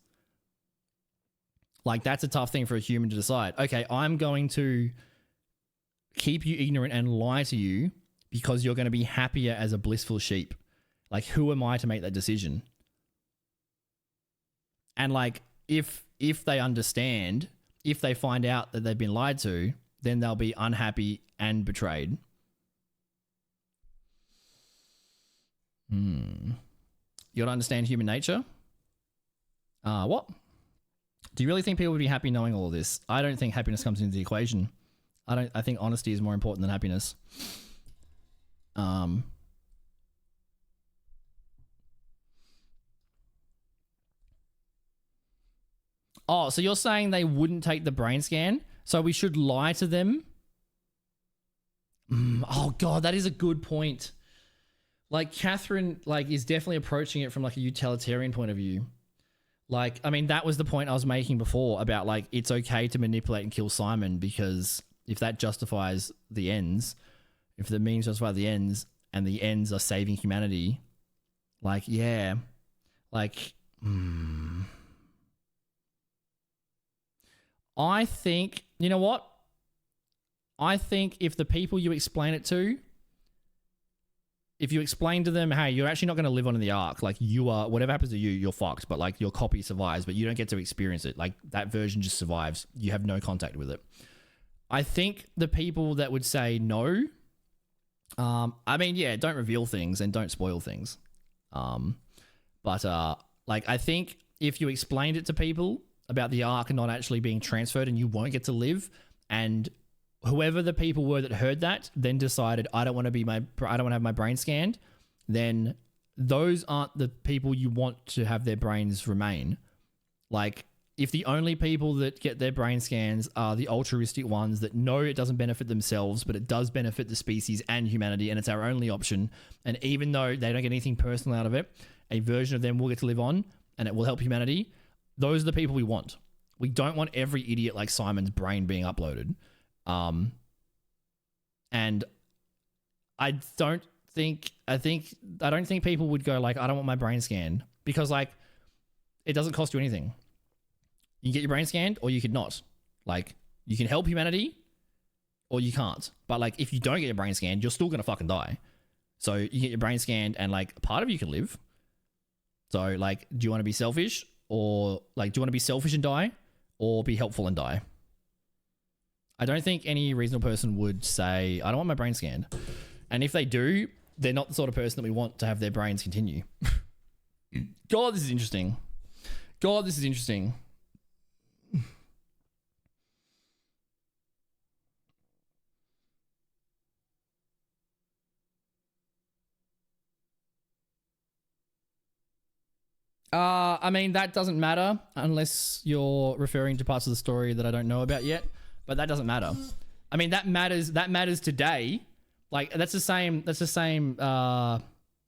Like, that's a tough thing for a human to decide. Okay, I'm going to keep you ignorant and lie to you because you're going to be happier as a blissful sheep. Like, who am I to make that decision? And like, if they understand, if they find out that they've been lied to, then they'll be unhappy and betrayed. You don't understand human nature? What? Do you really think people would be happy knowing all of this? I don't think happiness comes into the equation. I think honesty is more important than happiness. Oh, so you're saying they wouldn't take the brain scan? So we should lie to them? Oh God, that is a good point. Like, Catherine, like, is definitely approaching it from like a utilitarian point of view. Like, I mean, that was the point I was making before about like, it's okay to manipulate and kill Simon, because if that justifies the ends, if the means justify the ends and the ends are saving humanity, like, yeah, like, I think, you know what? I think if the people you explain it to, if you explain to them, hey, you're actually not going to live on in the Ark, like, you are, whatever happens to you, you're fucked, but like, your copy survives, but you don't get to experience it. Like, that version just survives. You have no contact with it. I think the people that would say no, I mean, yeah, don't reveal things and don't spoil things. But like, I think if you explained it to people about the Ark not actually being transferred and you won't get to live, and whoever the people were that heard that then decided, I don't want to have my brain scanned, then those aren't the people you want to have their brains remain. Like, if the only people that get their brain scans are the altruistic ones that know it doesn't benefit themselves, but it does benefit the species and humanity, and it's our only option, and even though they don't get anything personal out of it, a version of them will get to live on, and it will help humanity, those are the people we want. We don't want every idiot like Simon's brain being uploaded. And I don't think people would go like, I don't want my brain scanned, because like, it doesn't cost you anything. You can get your brain scanned or you could not. Like, you can help humanity or you can't. But like, if you don't get your brain scanned, you're still going to fucking die. So you get your brain scanned and like, part of you can live. So like, do you want to be selfish, or like, do you want to be selfish and die, or be helpful and die? I don't think any reasonable person would say, I don't want my brain scanned. And if they do, they're not the sort of person that we want to have their brains continue. God, this is interesting. God, this is interesting. I mean, that doesn't matter unless you're referring to parts of the story that I don't know about yet, but that doesn't matter. I mean, that matters today. Like, that's the same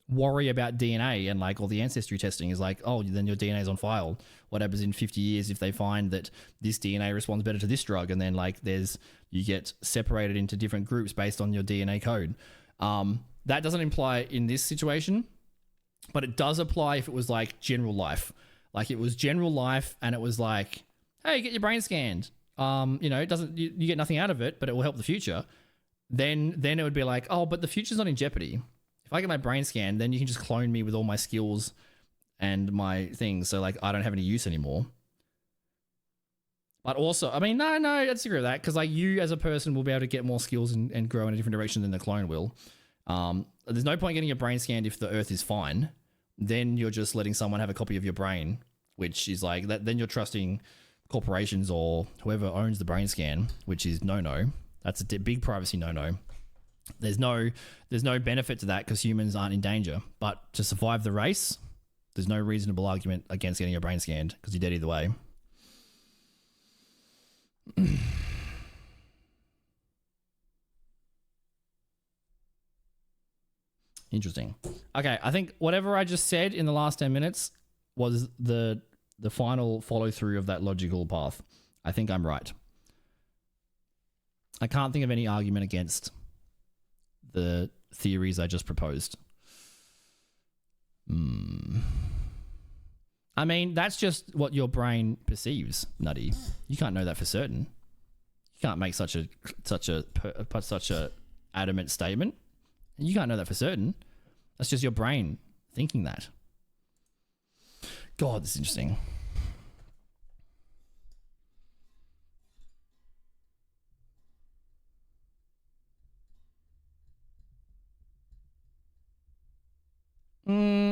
worry about DNA and like all the ancestry testing is like, oh, then your DNA is on file. What happens in 50 years if they find that this DNA responds better to this drug? And then like you get separated into different groups based on your DNA code. That doesn't imply in this situation, but it does apply if it was like general life. Like, it was general life and it was like, hey, get your brain scanned. You know, it doesn't, you get nothing out of it, but it will help the future. Then it would be like, oh, but the future's not in jeopardy. If I get my brain scanned, then you can just clone me with all my skills and my things. So like, I don't have any use anymore. But also, I mean, no, I disagree with that, because like, you as a person will be able to get more skills and grow in a different direction than the clone will. There's no point getting your brain scanned if the Earth is fine. Then you're just letting someone have a copy of your brain, which is like that. Then you're trusting corporations or whoever owns the brain scan, which is no. That's a big privacy no. There's no benefit to that because humans aren't in danger. But to survive the race, there's no reasonable argument against getting your brain scanned because you're dead either way. Interesting. Okay, I think whatever I just said in the last 10 minutes was the final follow through of that logical path. I think I'm right. I can't think of any argument against the theories I just proposed. I mean, that's just what your brain perceives, Nutty. You can't know that for certain. You can't make such a adamant statement. You can't know that for certain. That's just your brain thinking that. God, this is interesting.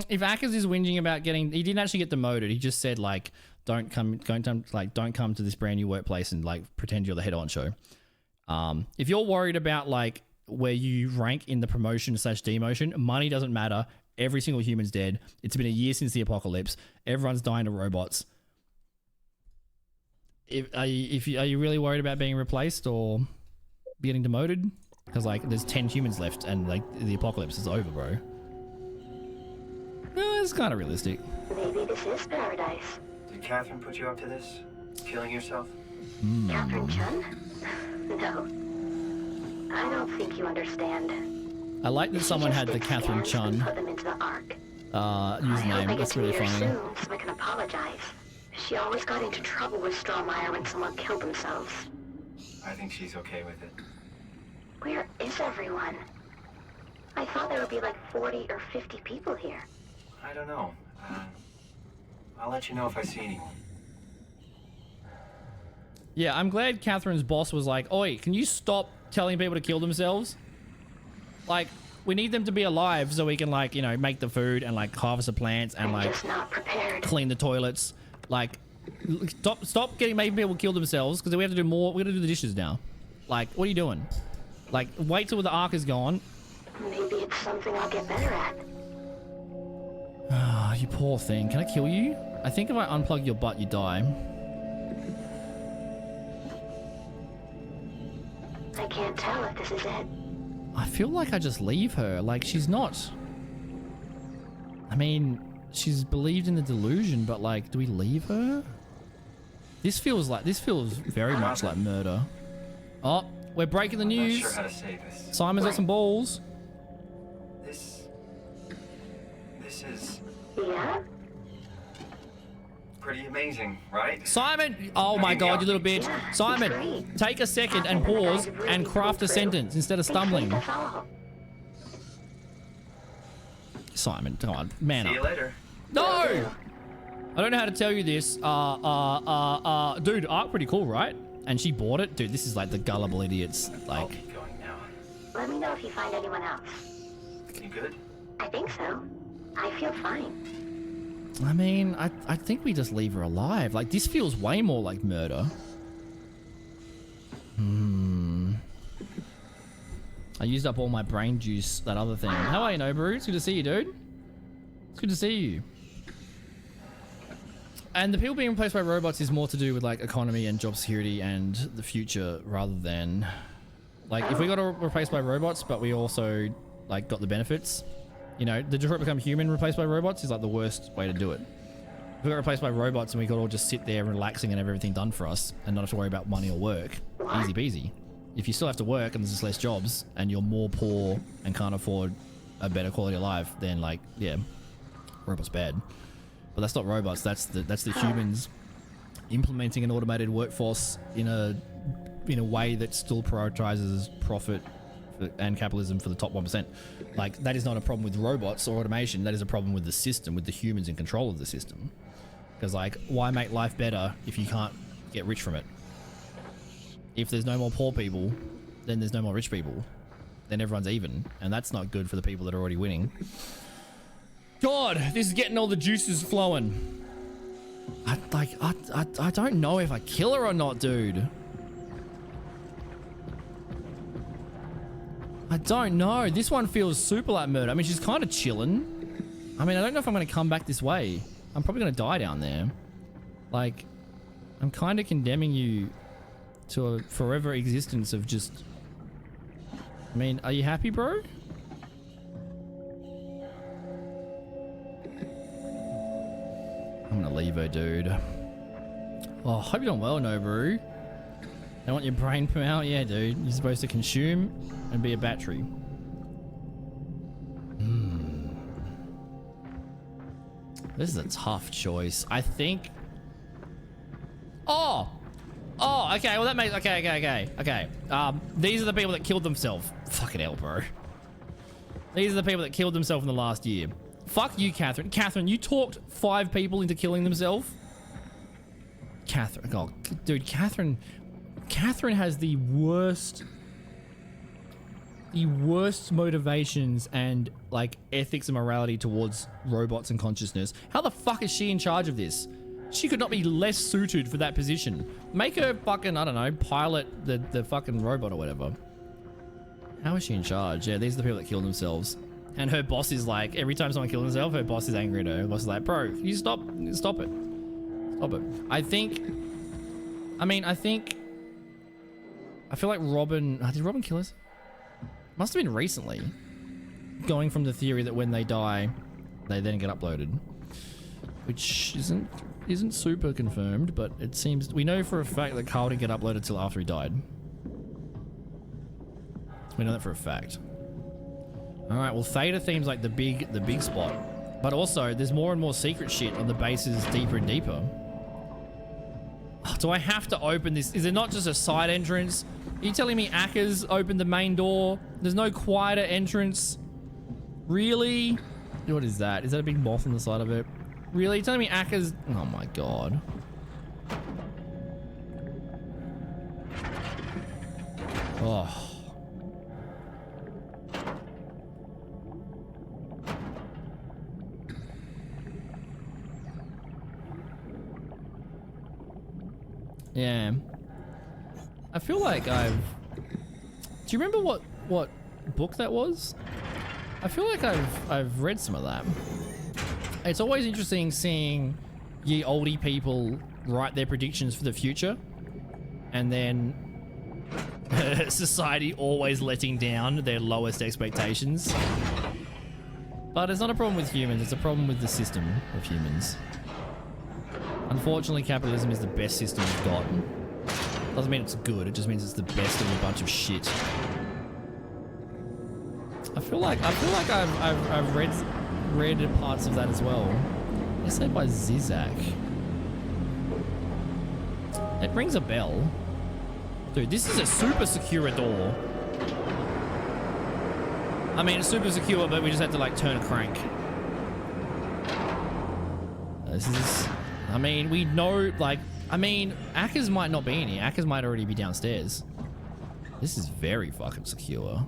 If Ackers is whinging about getting, he didn't actually get demoted. He just said like, don't come to this brand new workplace and like pretend you're the head honcho. If you're worried about like where you rank in the promotion / demotion, money doesn't matter. Every single human's dead. It's been a year since the apocalypse. Everyone's dying to robots. Are you really worried about being replaced or getting demoted? Because like there's 10 humans left and like the apocalypse is over, bro. It's kind of realistic. Maybe this is paradise. Did Catherine put you up to this? Killing yourself? Catherine Chun? No. I don't think you understand. I like that someone had the Catherine Chun put them into the Ark. username. That's really funny. Soon, so I can apologize. She always got into trouble with Strawmeyer when someone killed themselves. I think she's okay with it. Where is everyone? I thought there would be like 40 or 50 people here. I don't know. I'll let you know if I see anyone. Yeah, I'm glad Catherine's boss was like, oi, can you stop telling people to kill themselves? Like, we need them to be alive so we can, like, you know, make the food and, like, harvest the plants and, like, clean the toilets. Like, stop making people kill themselves because we have to do more. We got to do the dishes now. Like, what are you doing? Like, wait till the Ark is gone. Maybe it's something I'll get better at. Ah, you poor thing. Can I kill you? I think if I unplug your butt, you die. I can't tell if this is it. I feel like I just leave her. Like, she's not... I mean, she's believed in the delusion, but, like, do we leave her? This feels very much like murder. Oh, we're breaking the news. I'm not sure how to say this. Simon's got some balls. This is... Yeah? Pretty amazing, right? Simon! Oh my god, you little bitch. Simon, take a second and pause and craft a sentence instead of stumbling. Simon, come on, man up. See you later. No! I don't know how to tell you this. Dude, Ark pretty cool, right? And she bought it? Dude, this is like the gullible idiots. Like... I'll keep going now. Let me know if you find anyone else. You good? I think so. I feel fine. I mean, I think we just leave her alive. Like, this feels way more like murder. I used up all my brain juice, that other thing. How are you, Noboru? It's good to see you, dude. It's good to see you. And the people being replaced by robots is more to do with, like, economy and job security and the future rather than... Like, if we got replaced by robots, but we also, like, got the benefits... You know, the Detroit Become Human replaced by robots is like the worst way to do it. If we got replaced by robots and we could all just sit there relaxing and have everything done for us and not have to worry about money or work, easy peasy. If you still have to work and there's just less jobs and you're more poor and can't afford a better quality of life, then like, yeah, robots bad. But that's not robots, that's the humans implementing an automated workforce in a way that still prioritizes profit and capitalism for the top 1%. Like, that is not a problem with robots or automation. That is a problem with the system, with the humans in control of the system. Because, like, why make life better if you can't get rich from it? If there's no more poor people, then there's no more rich people. Then everyone's even. And that's not good for the people that are already winning. God, this is getting all the juices flowing. I don't know if I kill her or not, dude. I don't know. This one feels super like murder. I mean, she's kind of chilling. I mean, I don't know if I'm going to come back this way. I'm probably going to die down there. Like, I'm kind of condemning you to a forever existence of just... I mean, are you happy, bro? I'm going to leave her, dude. Oh, hope you're doing well, Noboru. They want your brain power? Yeah, dude. You're supposed to consume and be a battery. This is a tough choice. I think... Oh! Oh, okay. Well, that makes... Okay. These are the people that killed themselves. Fucking hell, bro. These are the people that killed themselves in the last year. Fuck you, Catherine. Catherine, you talked 5 people into killing themselves? Catherine. Oh, dude, Catherine has the worst motivations and like ethics and morality towards robots and consciousness. How the fuck is she in charge of this? She could not be less suited for that position. Make her fucking, I don't know, pilot the fucking robot or whatever. How is she in charge? Yeah, these are the people that kill themselves. And her boss is like, every time someone kills themselves, her boss is angry at her. Her boss is like, bro, you stop it. Stop it. I feel like Robin, did Robin kill us? Must have been recently. Going from the theory that when they die, they then get uploaded. Which isn't super confirmed, but it seems, we know for a fact that Carl didn't get uploaded till after he died. We know that for a fact. Alright, well Theta theme's like the big spot. But also, there's more and more secret shit on the bases deeper and deeper. Do I have to open this? Is it not just a side entrance? Are you telling me Akers opened the main door? There's no quieter entrance? Really? What is that? Is that a big moth on the side of it? Really? You're telling me Akers... Oh my god. Oh. Yeah. I feel like I've... Do you remember what book that was? I feel like I've read some of that. It's always interesting seeing ye oldie people write their predictions for the future. And then society always letting down their lowest expectations. But it's not a problem with humans, it's a problem with the system of humans. Unfortunately, capitalism is the best system we've got. Doesn't mean it's good, it just means it's the best of a bunch of shit. I feel like I've read parts of that as well. It's said by Zizak. It rings a bell. Dude, this is a super secure door. I mean, it's super secure, but we just have to like turn a crank. This is... I mean, we know, like... I mean, Akers might not be in here. Akers might already be downstairs. This is very fucking secure.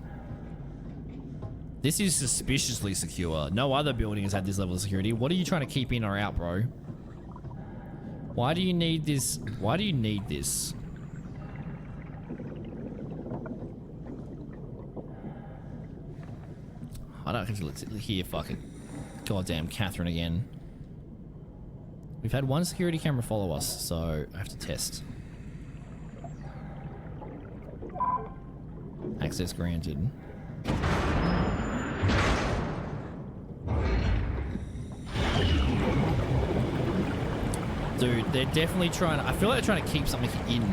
This is suspiciously secure. No other building has had this level of security. What are you trying to keep in or out, bro? Why do you need this? Why do you need this? I don't have to hear fucking goddamn Catherine again. We've had one security camera follow us, so I have to test. Access granted. Dude, they're definitely trying to... I feel like they're trying to keep something in.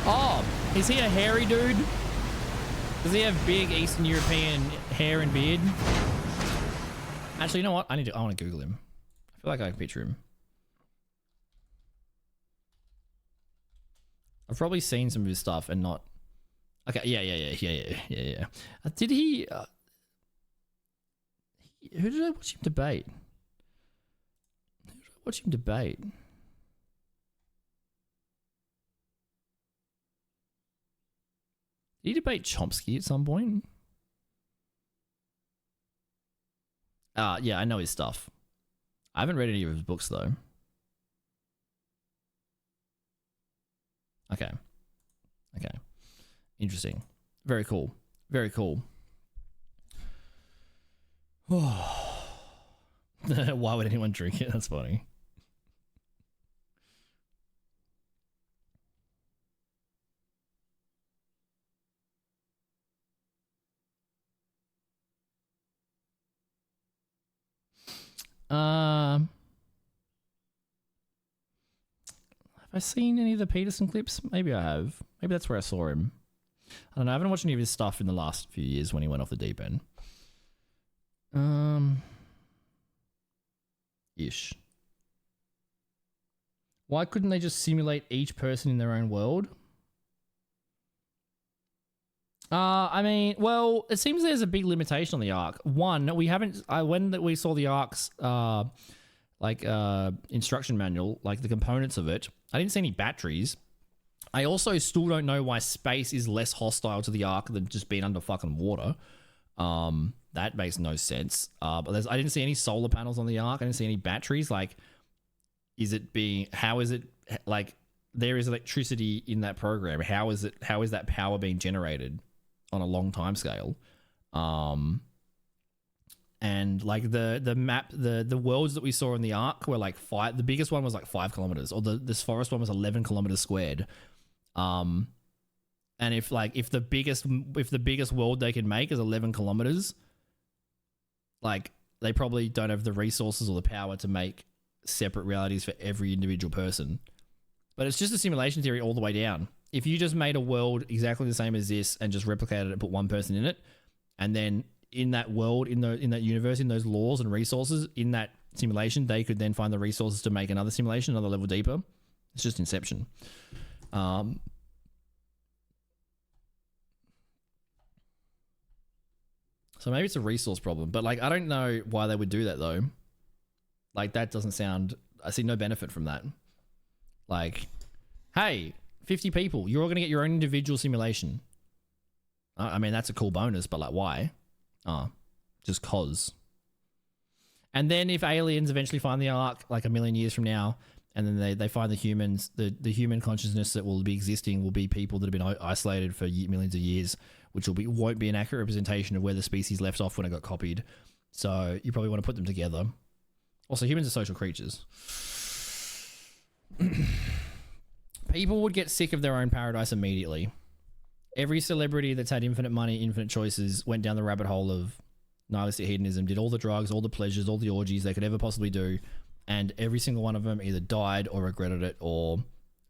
Oh! Is he a hairy dude? Does he have big Eastern European hair and beard? Actually, you know what? I want to Google him. I feel like I can picture him. I've probably seen some of his stuff and not... Okay, yeah. Did he... Who did I watch him debate? Did he debate Chomsky at some point? Yeah, I know his stuff. I haven't read any of his books, though. Okay. Interesting. Very cool. Why would anyone drink it? That's funny. I seen any of the Peterson clips? Maybe I have. Maybe that's where I saw him. I don't know. I haven't watched any of his stuff in the last few years when he went off the deep end. Ish. Why couldn't they just simulate each person in their own world? I mean, well, it seems there's a big limitation on the Ark. One, we haven't. When we saw the Ark's instruction manual, like the components of it, I didn't see any batteries. I also still don't know why space is less hostile to the Ark than just being under fucking water. That makes no sense. But I didn't see any solar panels on the Ark. I didn't see any batteries. Like, how is it like there is electricity in that program? How is that power being generated on a long time scale? And like the map, the worlds that we saw in the Ark were like the biggest one was like 5 kilometers, or this forest one was 11 kilometers squared. And if the biggest world they can make is 11 kilometers, like they probably don't have the resources or the power to make separate realities for every individual person. But it's just a simulation theory all the way down. If you just made a world exactly the same as this and just replicated it and put one person in it, and then in that world, in that universe, in those laws and resources, in that simulation, they could then find the resources to make another simulation, another level deeper. It's just Inception. So maybe it's a resource problem, but like I don't know why they would do that though. Like that doesn't sound. I see no benefit from that. Like, hey, 50 people, you're all gonna get your own individual simulation. I mean that's a cool bonus, but like why? Just cause. And then if aliens eventually find the Ark like a million years from now, and then they find the humans, the human consciousness that will be existing will be people that have been isolated for millions of years, which won't be an accurate representation of where the species left off when it got copied. So you probably want to put them together. Also, humans are social creatures. People would get sick of their own paradise immediately. Every celebrity that's had infinite money, infinite choices, went down the rabbit hole of nihilistic hedonism, did all the drugs, all the pleasures, all the orgies they could ever possibly do, and every single one of them either died or regretted it, or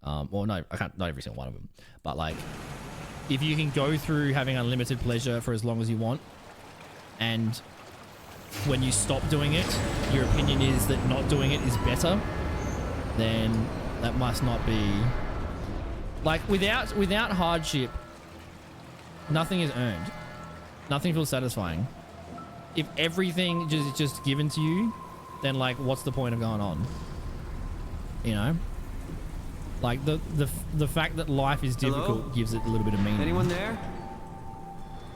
no, I can't, not every single one of them, but like, if you can go through having unlimited pleasure for as long as you want, and when you stop doing it, your opinion is that not doing it is better, then that must not be... Like, without hardship, nothing is earned. Nothing feels satisfying. If everything is just given to you, then like, what's the point of going on? You know? Like, the fact that life is difficult gives it a little bit of meaning. Anyone there?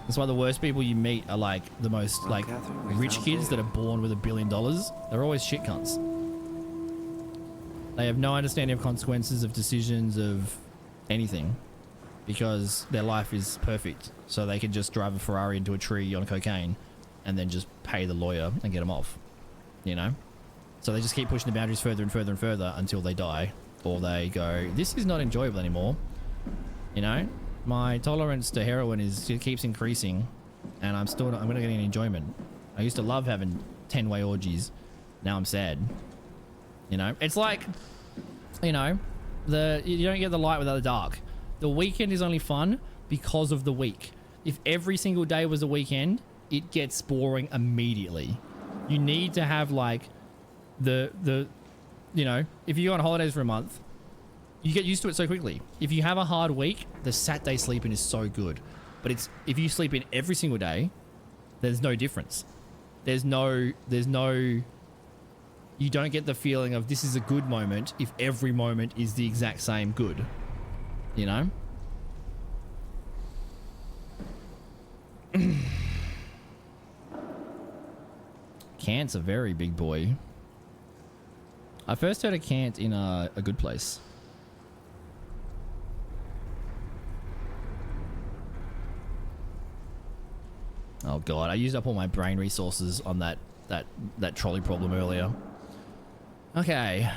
That's why the worst people you meet are like the most like rich kids that are born with $1 billion. They're always shit cunts. They have no understanding of consequences, of decisions, of anything, because their life is perfect. So they can just drive a Ferrari into a tree on cocaine and then just pay the lawyer and get them off, you know? So they just keep pushing the boundaries further and further and further until they die, or they go, this is not enjoyable anymore, you know? My tolerance to heroin it keeps increasing, and I'm not getting any enjoyment. I used to love having 10-way orgies. Now I'm sad. You know, it's like, you know, you don't get the light without the dark. The weekend is only fun because of the week. If every single day was a weekend, it gets boring immediately. You need to have like you know, if you go on holidays for a month, you get used to it so quickly. If you have a hard week, the Saturday sleeping is so good. But if you sleep in every single day, there's no difference. There's no, you don't get the feeling of this is a good moment if every moment is the exact same good. You know? Cant's a very big boy. I first heard of Cant in a Good Place. Oh god, I used up all my brain resources on that trolley problem earlier. Okay.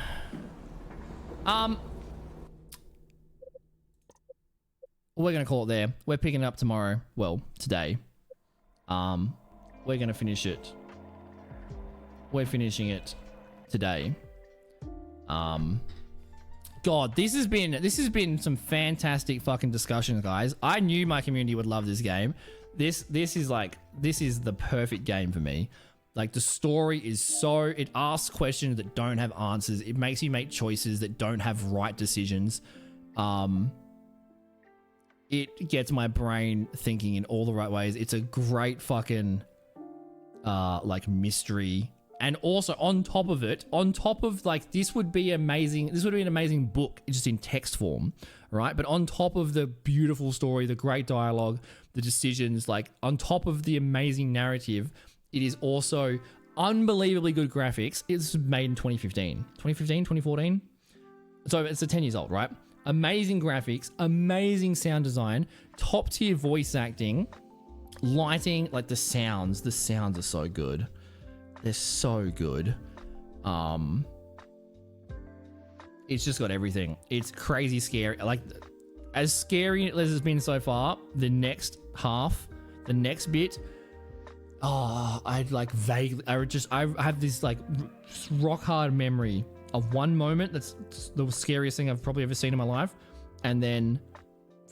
We're gonna call it there. We're picking it up tomorrow. Well, today. We're gonna finish it. We're finishing it today. God, this has been some fantastic fucking discussions, guys. I knew my community would love this game. This is the perfect game for me. Like, the story is so, it asks questions that don't have answers. It makes you make choices that don't have right decisions. It gets my brain thinking in all the right ways. It's a great fucking like mystery. And also on top of like, this would be amazing. This would be an amazing book just in text form, right? But on top of the beautiful story, the great dialogue, the decisions, like on top of the amazing narrative, it is also unbelievably good graphics. It's made in 2014. So it's 10 years old, right? Amazing graphics, amazing sound design, top tier voice acting, lighting, like the sounds are so good. They're so good. It's just got everything. It's crazy scary. Like, as scary as it's been so far, the next bit, I have this like rock hard memory of one moment that's the scariest thing I've probably ever seen in my life, and then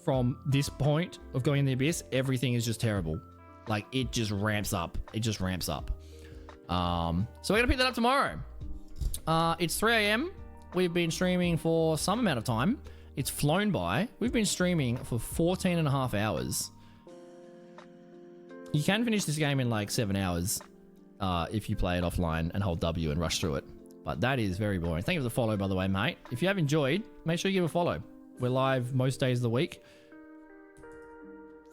from this point of going in the abyss, everything is just terrible. Like, it just ramps up. So we're gonna pick that up tomorrow. It's 3 a.m. We've been streaming for some amount of time. It's flown by. We've been streaming for 14 and a half hours. You can finish this game in like 7 hours if you play it offline and hold W and rush through it. But that is very boring. Thank you for the follow, by the way, mate. If you have enjoyed, make sure you give a follow. We're live most days of the week.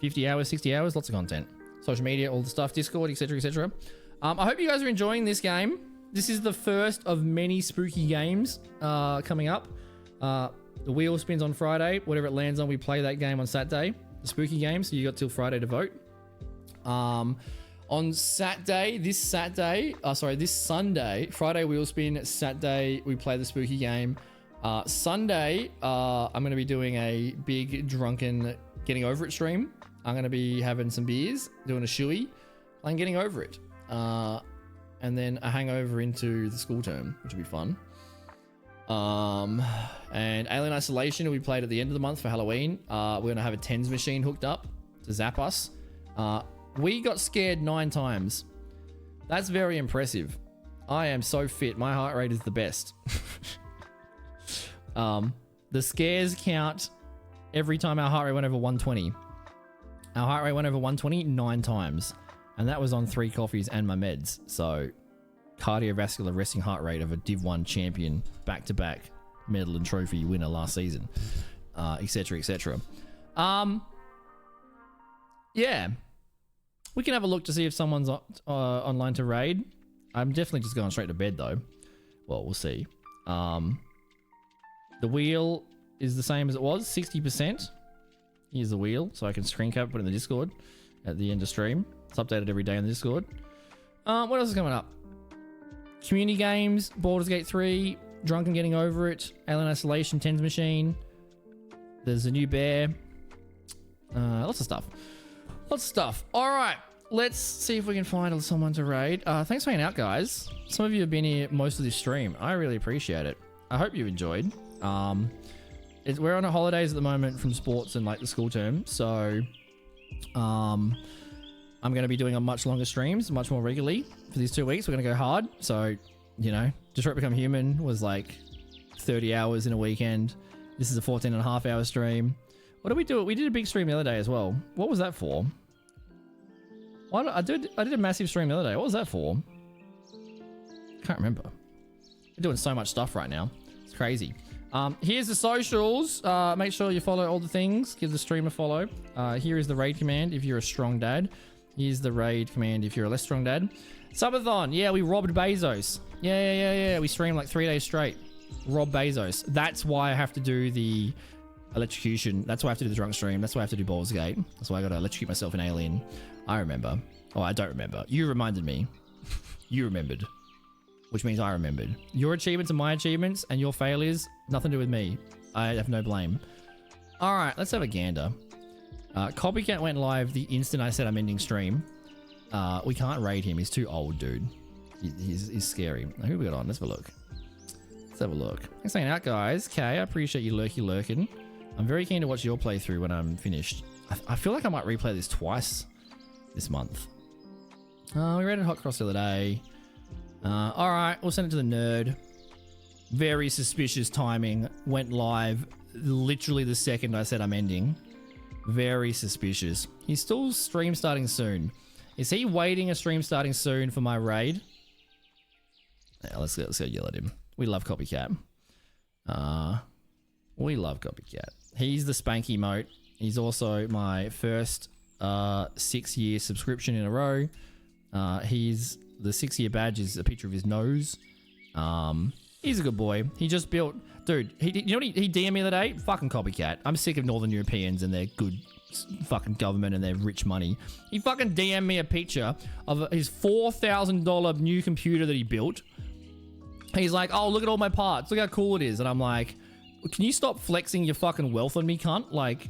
50 hours, 60 hours, lots of content. Social media, all the stuff, Discord, etc, etc. I hope you guys are enjoying this game. This is the first of many spooky games coming up. The wheel spins on Friday. Whatever it lands on, we play that game on Saturday. The spooky game, so you got till Friday to vote. On Saturday, this Sunday, Friday wheel spin, Saturday we play the spooky game. Sunday, I'm going to be doing a big drunken getting over it stream. I'm going to be having some beers, doing a shoey, playing getting over it. And then a hangover into the school term, which will be fun. And Alien Isolation will be played at the end of the month for Halloween. We're going to have a TENS machine hooked up to zap us. We got scared 9 times. That's very impressive. I am so fit. My heart rate is the best. The scares count every time our heart rate went over 120. Our heart rate went over 120 9 times. And that was on 3 coffees and my meds. So, cardiovascular resting heart rate of a Div 1 champion, back-to-back medal and trophy winner last season, etc, etc. Yeah. We can have a look to see if someone's online to raid. I'm definitely just going straight to bed, though. Well, we'll see. The wheel is the same as it was, 60%. Here's the wheel, so I can screen cap, put it in the Discord at the end of stream. It's updated every day in the Discord. What else is coming up? Community games, Baldur's Gate 3, Drunken Getting Over It, Alien Isolation, TENS Machine. There's a new bear. Lots of stuff. All right, let's see if we can find someone to raid. Thanks for hanging out, guys. Some of you have been here most of this stream. I really appreciate it. I hope you enjoyed. We're on holidays at the moment from sports and like the school term, so I'm going to be doing a much longer streams, much more regularly for these 2 weeks. We're going to go hard. So, you know, Detroit Become Human was like 30 hours in a weekend. This is a 14 and a half hour stream. What did we do? We did a big stream the other day as well. What was that for? I did a massive stream the other day. What was that for? Can't remember. We're doing so much stuff right now. It's crazy. Here's the socials. Make sure you follow all the things. Give the stream a follow. Here is the raid command if you're a strong dad. Here's the raid command if you're a less strong dad. Subathon. Yeah, we robbed Bezos. Yeah. We streamed like 3 days straight. Rob Bezos. That's why I have to do the electrocution. That's why I have to do the drunk stream. That's why I have to do Baldur's Gate. That's why I got to electrocute myself in Alien. I remember. Oh, I don't remember. You reminded me. You remembered. Which means I remembered. Your achievements are my achievements, and your failures, nothing to do with me. I have no blame. All right, let's have a gander. Copycat went live the instant I said I'm ending stream. We can't raid him. He's too old, dude. He's scary. Who we got on? Let's have a look. Let's have a look. Thanks for hanging out, guys. Okay, I appreciate you lurking. I'm very keen to watch your playthrough when I'm finished. I feel like I might replay this twice this month. We rated Hot Cross the other day. All right, we'll send it to the nerd. Very suspicious timing. Went live literally the second I said I'm ending. Very suspicious. He's still stream starting soon. Is he waiting a stream starting soon for my raid? Yeah, let's go yell at him. We love Copycat. We love Copycat. He's the Spanky Moat. He's also my first 6-year subscription in a row. He's the 6-year badge is a picture of his nose. He's a good boy. He just built, dude. You know what he DM'd me the other day? Fucking Copycat. I'm sick of Northern Europeans and their good fucking government and their rich money. He fucking DM'd me a picture of his $4,000 new computer that he built. He's like, oh, look at all my parts. Look how cool it is. And I'm like, can you stop flexing your fucking wealth on me, cunt? Like,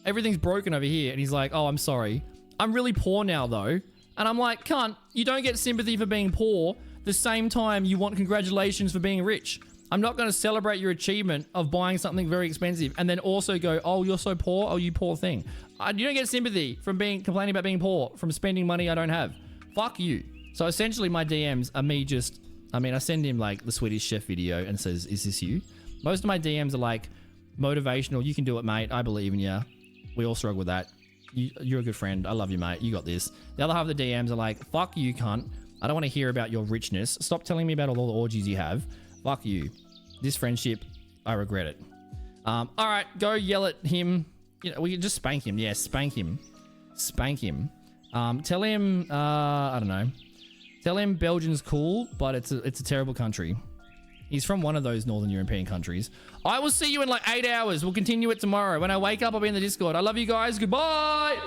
everything's broken over here. And he's like, oh, I'm sorry. I'm really poor now, though. And I'm like, cunt, you don't get sympathy for being poor. The same time you want congratulations for being rich. I'm not going to celebrate your achievement of buying something very expensive and then also go, oh, you're so poor. Oh, you poor thing. You don't get sympathy from complaining about being poor, from spending money I don't have. Fuck you. So essentially my DMs are me just, I send him like the Swedish Chef video and says, is this you? Most of my DMs are like motivational. You can do it, mate. I believe in you. We all struggle with that. You're a good friend. I love you, mate. You got this. The other half of the DMs are like, fuck you, cunt. I don't want to hear about your richness. Stop telling me about all the orgies you have. Fuck you. This friendship, I regret it. All right, go yell at him. You know, we can just spank him. Yeah, spank him. Spank him. Tell him, I don't know. Tell him Belgium's cool, but it's a terrible country. He's from one of those Northern European countries. I will see you in like 8 hours. We'll continue it tomorrow. When I wake up, I'll be in the Discord. I love you guys. Goodbye.